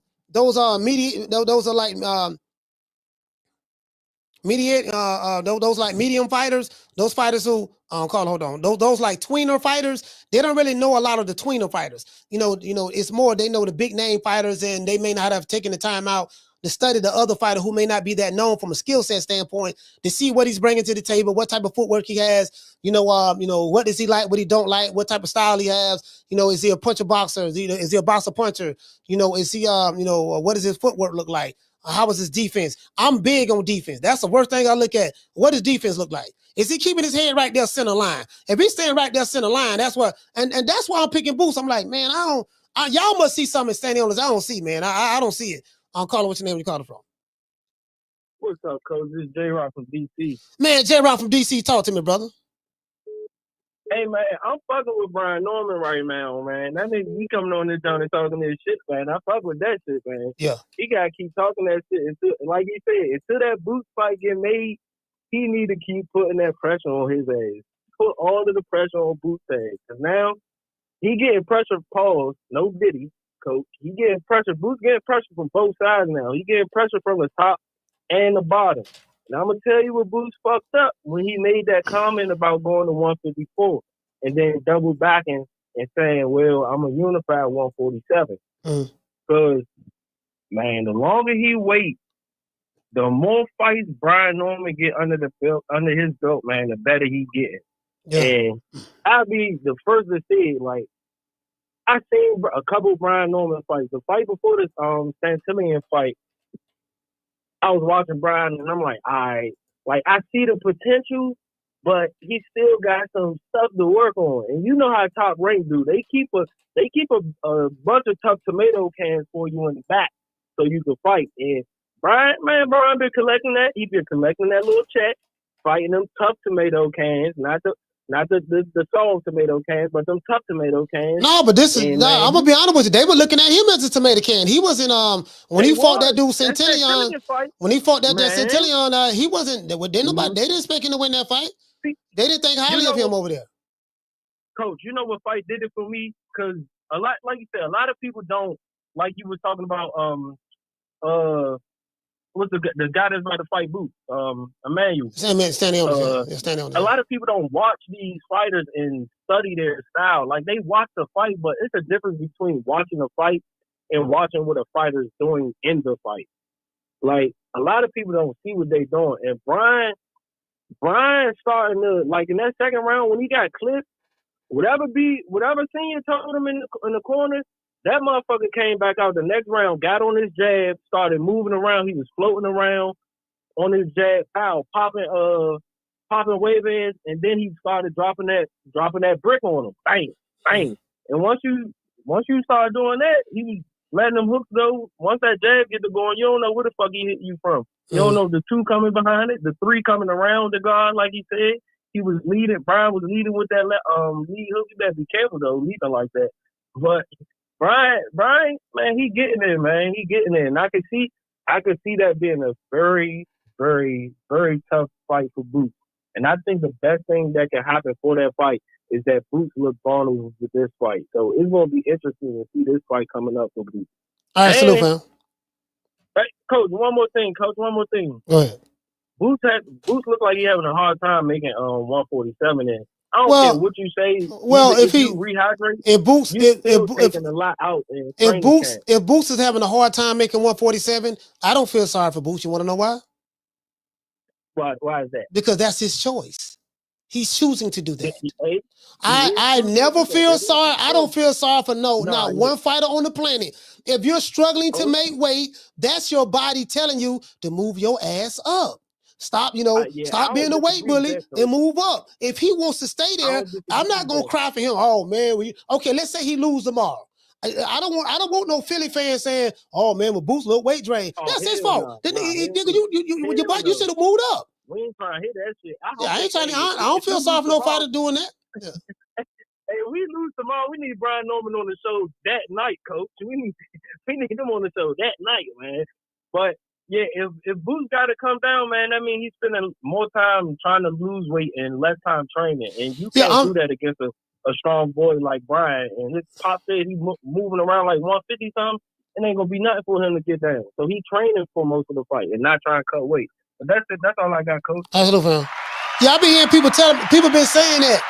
B: those like medium fighters, those fighters who those like tweener fighters, they don't really know a lot of the tweener fighters. It's more they know the big name fighters, and they may not have taken the time out to study the other fighter who may not be that known from a skill set standpoint to see what he's bringing to the table, what type of footwork he has. What does he like, what he don't like, what type of style he has. Is he a puncher boxer? Is he a boxer puncher? Is he what does his footwork look like? How was his defense? I'm big on defense. That's the worst thing I look at. What does defense look like? Is he keeping his head right there center line? If he's staying right there center line, that's what. And that's why I'm picking Boots. I'm like, man, y'all must see something in Stanionis I don't see, man. I don't see it. I'm calling what's your name? Where you calling from?
C: What's up, Coach? This is J-Rock from DC.
B: Man, J-Rock from DC. Talk to me, brother.
C: Hey, man, I'm fucking with Brian Norman right now, man. That nigga, he coming on this down and talking this shit, man. I fuck with that shit, man.
B: Yeah.
C: He got to keep talking that shit. Like he said, until that Boots fight get made, he need to keep putting that pressure on his ass. Put all of the pressure on Boots' ass. Because now, he getting pressure, pause, no Diddy, Coach. He getting pressure. Boots getting pressure from both sides now. He getting pressure from the top and the bottom. And I'm going to tell you what Boots fucked up when he made that comment about going to 154 and then double backing and saying, well, I'm a unify 147. Because, man, the longer he waits, the more fights Brian Norman get under his belt, man, the better he getting. Yeah. And I'll be the first to say it, like, I seen a couple Brian Norman fights. The fight before this Santillan fight, I was watching Brian and I'm like, all right, like I see the potential, but he still got some stuff to work on. And you know how Top Rank do. They keep a bunch of tough tomato cans for you in the back so you can fight. And Brian been collecting that. He been collecting that little check, fighting them tough tomato cans, not the soft tomato cans, but them tough tomato cans.
B: No, but this is I'm gonna be honest with you. They were looking at him as a tomato can. He wasn't when he fought that dude Santillan. When he fought that Santillan, he wasn't. They didn't expect him to win that fight. They didn't think highly of him over there.
C: Coach, you know what fight did it for me? Because a lot, like you said, a lot of people don't, like you was talking about. What's the guy that's about to fight Boots? Emmanuel.
B: Stanionis.
C: A lot of people don't watch these fighters and study their style. Like they watch the fight, but it's a difference between watching a fight and watching what a fighter is doing in the fight. Like a lot of people don't see what they're doing. And Brian starting to, like in that second round when he got clipped, whatever senior told him in the corner, that motherfucker came back out the next round, got on his jab, started moving around. He was floating around on his jab, popping wave ins, and then he started dropping that brick on him. Bang, bang. And once you start doing that, he letting them hooks go. Once that jab get to going, you don't know where the fuck he hit you from. You don't know the two coming behind it, the three coming around the guard, like he said. He was leading. Brian was leading with that lead hook. You better be careful though, leading like that. But Brian, man, he getting there, man. He getting there, and I could see that being a very, very, very tough fight for Boots. And I think the best thing that can happen for that fight is that Boots look vulnerable with this fight. So it's gonna be interesting to see this fight coming up for Boots.
B: All right, salute, fam.
C: Coach, one more thing.
B: Go ahead.
C: Boots look like he having a hard time making 147 in. I don't care what you say.
B: Well, if
C: you rehydrate,
B: if Boots,
C: taking a lot out.
B: If Boots is having a hard time making 147, I don't feel sorry for Boots. You want to know why?
C: Why is that?
B: Because that's his choice. He's choosing to do that. I never feel sorry. I don't feel sorry for not one fighter on the planet. If you're struggling to make weight, that's your body telling you to move your ass up. Stop, stop being a weight bully and move up. If he wants to stay there, I'm not gonna cry for him. Oh man, okay, let's say he lose tomorrow. I don't want no Philly fans saying, "Oh man, well, Boots look weight drained." That's his fault. You should have moved up.
C: We ain't trying to hit that shit.
B: I don't feel sorry for no fighter doing that. Yeah.
C: Hey, we lose tomorrow. We need Brian Norman on the show that night, Coach. We need him on the show that night, man. But yeah, if Boots got to come down, man, I mean he's spending more time trying to lose weight and less time training, and you can't do that against a strong boy like Brian. And his pop said he's moving around like 150 something. It ain't gonna be nothing for him to get down. So he's training for most of the fight and not trying to cut weight. But that's it. That's all I got, Coach.
B: Absolutely, fam. Yeah, I've been hearing people been saying that.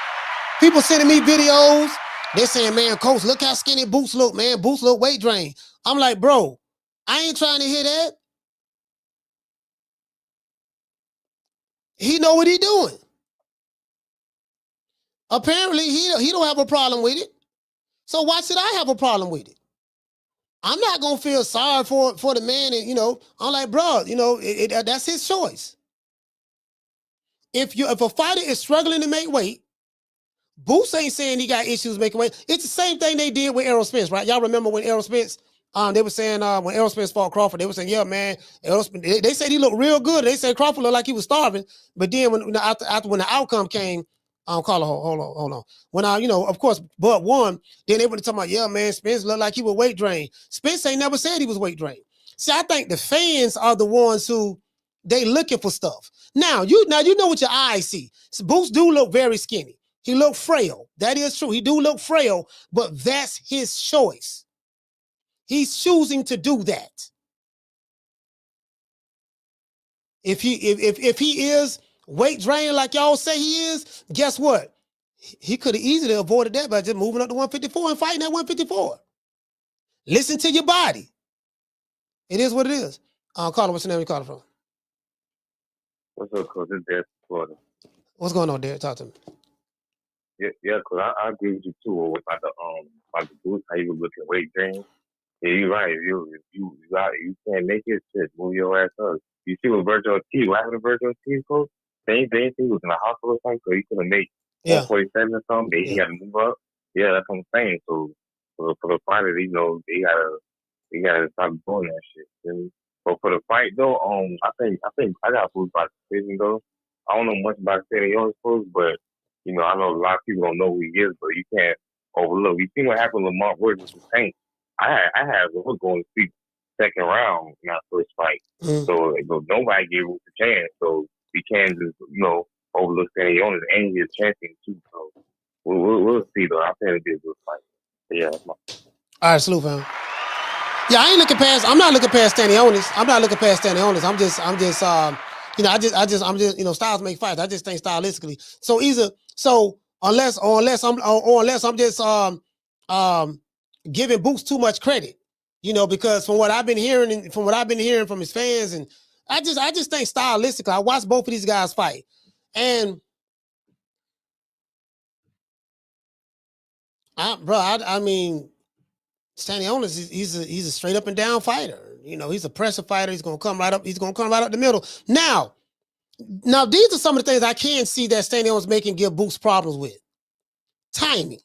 B: People sending me videos. They're saying, man, Coach, look how skinny Boots look, man. Boots look weight drained. I'm like, bro, I ain't trying to hear that. He know what he doing. Apparently, he don't have a problem with it. So why should I have a problem with it? I'm not gonna feel sorry for the man, and I'm like, bro, that's his choice. If a fighter is struggling to make weight, Boots ain't saying he got issues making weight. It's the same thing they did with Errol Spence, right? Y'all remember when Errol Spence, they were saying when Errol Spence fought Crawford, they were saying, yeah, man, they said he looked real good. They said Crawford looked like he was starving, but then when the outcome came, Carla, hold on. When of course, Bud won, then they were talking about, yeah, man, Spence looked like he was weight drained. Spence ain't never said he was weight drained. See, I think the fans are the ones who they looking for stuff. Now you know what your eyes see. So Boots do look very skinny. He looked frail. That is true. He do look frail, but that's his choice. He's choosing to do that. If he is weight drained like y'all say he is, guess what? He could have easily avoided that by just moving up to 154 and fighting at 154. Listen to your body. It is what it is. Carter, what's your name? You calling from?
D: What's up, Coach? It's Derek from Florida.
B: What's going on, Derek? Talk to me.
D: Yeah, Cause I agree with you too about the Boots, how you looking weight drained. Yeah, you're right. If you can't make it, shit, move your ass up. You see what Virgil T, what happened to Virgil T, Coach? They was in the hospital or something, so he couldn't make 147 or something. He had to move up. Yeah, that's what I'm saying. So for the fighter, they gotta stop doing that shit. But for the fight though, I think I got Boots by decision though. I don't know much about Stanionis, but I know a lot of people don't know who he is, but you can't overlook. You see what happened to Lamont Woods with Tank. I had Wood going to see second round in our first fight. So nobody gave Wood a chance. So we can't just overlook Stanionis and his champion too. So we'll see though. I think it'll be a good fight. But yeah, that's my.
B: All right, salute, fam. Yeah, I'm not looking past Stanionis. I'm just styles make fights. I just think stylistically. So unless I'm just giving Boots too much credit, because from what I've been hearing from his fans, and I just think stylistically, I watched both of these guys fight, and I mean, Stanionis, he's a straight up and down fighter. He's a pressure fighter. He's gonna come right up. He's gonna come right up the middle. Now, these are some of the things I can see that Stanionis give Boots problems with. Timing.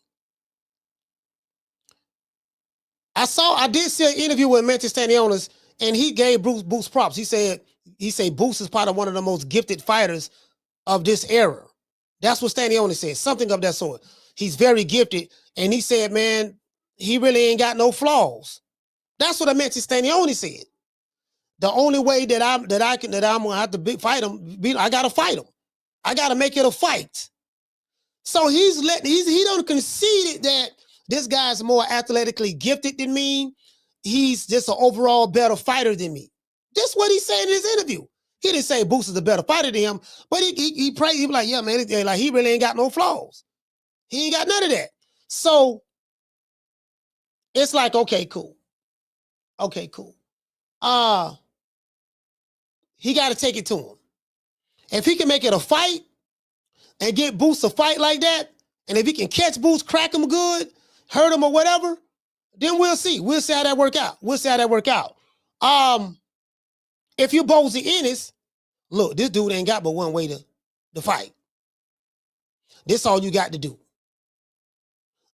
B: I did see an interview with Eimantas Stanionis, and he gave Boots props. He said Boots is part of one of the most gifted fighters of this era. That's what Stanionis said, something of that sort. He's very gifted, and he said, man, he really ain't got no flaws. That's what Eimantas Stanionis said. The only way that I'm gonna have to fight him, I gotta fight him. I gotta make it a fight. So he don't concede that this guy's more athletically gifted than me. He's just an overall better fighter than me. That's what he said in his interview. He didn't say Boots is a better fighter than him, but he prayed. He was like, yeah, man, like he really ain't got no flaws. He ain't got none of that. So it's like, okay, cool. Okay, cool. He got to take it to him. If he can make it a fight and get Boots a fight like that, and if he can catch Boots, crack him good, hurt him or whatever, then we'll see. We'll see how that work out. If you Bozy Ennis, look, this dude ain't got but one way to fight. This all you got to do.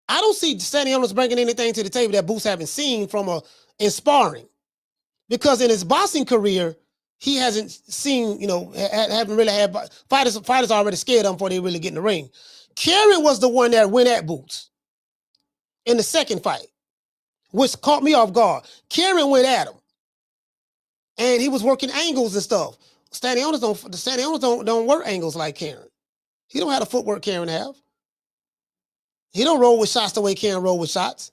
B: I don't see Stanionis bringing anything to the table that Boots haven't seen in sparring. Because in his boxing career, he hasn't seen, haven't really had fighters already scared of him before they really get in the ring. Kieran was the one that went at Boots in the second fight, which caught me off guard. Kieran went at him, and he was working angles and stuff. Stanionis don't work angles like Kieran. He don't have the footwork Kieran have. He don't roll with shots the way Kieran roll with shots.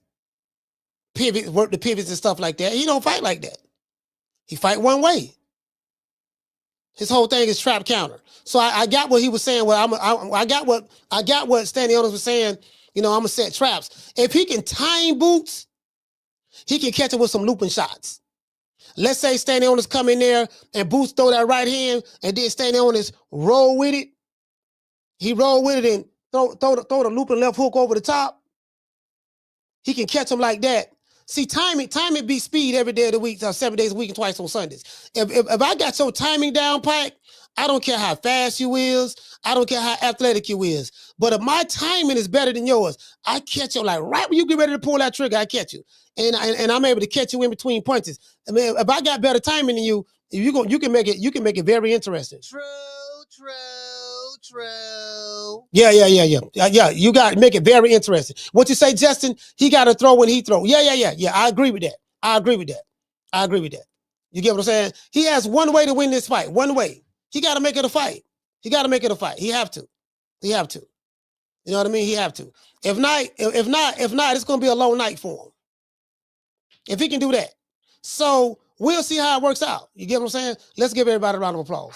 B: Work the pivots and stuff like that. He don't fight like that. He fight one way. His whole thing is trap counter. So I got what he was saying. Well, I got what Stanionis was saying. I'm gonna set traps. If he can time Boots, he can catch him with some looping shots. Let's say Stanionis come in there and Boots throw that right hand, and then Stanionis roll with it. He roll with it and throw the looping left hook over the top. He can catch him like that. See, timing beats speed every day of the week, 7 days a week and twice on Sundays. If I got your timing down, Pike, I don't care how fast you is. I don't care how athletic you is. But if my timing is better than yours, I catch you like right when you get ready to pull that trigger, I catch you. And I'm able to catch you in between punches. I mean, if I got better timing than you, you can make it very interesting.
F: True.
B: Yeah. You got to make it very interesting. What you say, Justin? He got to throw when he throw. Yeah. I agree with that. You get what I'm saying? He has one way to win this fight. One way. He got to make it a fight. He have to. You know what I mean? He have to. If not, it's gonna be a long night for him. If he can do that. So we'll see how it works out. You get what I'm saying? Let's give everybody a round of applause.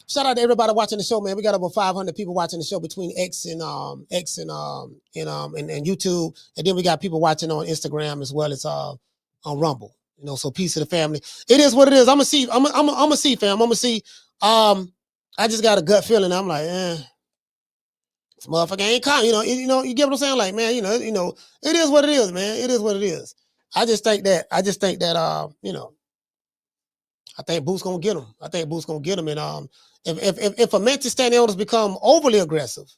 B: Shout out to everybody watching the show, man. We got over 500 people watching the show between X and YouTube, and then we got people watching on Instagram as well as on Rumble. So peace to the family. It is what it is. I'm gonna see, fam. I'm gonna see. I just got a gut feeling. I'm like, this motherfucker ain't calm. You get what I'm saying? Like, man, it is what it is, man. It is what it is. I just think that I think Boots gonna get him. And if Eimantas Stanionis become overly aggressive,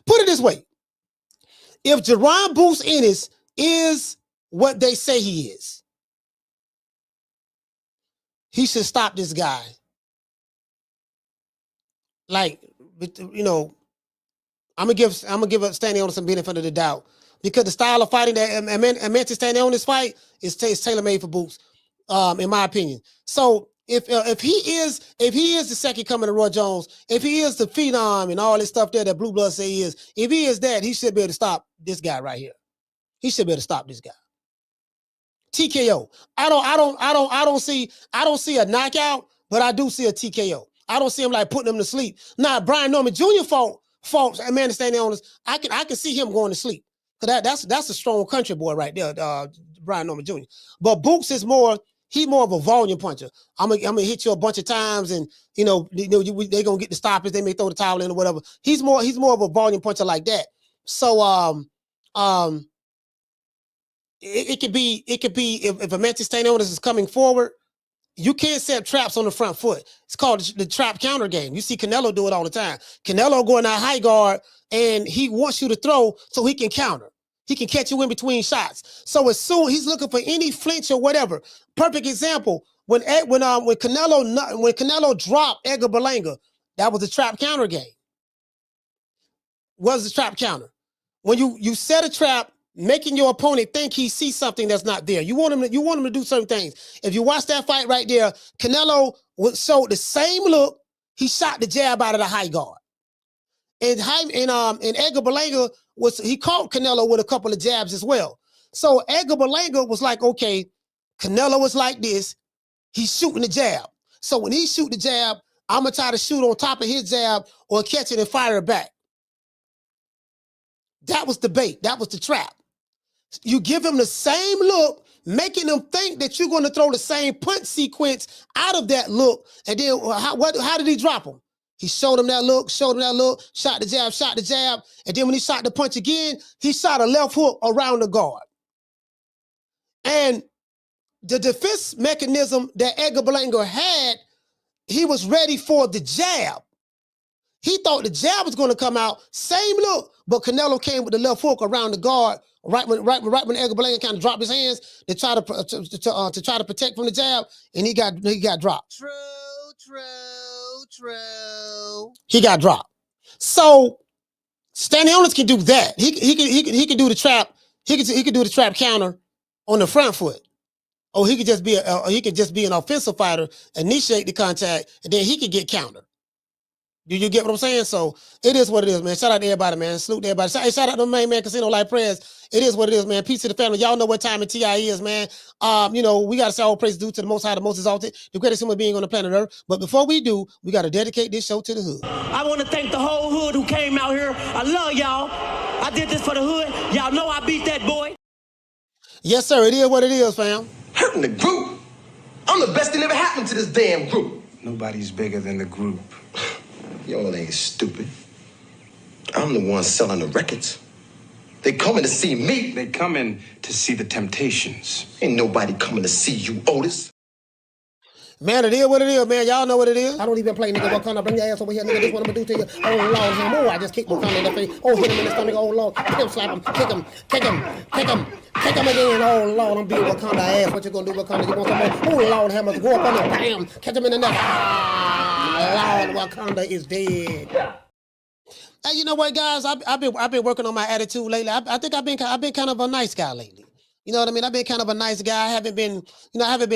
B: put it this way: if Jerron Boots Ennis is what they say he is, he should stop this guy. Like, I'm gonna give Stanionis some benefit of the doubt because the style of fighting that Eimantas Stanionis fight is tailor-made for Boots, in my opinion. So if he is the second coming of Roy Jones, if he is the phenom and all this stuff there that Blue Blood say he is, if he is that, he should be able to stop this guy right here. He should be able to stop this guy. TKO. I don't see a knockout, but I do see a TKO. I don't see him like putting him to sleep. Now, Brian Norman Jr. fought Eimantas Stanionis. I can see him going to sleep. Cause that's a strong country boy right there, Brian Norman Jr. But Boots is he's more of a volume puncher. I'm gonna hit you a bunch of times, and they're gonna get the stoppage. They may throw the towel in or whatever. He's more of a volume puncher like that. So it could be if Eimantas Stanionis is coming forward, You can't set traps on the front foot. It's called the trap counter game. You see Canelo do it all the time. Canelo going out high guard, and he wants you to throw so he can counter. He can catch you in between shots. So as soon he's looking for any flinch or whatever. Perfect example, when Canelo dropped Edgar Berlanga, that was a trap counter game. Was the trap counter. When you set a trap, making your opponent think he sees something that's not there. You want him to do certain things. If you watch that fight right there, Canelo showed the same look. He shot the jab out of the high guard. And Edgar Berlanga he caught Canelo with a couple of jabs as well. So Edgar Berlanga was like, okay, Canelo was like this. He's shooting the jab. So when he shoot the jab, I'm gonna try to shoot on top of his jab or catch it and fire it back. That was the bait. That was the trap. You give him the same look, making him think that you're going to throw the same punch sequence out of that look. And then how did he drop him? He showed him that look, shot the jab. And then when he shot the punch again, he shot a left hook around the guard. And the defense mechanism that Edgar Berlanga had, he was ready for the jab. He thought the jab was going to come out, same look, but Canelo came with the left hook around the guard right when Edgar Berlanga kind of dropped his hands to try to protect from the jab, and he got dropped.
I: True.
B: He got dropped. So Stanionis can do that. He can do the trap. He can do the trap counter on the front foot. Or he could just be an offensive fighter, initiate the contact, and then he could get countered. Do you get what I'm saying? So it is what it is, man. Shout out to everybody, man. Salute to everybody. Shout out to my man Casino Life Prayers. It is what it is, man. Peace to the family. Y'all know what time of TI is, man. We got to say all praise due to the Most High, the Most Exalted, the greatest human being on the planet Earth. But before we do, we got to dedicate this show to the hood.
F: I want to thank the whole hood who came out here. I love y'all. I did this for the hood. Y'all know I beat that boy.
B: Yes, sir. It is what it is, fam.
M: Hurting the group. I'm the best thing ever happened to this damn group.
J: Nobody's bigger than the group.
M: Y'all ain't stupid. I'm the one selling the records. They coming to see me.
J: They coming to see the Temptations.
M: Ain't nobody coming to see you, Otis.
B: Man, it is what it is, man. Y'all know what it is. I don't even play, nigga. Wakanda, bring your ass over here, nigga. This what I'm gonna do to you. Oh, Lord, him. Oh, I just kicked Wakanda in the face. Oh, hit him in the stomach. Oh, Lord. Kick him, slap him. Kick him again. Oh, Lord, I'm beating Wakanda ass. What you gonna do, Wakanda? You want some more? Oh, Lord, hammer. Go up on him. Bam. Catch him in the neck. Lord, Wakanda is dead. Hey, you know what, guys? I've been working on my attitude lately. I think I've been kind of a nice guy lately. You know what I mean? I've been kind of a nice guy. I haven't been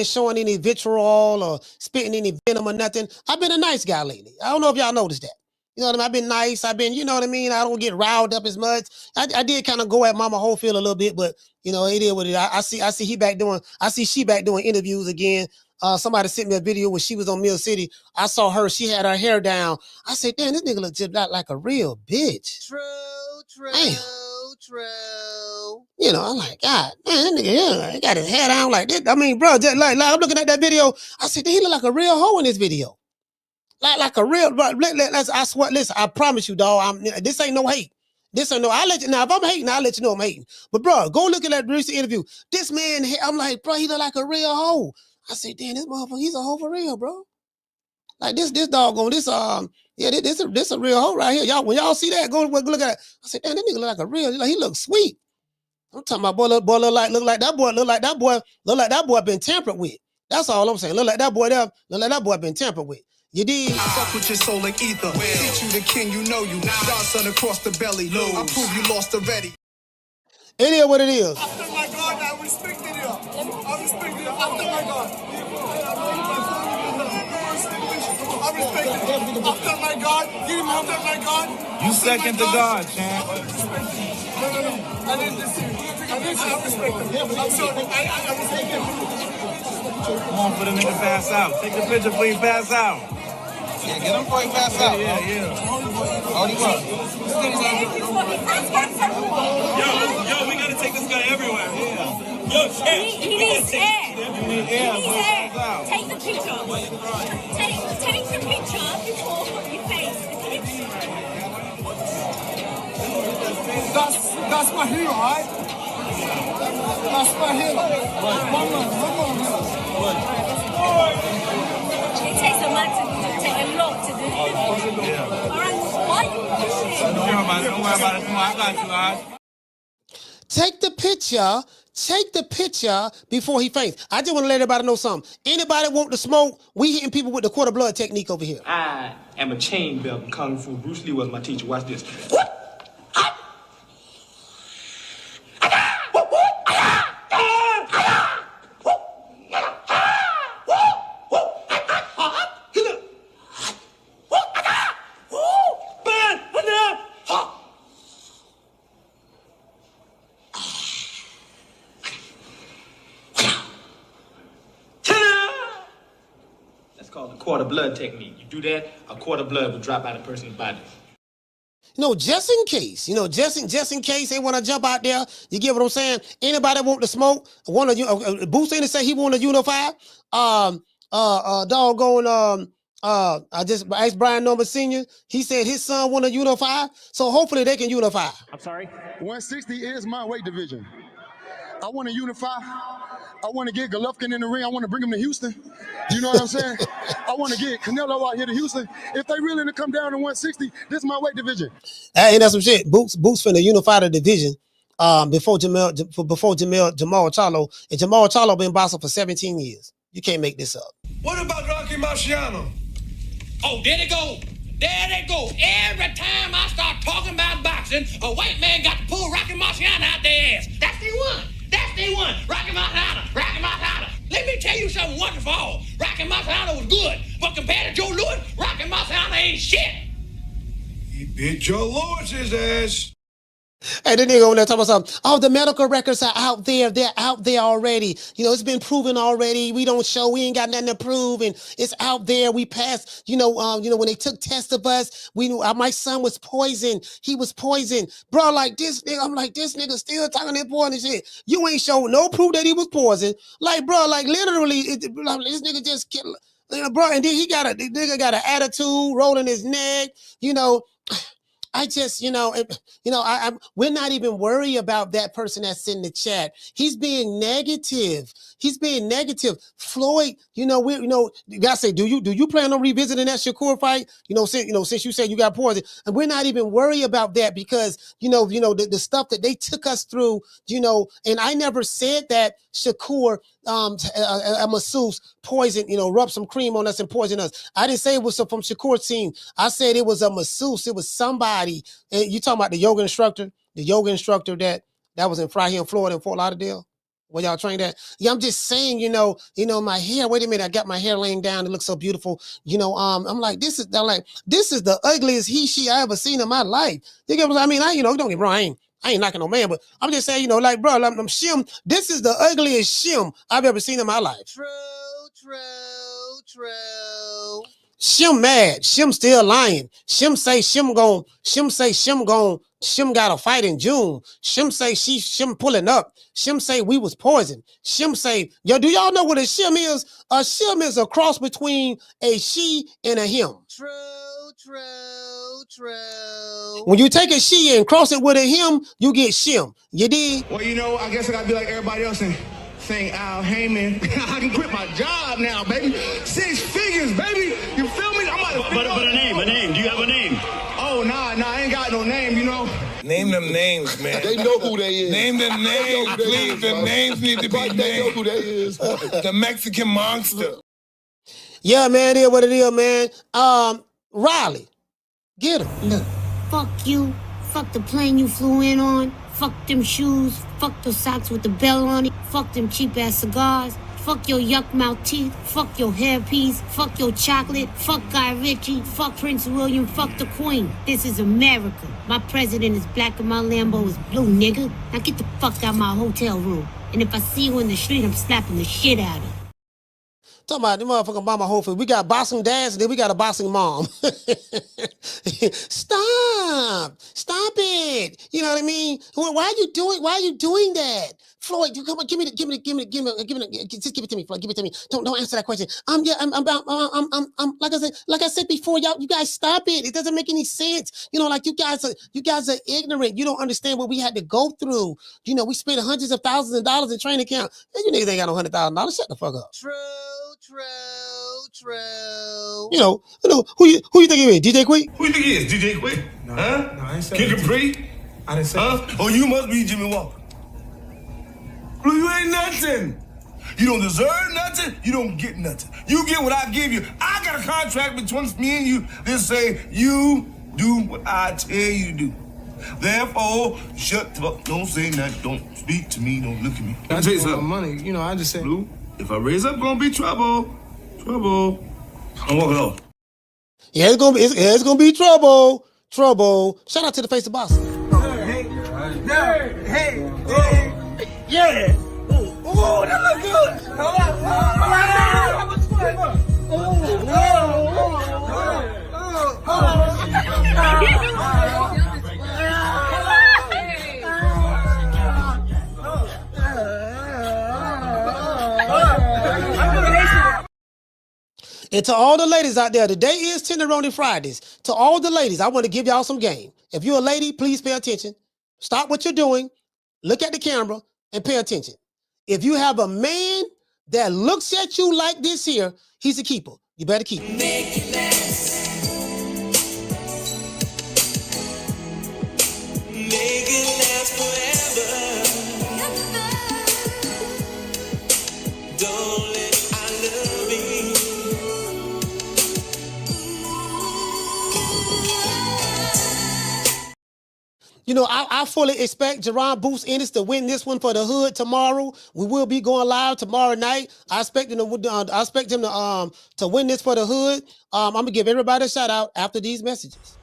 B: showing any vitriol or spitting any venom or nothing. I've been a nice guy lately. I don't know if y'all noticed that. You know what I mean? I've been nice. You know what I mean? I don't get riled up as much. I did kind of go at Mama Holyfield a little bit, but you know, it is what it is. I see she back doing interviews again. Somebody sent me a video when she was on Mill City. I saw her. She had her hair down. I said, damn, this nigga look just like a real bitch.
I: True.
B: You know, I'm like, God, man, that nigga, he got his hair down like this. I mean, bro, just like I'm looking at that video. I said, he look like a real hoe in this video. Like a real, bro. I swear, listen, I promise you, dog. This ain't no hate. I'll let you now. If I'm hating, I'll let you know I'm hating. But bro, go look at that recent interview. This man, I'm like, bro, he look like a real hoe. I said, damn, this motherfucker, he's a hoe for real, bro. Like this doggone, this a real hoe right here. Y'all, when y'all see that, go look at it. I said, damn, that nigga look like a real, he look sweet. I'm talking about boy look like that boy been tampered with. That's all I'm saying. Look like that boy been tampered with. You did.
I: Fuck with your soul like ether. Teach you the king, you know you. Godson across the belly. I prove you lost already.
B: It is what it is.
I: After my God, I respected you. I respect you. After my God. I respect you. After my God. Give him after my God.
H: You second to God, champ.
I: No. I didn't listen. I respect him. I'm sorry. I respect him.
H: Come on for the nigga pass out. Take the picture before you pass out.
I: Yeah, get him before he pass out.
H: Yeah.
I: Hold him up.
H: Yo, we gotta take this guy everywhere. Yeah. Yo, champ.
W: He needs air.
H: You need air.
W: Take the picture. Take the picture before you face the picture.
I: That's my hero, right? That's my hero. One more.
H: about it tomorrow. I got you, Oz.
B: Take the picture before he faints. I just want to let everybody know something. Anybody want to smoke? We hitting people with the quarter blood technique over here.
E: I am a chain belt in Kung Fu. Bruce Lee was my teacher. Watch this. Quarter blood technique. You do that, a quarter blood will drop out of a person's body.
B: Just in case, just in case they want to jump out there, you get what I'm saying? Anybody want to smoke? Want to Bozy to say he want to unify? I just asked Brian Norman Sr. He said his son want to unify, so hopefully they can unify.
G: I'm sorry? 160 is my weight division. I want to unify. I want to get Golovkin in the ring. I want to bring him to Houston. You know what I'm saying? I want to get Canelo out here to Houston. If they really to come down to 160, this is my weight division.
B: Hey, that's some shit. Boots finna unify the division before Jamal Charlo. And Jamal Charlo been boxing for 17 years. You can't make this up.
H: What about Rocky Marciano? Oh, there they go. There they go. Every time I start talking about boxing, a white man got to pull Rocky Marciano out their ass. That's the one. That's the one. Rocky Marciano. Rocky Marciano. Let me tell you something wonderful. Rocky Marciano was good, but compared to Joe Louis, Rocky Marciano ain't shit. He beat Joe Louis's ass.
B: Hey, the nigga over there talking about something. Oh, the medical records are out there. They're out there already. It's been proven already. We don't show. We ain't got nothing to prove, and it's out there. We passed. When they took tests of us, we knew my son was poisoned. He was poisoned, bro. Like this nigga, I'm like this nigga still talking that poison shit. You ain't show no proof that he was poisoned. Like, bro, like literally, this nigga just killed, bro. And then the nigga got an attitude, rolling his neck. I just, we're not even worried about that person that's in the chat. He's being negative. Floyd, you gotta say, do you plan on revisiting that Shakur fight? Since you said you got poison, and we're not even worried about that because the stuff that they took us through, and I never said that Shakur, a masseuse poison, rubbed some cream on us and poisoned us. I didn't say it was from Shakur's team. I said it was a masseuse. It was somebody. And you talking about the yoga instructor that was in Fry Hill, Florida, in Fort Lauderdale, where y'all trained at. Yeah, I'm just saying, my hair. Wait a minute, I got my hair laying down. It looks so beautiful. I'm like, this is the ugliest she I ever seen in my life. You get what I mean? Don't get me wrong. I ain't knocking no man, but I'm just saying, bro, I'm Shim. This is the ugliest Shim I've ever seen in my life. True. Shim mad. Shim still lying. Shim got a fight in June. Shim say Shim pulling up. Shim say we was poisoned. Shim say, yo, do y'all know what a Shim is? A Shim is a cross between a she and a him. True. When you take a she and cross it with a him, you get Shim. You dig?
N: Well, I guess I gotta be like everybody else and saying Al Heyman. I can quit my job now, baby. 6 figures, baby. You feel me? I'm about to
F: But a name. Do you have a name?
N: Oh, nah, I ain't got no name,
H: Name them names, man.
O: They know who they is.
H: Name them names, please. The names need to be named.
O: They know who they is.
H: The Mexican monster.
B: Yeah, man, it is what it is, man. Riley, get him.
X: Look, fuck you. Fuck the plane you flew in on. Fuck them shoes. Fuck those socks with the bell on it. Fuck them cheap-ass cigars. Fuck your yuck mouth teeth. Fuck your hairpiece. Fuck your chocolate. Fuck Guy Ritchie. Fuck Prince William. Fuck the Queen. This is America. My president is black and my Lambo is blue, nigga. Now get the fuck out my hotel room. And if I see you in the street, I'm slapping the shit out of you.
B: Talking about the motherfucking mama whole food. We got boxing dads and then we got a boxing mom. Stop it. You know what I mean? Why are you doing that? Floyd, you come on, give it to me, Floyd, give it to me. Don't answer that question. Like I said before, y'all, you guys stop it. It doesn't make any sense. You guys are ignorant. You don't understand what we had to go through. We spent hundreds of thousands of dollars in training camp. And you niggas ain't got no $100,000. Shut the fuck up.
X: True.
B: true. You know who you think he is? DJ Quick?
N: Who you think he is? DJ Quick?
U: No,
N: huh?
U: No, I ain't said
N: Kid
U: that.
N: Capri?
U: I didn't say
N: Huh?
U: that.
N: Oh, you must be Jimmy Walker. Blue, you ain't nothing. You don't deserve nothing. You don't get nothing. You get what I give you. I got a contract between me and you that say you do what I tell you to do. Therefore, shut the fuck. Don't say nothing. Don't speak to me. Don't look at me.
U: I just want money. You know, I just said.
N: Blue, if I raise up, gonna be trouble. Trouble. I'm walking off.
B: Yeah, it's gonna be trouble. Trouble. Shout out to the face of boss.
I: Yeah. Oh, that look good.
B: And to all the ladies out there, today is Tenderoni Fridays. To all the ladies, I want to give y'all some game. If you're a lady, please pay attention. Stop what you're doing. Look at the camera and pay attention. If you have a man that looks at you like this here, he's a keeper. You better keep him.
I: Make it last. Make it last forever. Don't let I love me.
B: You know, I fully expect Jerron Boots Ennis to win this one for the hood tomorrow. We will be going live tomorrow night. I expect him to win this for the hood. I'm gonna give everybody a shout out after these messages.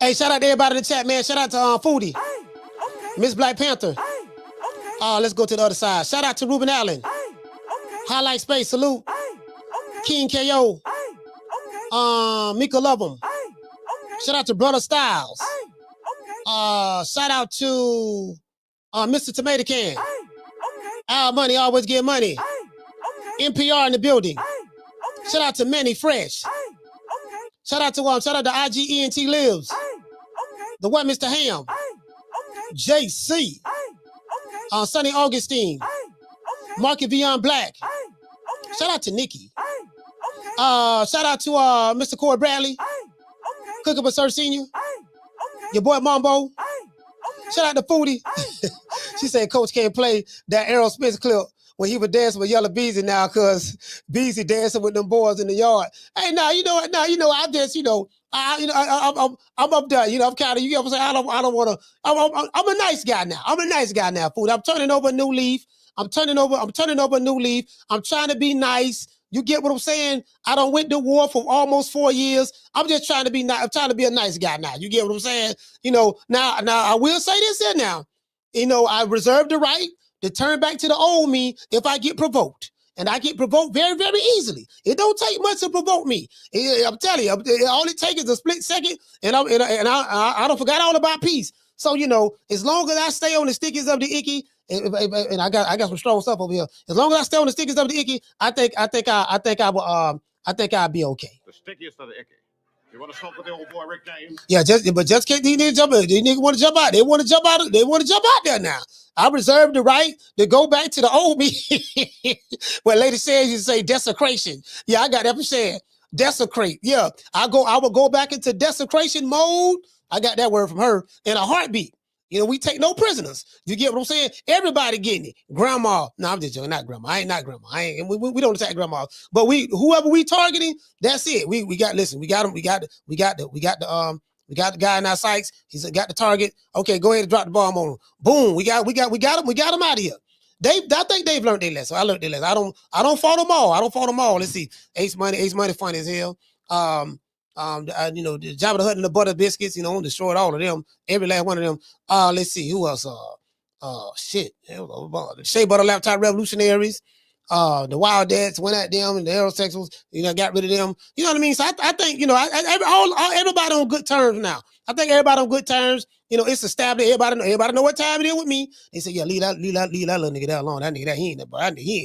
B: Hey, shout out to everybody in the chat, man. Shout out to Foodie, Miss Black Panther. Let's go to the other side. Shout out to Ruben Allen. Highlight Space, salute. King KO. Mika Lovem. Shout out to Brother Styles. Shout out to Mr. Tomato Can. Our money always get money. NPR in the building. Shout out to Manny Fresh. Shout out to IGENT Lives. The What Mr. Ham. JC. Sonny Augustine. Market Beyond Black. Shout out to Nikki. Shout out to Mr. Corey Bradley. Cook Up a Sir Senior. Your boy Mambo. Shout out to Foodie. She said Coach can't play that Errol Smith clip when he was dancing with Yellow Beezy now, because Beezy dancing with them boys in the yard. Hey, now you know what? Now you know I just I'm up there. You know, I'm kind of, you know what I'm saying? I don't want to. I'm a nice guy now. I'm a nice guy now, Food. I'm turning over a new leaf. I'm turning over a new leaf. I'm trying to be nice. You get what I'm saying? I done went to war for almost 4 years. I'm just trying to be nice. I'm trying to be a nice guy now. You get what I'm saying? You know, now I will say this here now. You know, I reserve the right to turn back to the old me if I get provoked. And I get provoked very, very easily. It don't take much to provoke me. I'm telling you, all it takes is a split second, and I don't forgot all about peace. So, you know, as long as I stay on the stickies of the icky, and I got some strong stuff over here. As long as I stay on the stickies of the icky, I think I'll be okay.
K: The stickiest of the icky. You want to smoke with the old boy Rick James?
B: Yeah, just can't these niggas jump in. These niggas want to jump out. They want to jump out. They want to jump out there now. I reserve the right to go back to the old me. When Lady says you say desecration. Yeah, I got that for saying. Desecrate. Yeah, I will go back into desecration mode. I got that word from her in a heartbeat. You know, we take no prisoners. You get what I'm saying? Everybody getting it. Grandma. No, I'm just joking. Not grandma. I ain't not grandma. We don't attack grandma. But whoever we targeting, that's it. We got the We got the guy in our sights. He's got the target. Okay, go ahead and drop the bomb on him. Boom. We got him out of here. I think they've learned their lesson. I learned their lesson. I don't fault them all. Let's see. Ace Money funny as hell. The Jabba the Hutt and the Butter Biscuits, destroyed all of them. Every last one of them. Let's see. Who else? The Shea Butter Laptop Revolutionaries. The Wild Dads went at them, and the Heterosexuals, got rid of them. You know what I mean? So I think, everybody on good terms now. I think everybody on good terms. It's established. Everybody know what time it is with me. They say, yeah, leave that little nigga that alone. That nigga, he ain't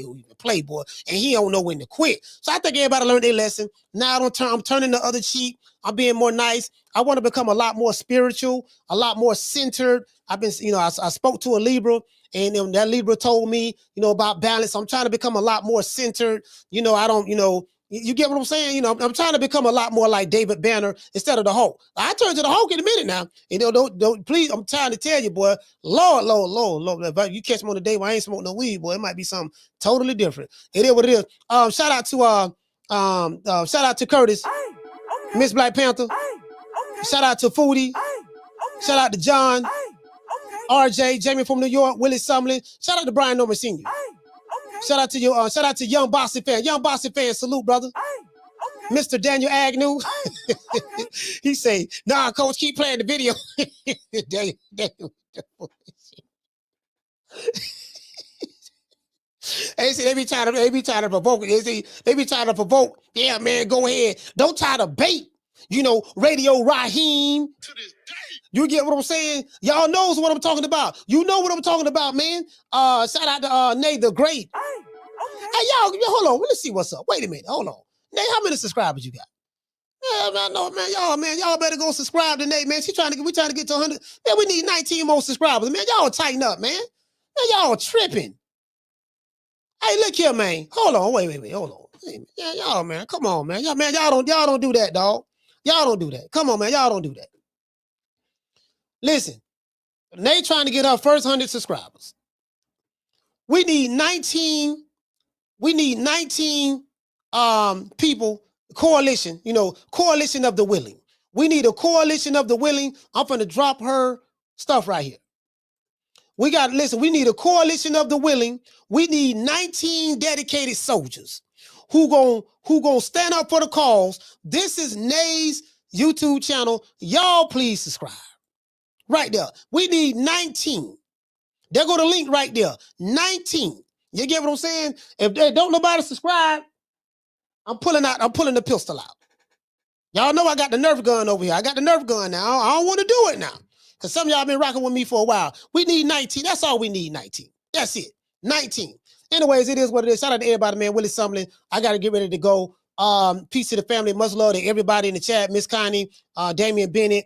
B: who you play, boy, and he don't know when to quit. So I think everybody learned their lesson. Now I'm turning the other cheek. I'm being more nice. I want to become a lot more spiritual, a lot more centered. I've been, I spoke to a Libra, and that Libra told me, about balance. I'm trying to become a lot more centered. I don't, you get what I'm saying? I'm trying to become a lot more like David Banner instead of the Hulk. I turn to the Hulk in a minute now. Don't please. I'm trying to tell you, boy. Lord. If you catch me on the day when I ain't smoking no weed, boy, it might be something totally different. It is what it is. Shout out to Curtis, Miss Black Panther. Shout out to Foodie. Shout out to John, RJ, Jamie from New York, Willie Sumlin. Shout out to Brian Norman Sr. Shout out to you. Shout out to Young Bossy fan. Young Bossy fan, salute, brother. Mr. Daniel Agnew. He say, nah, coach, keep playing the video. Daniel. They be trying to provoke it. They be trying to provoke. Yeah, man, go ahead. Don't try to bait. Radio Raheem. To this day. You get what I'm saying? Y'all knows what I'm talking about. You know what I'm talking about, man. Shout out to Nate the Great. Hey, y'all, hold on. Let's see what's up. Wait a minute. Hold on. Nate, how many subscribers you got? Yeah, I know, man. Y'all better go subscribe to Nate, man. We trying to get to 100. Man, we need 19 more subscribers, man. Y'all tighten up, man. Man, y'all tripping. Hey, look here, man. Hold on. Wait. Hold on. Hey, yeah, y'all, man. Come on, man. Y'all don't do that, dog. Y'all don't do that. Come on, man. Y'all don't do that. Listen, Nate trying to get her first 100 subscribers. We need 19 people, coalition, coalition of the willing. We need a coalition of the willing. I'm going to drop her stuff right here. We need a coalition of the willing. We need 19 dedicated soldiers who gon' stand up for the cause. This is Nay's YouTube channel. Y'all please subscribe. Right there. We need 19. There go the link right there. 19. You get what I'm saying? If they don't nobody subscribe, I'm pulling the pistol out. Y'all know I got the Nerf gun over here. I got the Nerf gun now. I don't want to do it now. Because some of y'all been rocking with me for a while. We need 19. That's all we need, 19. That's it. 19. Anyways, it is what it is. Shout out to everybody, man. Willie Sumlin. I got to get ready to go. Peace to the family. Much love to everybody in the chat. Miss Connie, Damian Bennett,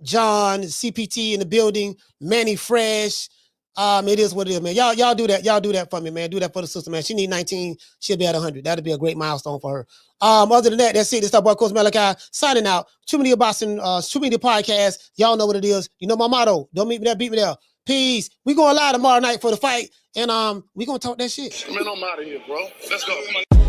B: John, CPT in the building, Manny Fresh. It is what it is, man. Y'all do that. Y'all do that for me, man. Do that for the sister, man. She need 19. She'll be at 100. That'll be a great milestone for her. Other than that, that's it. This is boy Coach Malachi signing out. True Media Boston, True Media Podcast. Y'all know what it is. You know my motto. Don't meet me there, beat me there. Peace. We going live tomorrow night for the fight, and we gonna talk that shit.
K: Man, I'm out of here, bro. Let's go.